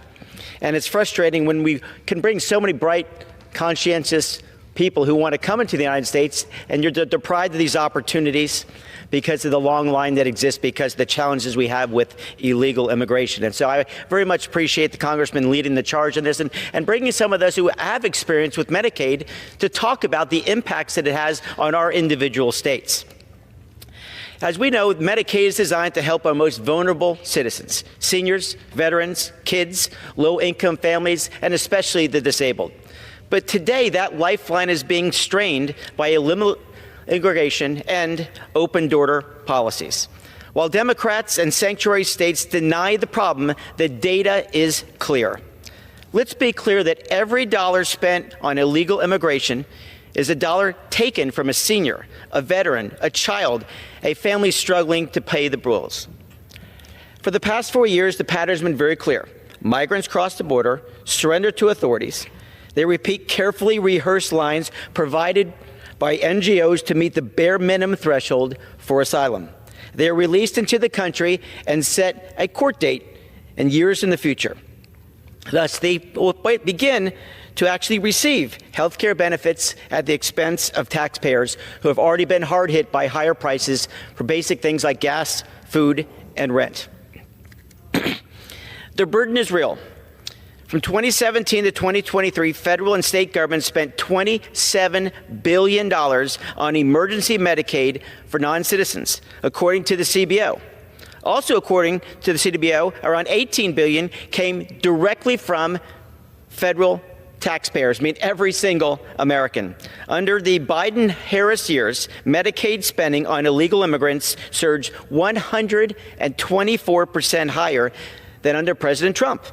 And it's frustrating when we can bring so many bright, conscientious people who want to come into the United States and you're deprived of these opportunities because of the long line that exists, because of the challenges we have with illegal immigration. And so I very much appreciate the Congressman leading the charge on this and bringing some of those who have experience with Medicaid to talk about the impacts that it has on our individual states. As we know, Medicaid is designed to help our most vulnerable citizens, seniors, veterans, kids, low-income families, and especially the disabled. But today, that lifeline is being strained by immigration and open-door policies. While Democrats and sanctuary states deny the problem, the data is clear. Let's be clear that every dollar spent on illegal immigration is a dollar taken from a senior, a veteran, a child, a family struggling to pay the bills. For the past 4 years, the pattern has been very clear. Migrants cross the border, surrender to authorities. They repeat carefully rehearsed lines provided by NGOs to meet the bare minimum threshold for asylum. They are released into the country and set a court date in years in the future. Thus, they will begin to actually receive health care benefits at the expense of taxpayers who have already been hard hit by higher prices for basic things like gas, food, and rent. The burden is real. From 2017 to 2023, federal and state governments spent $27 billion on emergency Medicaid for non-citizens, according to the CBO. Also, according to the CBO, around $18 billion came directly from federal taxpayers, I mean every single American. Under the Biden-Harris years, Medicaid spending on illegal immigrants surged 124% higher than under President Trump.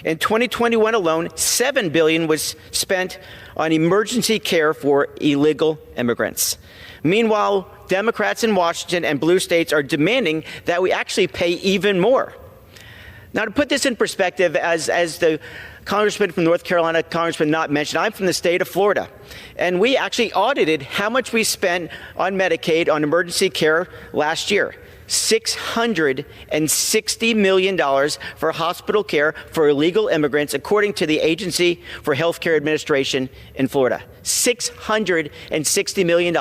In 2021 alone, $7 billion was spent on emergency care for illegal immigrants. Meanwhile, Democrats in Washington and blue states are demanding that we actually pay even more. Now, to put this in perspective, as the Congressman from North Carolina, Congressman Knott mentioned, I'm from the state of Florida, and we actually audited how much we spent on Medicaid on emergency care last year. $660 million for hospital care for illegal immigrants, according to the Agency for Health Care Administration in Florida. $660 million.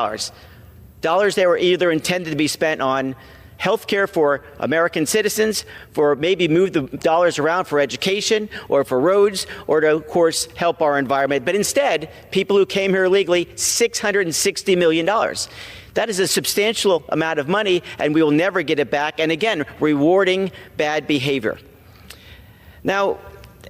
Dollars that were either intended to be spent on health care for American citizens, for maybe move the dollars around for education or for roads, or to, of course, help our environment. But instead, people who came here illegally, $660 million. That is a substantial amount of money, and we will never get it back. And again, rewarding bad behavior. Now,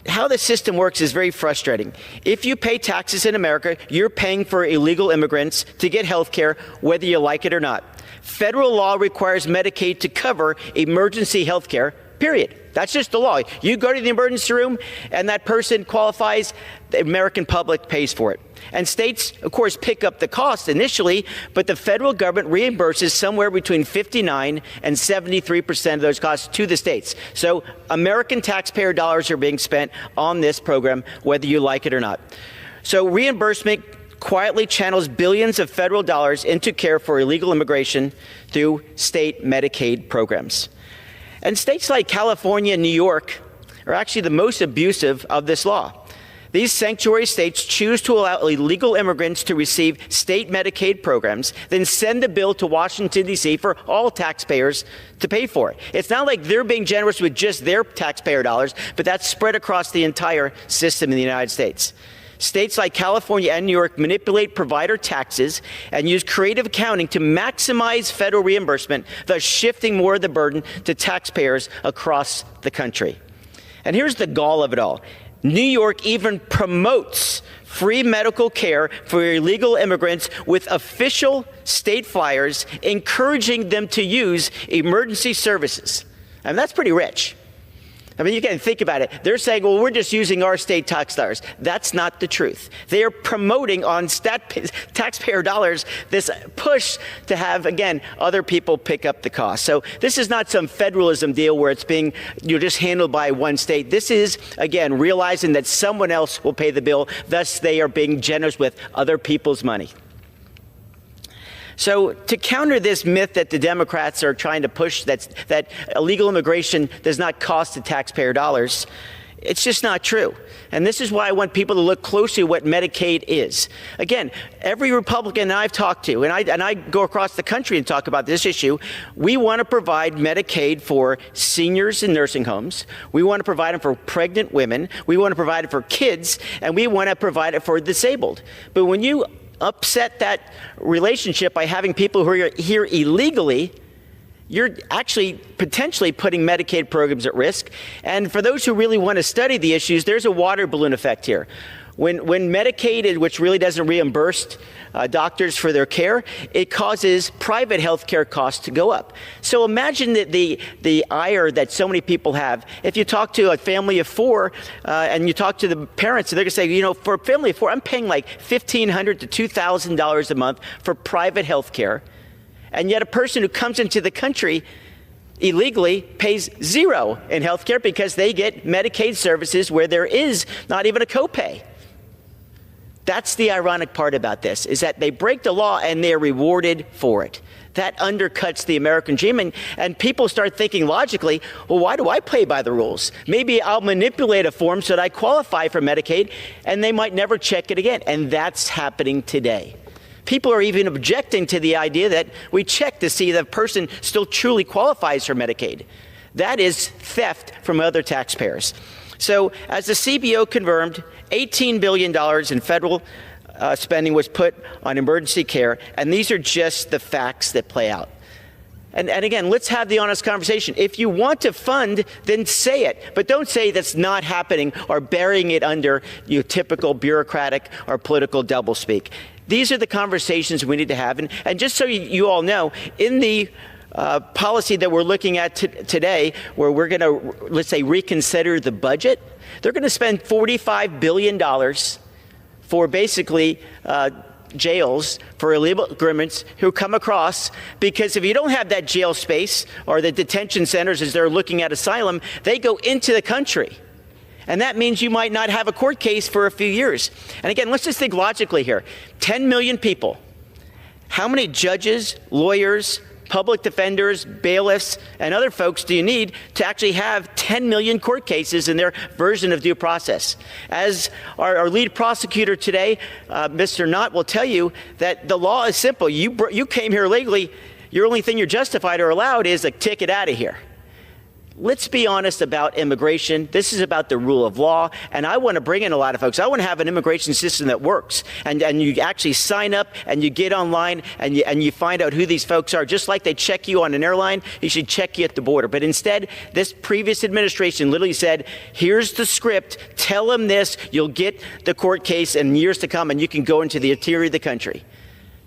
how the system works is very frustrating. If you pay taxes in America, you're paying for illegal immigrants to get health care, whether you like it or not. Federal law requires Medicaid to cover emergency health care, period. That's just the law. You go to the emergency room and that person qualifies, the American public pays for it. And states, of course, pick up the cost initially, but the federal government reimburses somewhere between 59 and 73% of those costs to the states. So American taxpayer dollars are being spent on this program, whether you like it or not. So reimbursement quietly channels billions of federal dollars into care for illegal immigration through state Medicaid programs. And states like California and New York are actually the most abusive of this law. These sanctuary states choose to allow illegal immigrants to receive state Medicaid programs, then send the bill to Washington, D.C. for all taxpayers to pay for it. It's not like they're being generous with just their taxpayer dollars, but that's spread across the entire system in the United States. States like California and New York manipulate provider taxes and use creative accounting to maximize federal reimbursement, thus shifting more of the burden to taxpayers across the country. And here's the gall of it all. New York even promotes free medical care for illegal immigrants with official state flyers encouraging them to use emergency services. And that's pretty rich. I mean, you can think about it. They're saying, well, we're just using our state tax dollars. That's not the truth. They are promoting on taxpayer dollars this push to have, again, other people pick up the cost. So this is not some federalism deal where it's being just handled by one state. This is, again, realizing that someone else will pay the bill. Thus, they are being generous with other people's money. So to counter this myth that the Democrats are trying to push, that illegal immigration does not cost the taxpayer dollars, it's just not true. And this is why I want people to look closely at what Medicaid is. Again, every Republican I've talked to, and I go across the country and talk about this issue, we want to provide Medicaid for seniors in nursing homes. We want to provide them for pregnant women. We want to provide it for kids. And we want to provide it for disabled. But when you upset that relationship by having people who are here illegally, you're actually potentially putting Medicaid programs at risk. And for those who really want to study the issues, there's a water balloon effect here. When Medicaid, which really doesn't reimburse doctors for their care, it causes private health care costs to go up. So imagine that the ire that so many people have. If you talk to a family of four and you talk to the parents, they're going to say, you know, for a family of four, I'm paying like $1,500 to $2,000 a month for private health care. And yet a person who comes into the country illegally pays zero in health care because they get Medicaid services where there is not even a copay. That's the ironic part about this, is that they break the law and they're rewarded for it. That undercuts the American dream, and people start thinking logically, well, why do I play by the rules? Maybe I'll manipulate a form so that I qualify for Medicaid, and they might never check it again. And that's happening today. People are even objecting to the idea that we check to see that a person still truly qualifies for Medicaid. That is theft from other taxpayers. So as the CBO confirmed, $18 billion in federal spending was put on emergency care, and these are just the facts that play out. And again, let's have the honest conversation. If you want to fund, then say it, but don't say that's not happening or burying it under your typical bureaucratic or political doublespeak. These are the conversations we need to have. And just so you all know, in the policy that we're looking at today, where we're going to, let's say, reconsider the budget, they're going to spend $45 billion for basically jails for illegal immigrants who come across, because if you don't have that jail space or the detention centers as they're looking at asylum, they go into the country. And that means you might not have a court case for a few years. And again, let's just think logically here. 10 million people. How many judges, lawyers, public defenders, bailiffs, and other folks do you need to actually have 10 million court cases in their version of due process? As our lead prosecutor today, Mr. Knott, will tell you that the law is simple. You came here legally. Your only thing you're justified or allowed is a ticket out of here. Let's be honest about immigration. This is about the rule of law, and I want to bring in a lot of folks. I want to have an immigration system that works, and you actually sign up and you get online and you find out who these folks are. Just like they check you on an airline, you should check you at the border. But instead, this previous administration literally said, here's the script, tell them this, you'll get the court case in years to come, and you can go into the interior of the country.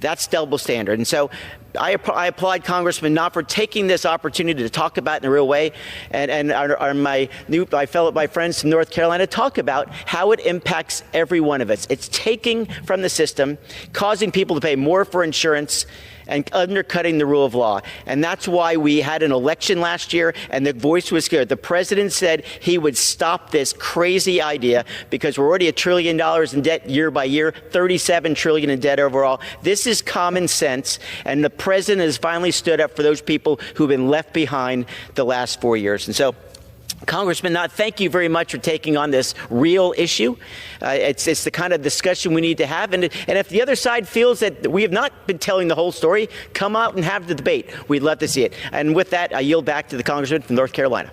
That's double standard. And so I applaud Congressman Knott for taking this opportunity to talk about it in a real way, and my friends from North Carolina talk about how it impacts every one of us. It's taking from the system, causing people to pay more for insurance, and undercutting the rule of law. And that's why we had an election last year, and the voice was good. The president said he would stop this crazy idea because we're already $1 trillion in debt year by year, $37 trillion in debt overall. This is common sense, and the president has finally stood up for those people who've been left behind the last 4 years. And so, Congressman Knott, thank you very much for taking on this real issue. It's the kind of discussion we need to have. And if the other side feels that we have not been telling the whole story, come out and have the debate. We'd love to see it. And with that, I yield back to the Congressman from North Carolina.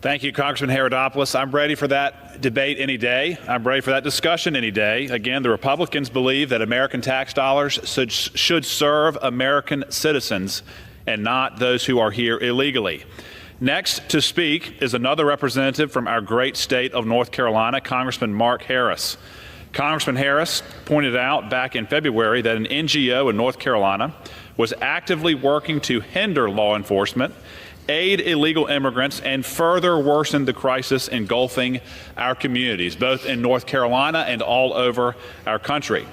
Thank you, Congressman Herodopoulos. I'm ready for that debate any day. I'm ready for that discussion any day. Again, the Republicans believe that American tax dollars should serve American citizens and not those who are here illegally. Next to speak is another representative from our great state of North Carolina, Congressman Mark Harris. Congressman Harris pointed out back in February that an NGO in North Carolina was actively working to hinder law enforcement, aid illegal immigrants, and further worsen the crisis engulfing our communities, both in North Carolina and all over our country.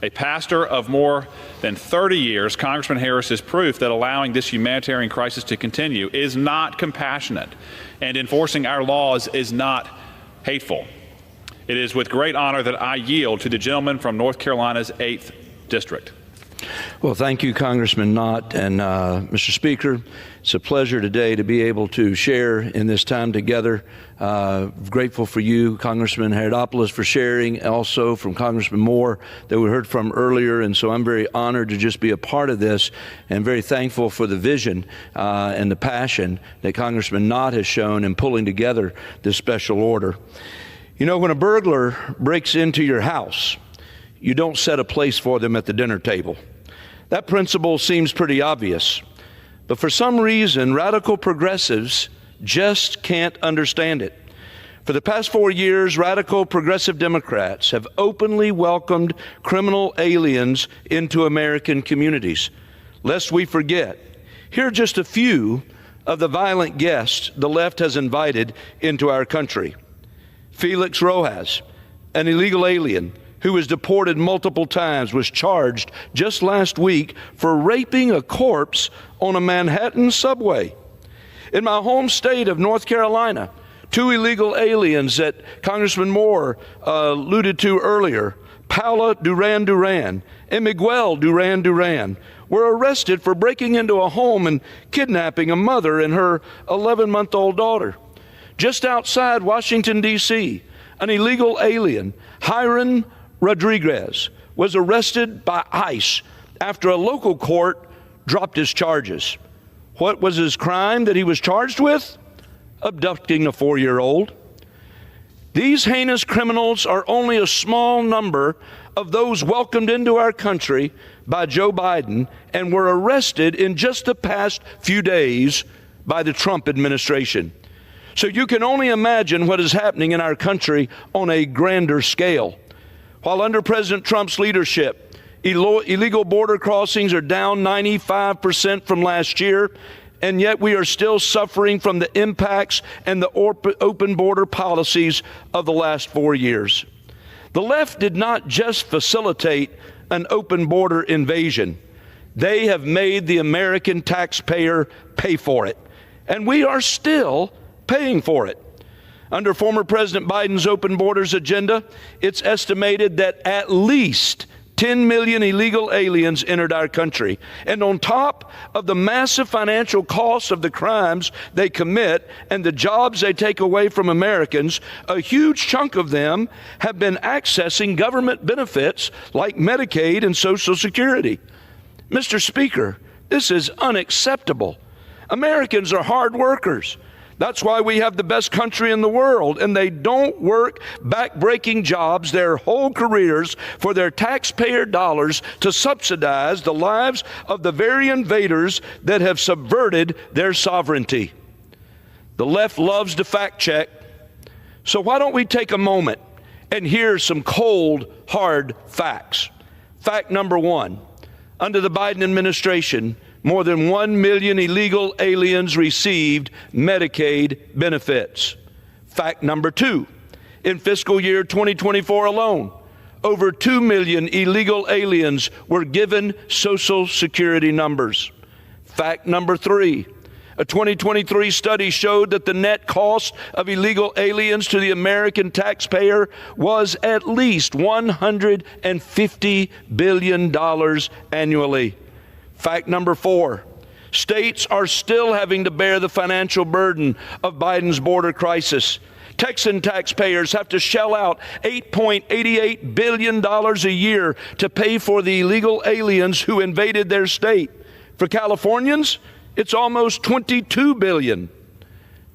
A pastor of more than 30 years, Congressman Harris is proof that allowing this humanitarian crisis to continue is not compassionate, and enforcing our laws is not hateful. It is with great honor that I yield to the gentleman from North Carolina's 8th District. Well, thank you, Congressman Knott. And Mr. Speaker, it's a pleasure today to be able to share in this time together. Grateful for you, Congressman Herodopoulos, for sharing, also from Congressman Moore that we heard from earlier. And so I'm very honored to just be a part of this, and very thankful for the vision and the passion that Congressman Knott has shown in pulling together this special order. You know, when a burglar breaks into your house, you don't set a place for them at the dinner table. That principle seems pretty obvious, but for some reason, radical progressives just can't understand it. For the past 4 years, radical progressive Democrats have openly welcomed criminal aliens into American communities. Lest we forget, here are just a few of the violent guests the left has invited into our country. Felix Rojas, an illegal alien who was deported multiple times, was charged just last week for raping a corpse on a Manhattan subway. In my home state of North Carolina, 2 illegal aliens that Congressman Moore alluded to earlier, Paula Duran Duran and Miguel Duran Duran, were arrested for breaking into a home and kidnapping a mother and her 11-month-old daughter. Just outside Washington, D.C., an illegal alien, Hiron Rodriguez, was arrested by ICE after a local court dropped his charges. What was his crime that he was charged with? Abducting a 4-year-old. These heinous criminals are only a small number of those welcomed into our country by Joe Biden and were arrested in just the past few days by the Trump administration. So you can only imagine what is happening in our country on a grander scale. While under President Trump's leadership, illegal border crossings are down 95% from last year, and yet we are still suffering from the impacts and the open border policies of the last 4 years. The left did not just facilitate an open border invasion. They have made the American taxpayer pay for it, and we are still paying for it. Under former President Biden's open borders agenda, it's estimated that at least 10 million illegal aliens entered our country. And on top of the massive financial costs of the crimes they commit and the jobs they take away from Americans, a huge chunk of them have been accessing government benefits like Medicaid and Social Security. Mr. Speaker, this is unacceptable. Americans are hard workers. That's why we have the best country in the world, and they don't work back-breaking jobs their whole careers for their taxpayer dollars to subsidize the lives of the very invaders that have subverted their sovereignty. The left loves to fact-check, so why don't we take a moment and hear some cold, hard facts. Fact number 1, under the Biden administration, more than 1 million illegal aliens received Medicaid benefits. Fact number 2, in fiscal year 2024 alone, over 2 million illegal aliens were given Social Security numbers. Fact number 3, a 2023 study showed that the net cost of illegal aliens to the American taxpayer was at least $150 billion annually. Fact number 4, states are still having to bear the financial burden of Biden's border crisis. Texan taxpayers have to shell out $8.88 billion a year to pay for the illegal aliens who invaded their state. For Californians, it's almost $22 billion.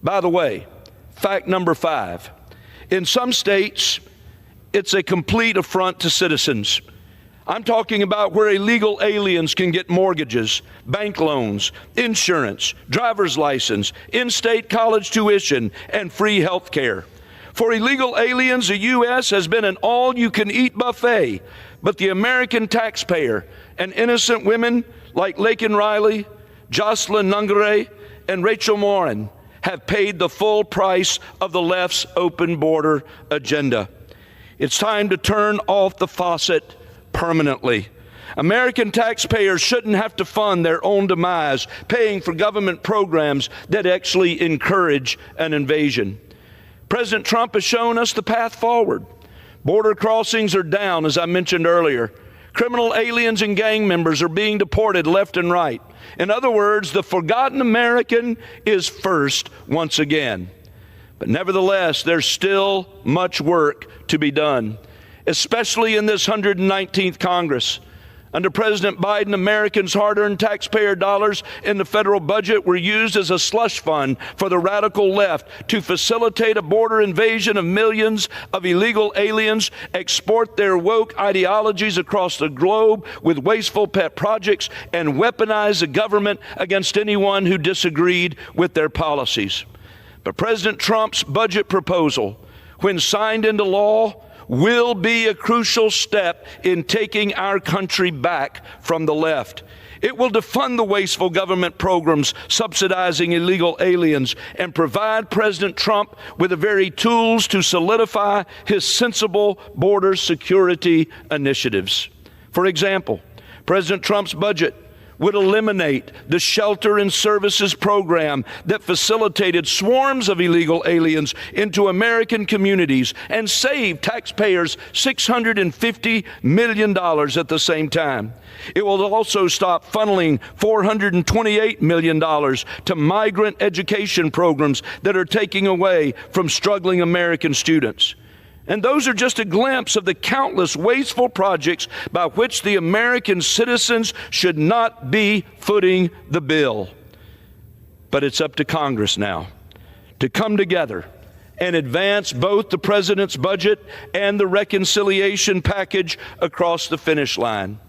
By the way, fact number 5, in some states, it's a complete affront to citizens. I'm talking about where illegal aliens can get mortgages, bank loans, insurance, driver's license, in-state college tuition, and free health care. For illegal aliens, the U.S. has been an all-you-can-eat buffet, but the American taxpayer and innocent women like Laken Riley, Jocelyn Nungare, and Rachel Morin have paid the full price of the left's open border agenda. It's time to turn off the faucet permanently. American taxpayers shouldn't have to fund their own demise, paying for government programs that actually encourage an invasion. President Trump has shown us the path forward. Border crossings are down, as I mentioned earlier. Criminal aliens and gang members are being deported left and right. In other words, the forgotten American is first once again. But nevertheless, there's still much work to be done, especially in this 119th Congress. Under President Biden, Americans' hard-earned taxpayer dollars in the federal budget were used as a slush fund for the radical left to facilitate a border invasion of millions of illegal aliens, export their woke ideologies across the globe with wasteful pet projects, and weaponize the government against anyone who disagreed with their policies. But President Trump's budget proposal, when signed into law, will be a crucial step in taking our country back from the left. It will defund the wasteful government programs subsidizing illegal aliens and provide President Trump with the very tools to solidify his sensible border security initiatives. For example, President Trump's budget would eliminate the shelter and services program that facilitated swarms of illegal aliens into American communities and saved taxpayers $650 million at the same time. It will also stop funneling $428 million to migrant education programs that are taking away from struggling American students. And those are just a glimpse of the countless wasteful projects by which the American citizens should not be footing the bill. But it's up to Congress now to come together and advance both the president's budget and the reconciliation package across the finish line.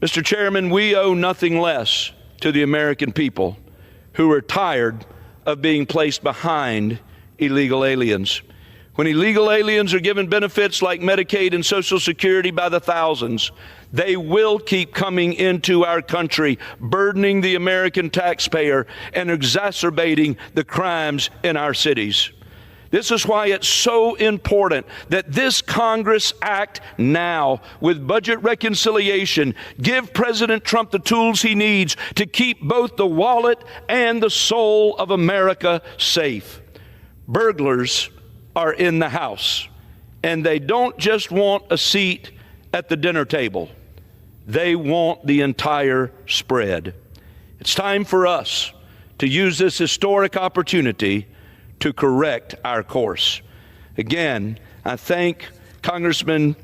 Mr. Chairman, we owe nothing less to the American people who are tired of being placed behind illegal aliens. When illegal aliens are given benefits like Medicaid and Social Security by the thousands, they will keep coming into our country, burdening the American taxpayer and exacerbating the crimes in our cities. This is why it's so important that this Congress act now with budget reconciliation, give President Trump the tools he needs to keep both the wallet and the soul of America safe. Burglars are in the house, and they don't just want a seat at the dinner table. They want the entire spread. It's time for us to use this historic opportunity to correct our course. Again, I thank Congressman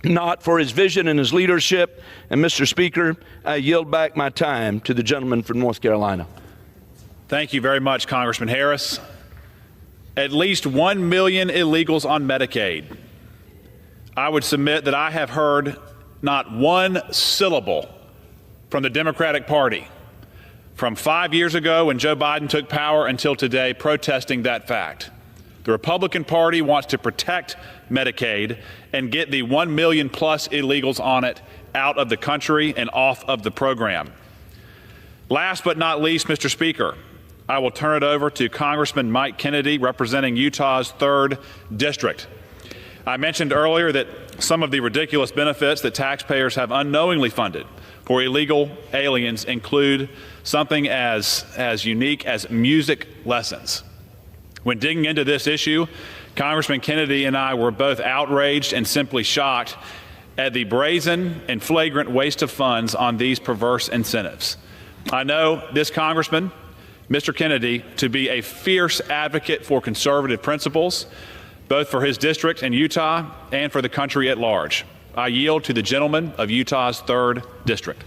Knott for his vision and his leadership. And Mr. Speaker, I yield back my time to the gentleman from North Carolina. Thank you very much, Congressman Harris. At least 1 million illegals on Medicaid. I would submit that I have heard not one syllable from the Democratic Party from 5 years ago when Joe Biden took power until today protesting that fact. The Republican Party wants to protect Medicaid and get the 1 million plus illegals on it out of the country and off of the program. Last but not least, Mr. Speaker, I will turn it over to Congressman Mike Kennedy, representing Utah's 3rd District. I mentioned earlier that some of the ridiculous benefits that taxpayers have unknowingly funded for illegal aliens include something as unique as music lessons. When digging into this issue, Congressman Kennedy and I were both outraged and simply shocked at the brazen and flagrant waste of funds on these perverse incentives. I know this Congressman, Mr. Kennedy, to be a fierce advocate for conservative principles, both for his district in Utah and for the country at large. I yield to the gentleman of Utah's 3rd District.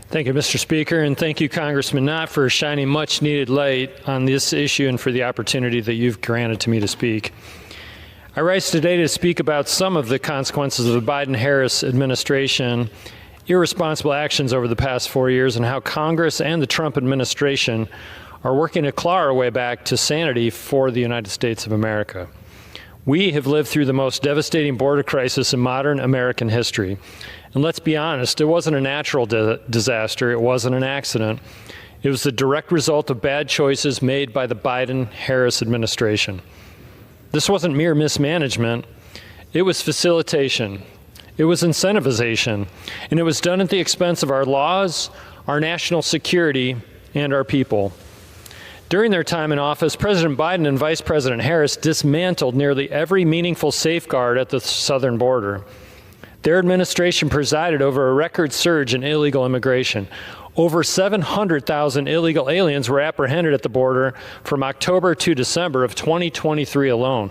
Thank you, Mr. Speaker, and thank you, Congressman Knott, for shining much-needed light on this issue and for the opportunity that you've granted to me to speak. I rise today to speak about some of the consequences of the Biden-Harris administration irresponsible actions over the past 4 years and how Congress and the Trump administration are working to claw our way back to sanity for the United States of America. We have lived through the most devastating border crisis in modern American history. And let's be honest, it wasn't a natural disaster. It wasn't an accident. It was the direct result of bad choices made by the Biden-Harris administration. This wasn't mere mismanagement. It was facilitation. It was incentivization. And it was done at the expense of our laws, our national security, and our people. During their time in office, President Biden and Vice President Harris dismantled nearly every meaningful safeguard at the southern border. Their administration presided over a record surge in illegal immigration. Over 700,000 illegal aliens were apprehended at the border from October to December of 2023 alone.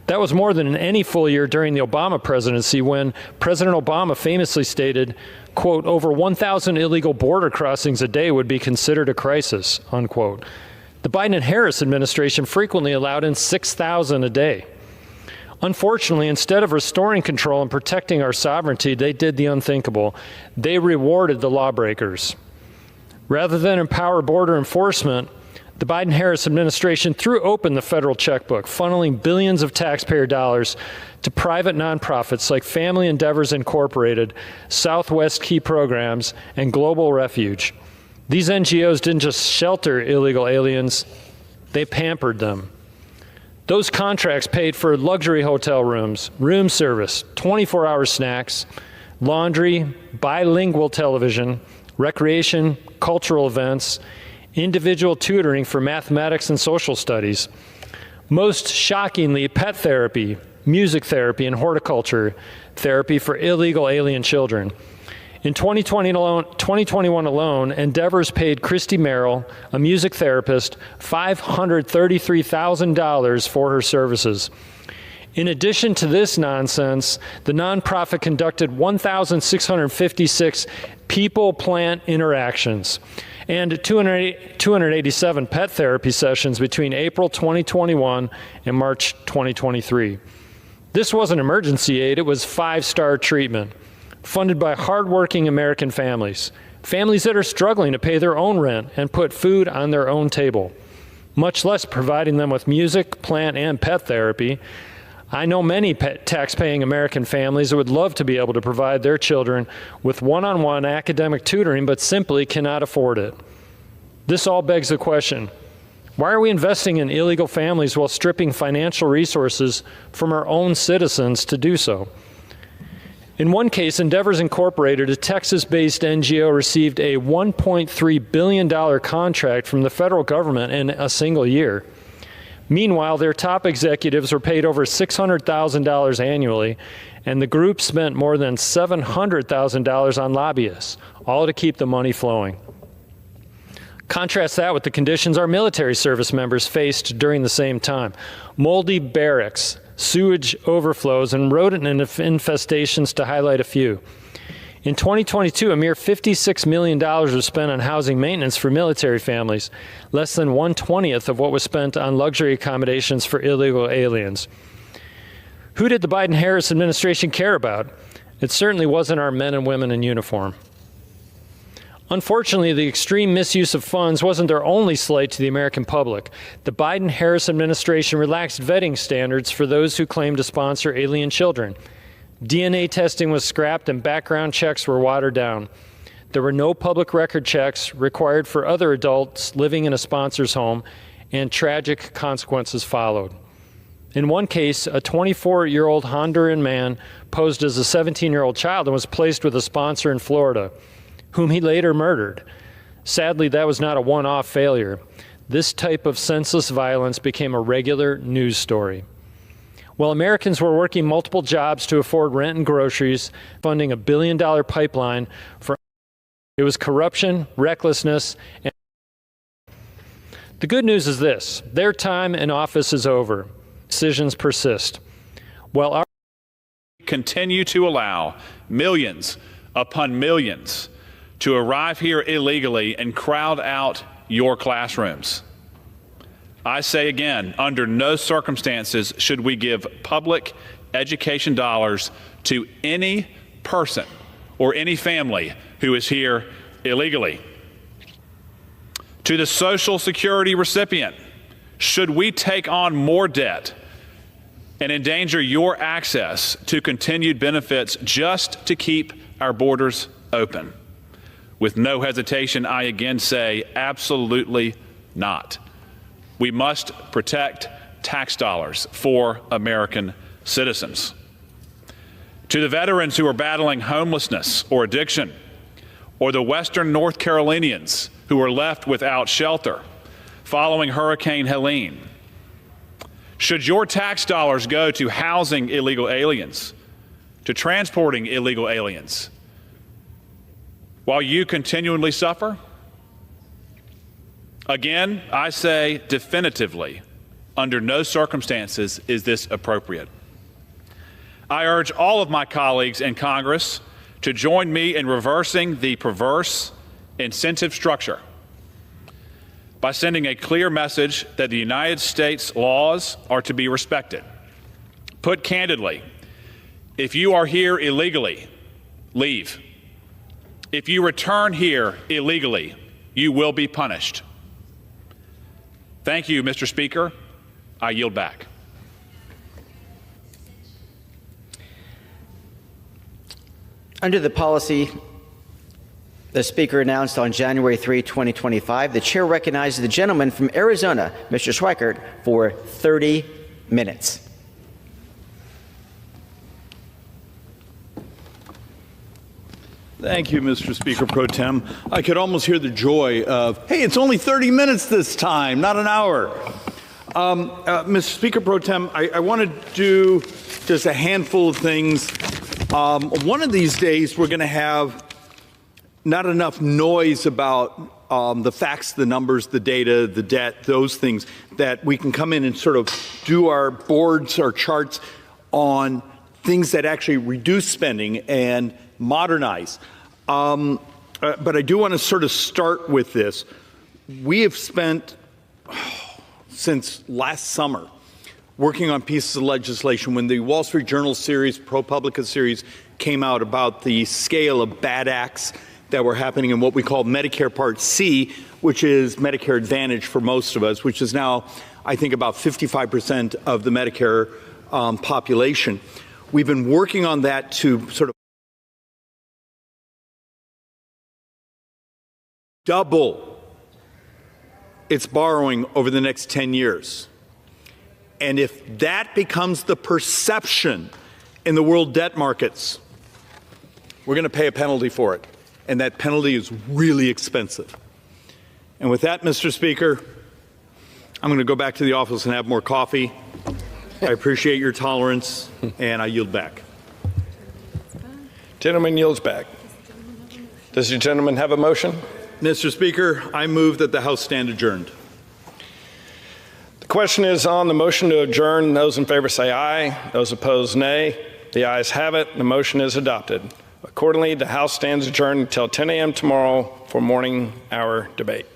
That was more than in any full year during the Obama presidency, when President Obama famously stated, quote, over 1,000 illegal border crossings a day would be considered a crisis, unquote. The Biden and Harris administration frequently allowed in 6,000 a day. Unfortunately, instead of restoring control and protecting our sovereignty, they did the unthinkable. They rewarded the lawbreakers. Rather than empower border enforcement, the Biden-Harris administration threw open the federal checkbook, funneling billions of taxpayer dollars to private nonprofits like Family Endeavors Incorporated, Southwest Key Programs, and Global Refuge. These NGOs didn't just shelter illegal aliens, they pampered them. Those contracts paid for luxury hotel rooms, room service, 24-hour snacks, laundry, bilingual television, recreation, cultural events, individual tutoring for mathematics and social studies. Most shockingly, pet therapy, music therapy, and horticulture therapy for illegal alien children. In 2021 alone, Endeavors paid Christy Merrill, a music therapist, $533,000 for her services. In addition to this nonsense, the nonprofit conducted 1,656 people-plant interactions and 287 pet therapy sessions between April 2021 and March 2023. This wasn't emergency aid, it was five-star treatment, funded by hardworking American families, families that are struggling to pay their own rent and put food on their own table, much less providing them with music, plant, and pet therapy. I know many tax-paying American families that would love to be able to provide their children with one-on-one academic tutoring, but simply cannot afford it. This all begs the question, why are we investing in illegal families while stripping financial resources from our own citizens to do so? In one case, Endeavors Incorporated, a Texas-based NGO, received a $1.3 billion contract from the federal government in a single year. Meanwhile, their top executives were paid over $600,000 annually, and the group spent more than $700,000 on lobbyists, all to keep the money flowing. Contrast that with the conditions our military service members faced during the same time. Moldy barracks, sewage overflows, and rodent infestations, to highlight a few. In 2022, a mere $56 million was spent on housing maintenance for military families, less than 1/20th of what was spent on luxury accommodations for illegal aliens. Who did the Biden-Harris administration care about? It certainly wasn't our men and women in uniform. Unfortunately, the extreme misuse of funds wasn't their only slight to the American public. The Biden-Harris administration relaxed vetting standards for those who claimed to sponsor alien children. DNA testing was scrapped and background checks were watered down. There were no public record checks required for other adults living in a sponsor's home, and tragic consequences followed. In one case, a 24-year-old Honduran man posed as a 17-year-old child and was placed with a sponsor in Florida, whom he later murdered. Sadly, that was not a one-off failure. This type of senseless violence became a regular news story. While Americans were working multiple jobs to afford rent and groceries, funding a billion-dollar pipeline for it was corruption, recklessness, and the good news is this: their time in office is over. Decisions persist. While our continue to allow millions upon millions to arrive here illegally and crowd out your classrooms, I say again, under no circumstances should we give public education dollars to any person or any family who is here illegally. To the Social Security recipient, should we take on more debt and endanger your access to continued benefits just to keep our borders open. With no hesitation, I again say absolutely not. We must protect tax dollars for American citizens. To the veterans who are battling homelessness or addiction, or the Western North Carolinians who are left without shelter following Hurricane Helene, should your tax dollars go to housing illegal aliens, to transporting illegal aliens, while you continually suffer? Again, I say definitively, under no circumstances is this appropriate. I urge all of my colleagues in Congress to join me in reversing the perverse incentive structure by sending a clear message that the United States laws are to be respected. Put candidly, if you are here illegally, leave. If you return here illegally, you will be punished. Thank you, Mr. Speaker. I yield back. Under the policy the Speaker announced on January 3, 2025, the Chair recognizes the gentleman from Arizona, Mr. Schweikert, for 30 minutes. Thank you, Mr. Speaker Pro Tem. I could almost hear the joy of, hey, it's only 30 minutes this time, not an hour. Mr. Speaker Pro Tem, I want to do just a handful of things. One of these days, we're going to have not enough noise about the facts, the numbers, the data, the debt, those things, that we can come in and sort of do our boards, our charts on things that actually reduce spending and modernize. But I do want to sort of start with this. We have spent, since last summer, working on pieces of legislation. When the Wall Street Journal series, ProPublica series, came out about the scale of bad acts that were happening in what we call Medicare Part C, which is Medicare Advantage for most of us, which is now, I think, about 55% of the Medicare population. We've been working on that to sort of double its borrowing over the next 10 years. And if that becomes the perception in the world debt markets, we're going to pay a penalty for it. And that penalty is really expensive. And with that, Mr. Speaker, I'm going to go back to the office and have more coffee. I appreciate your tolerance, and I yield back. Gentleman yields back. Does the gentleman have a motion? Mr. Speaker, I move that the House stand adjourned. The question is on the motion to adjourn. Those in favor say aye. Those opposed, nay. The ayes have it. The motion is adopted. Accordingly, the House stands adjourned until 10 a.m. tomorrow for morning hour debate.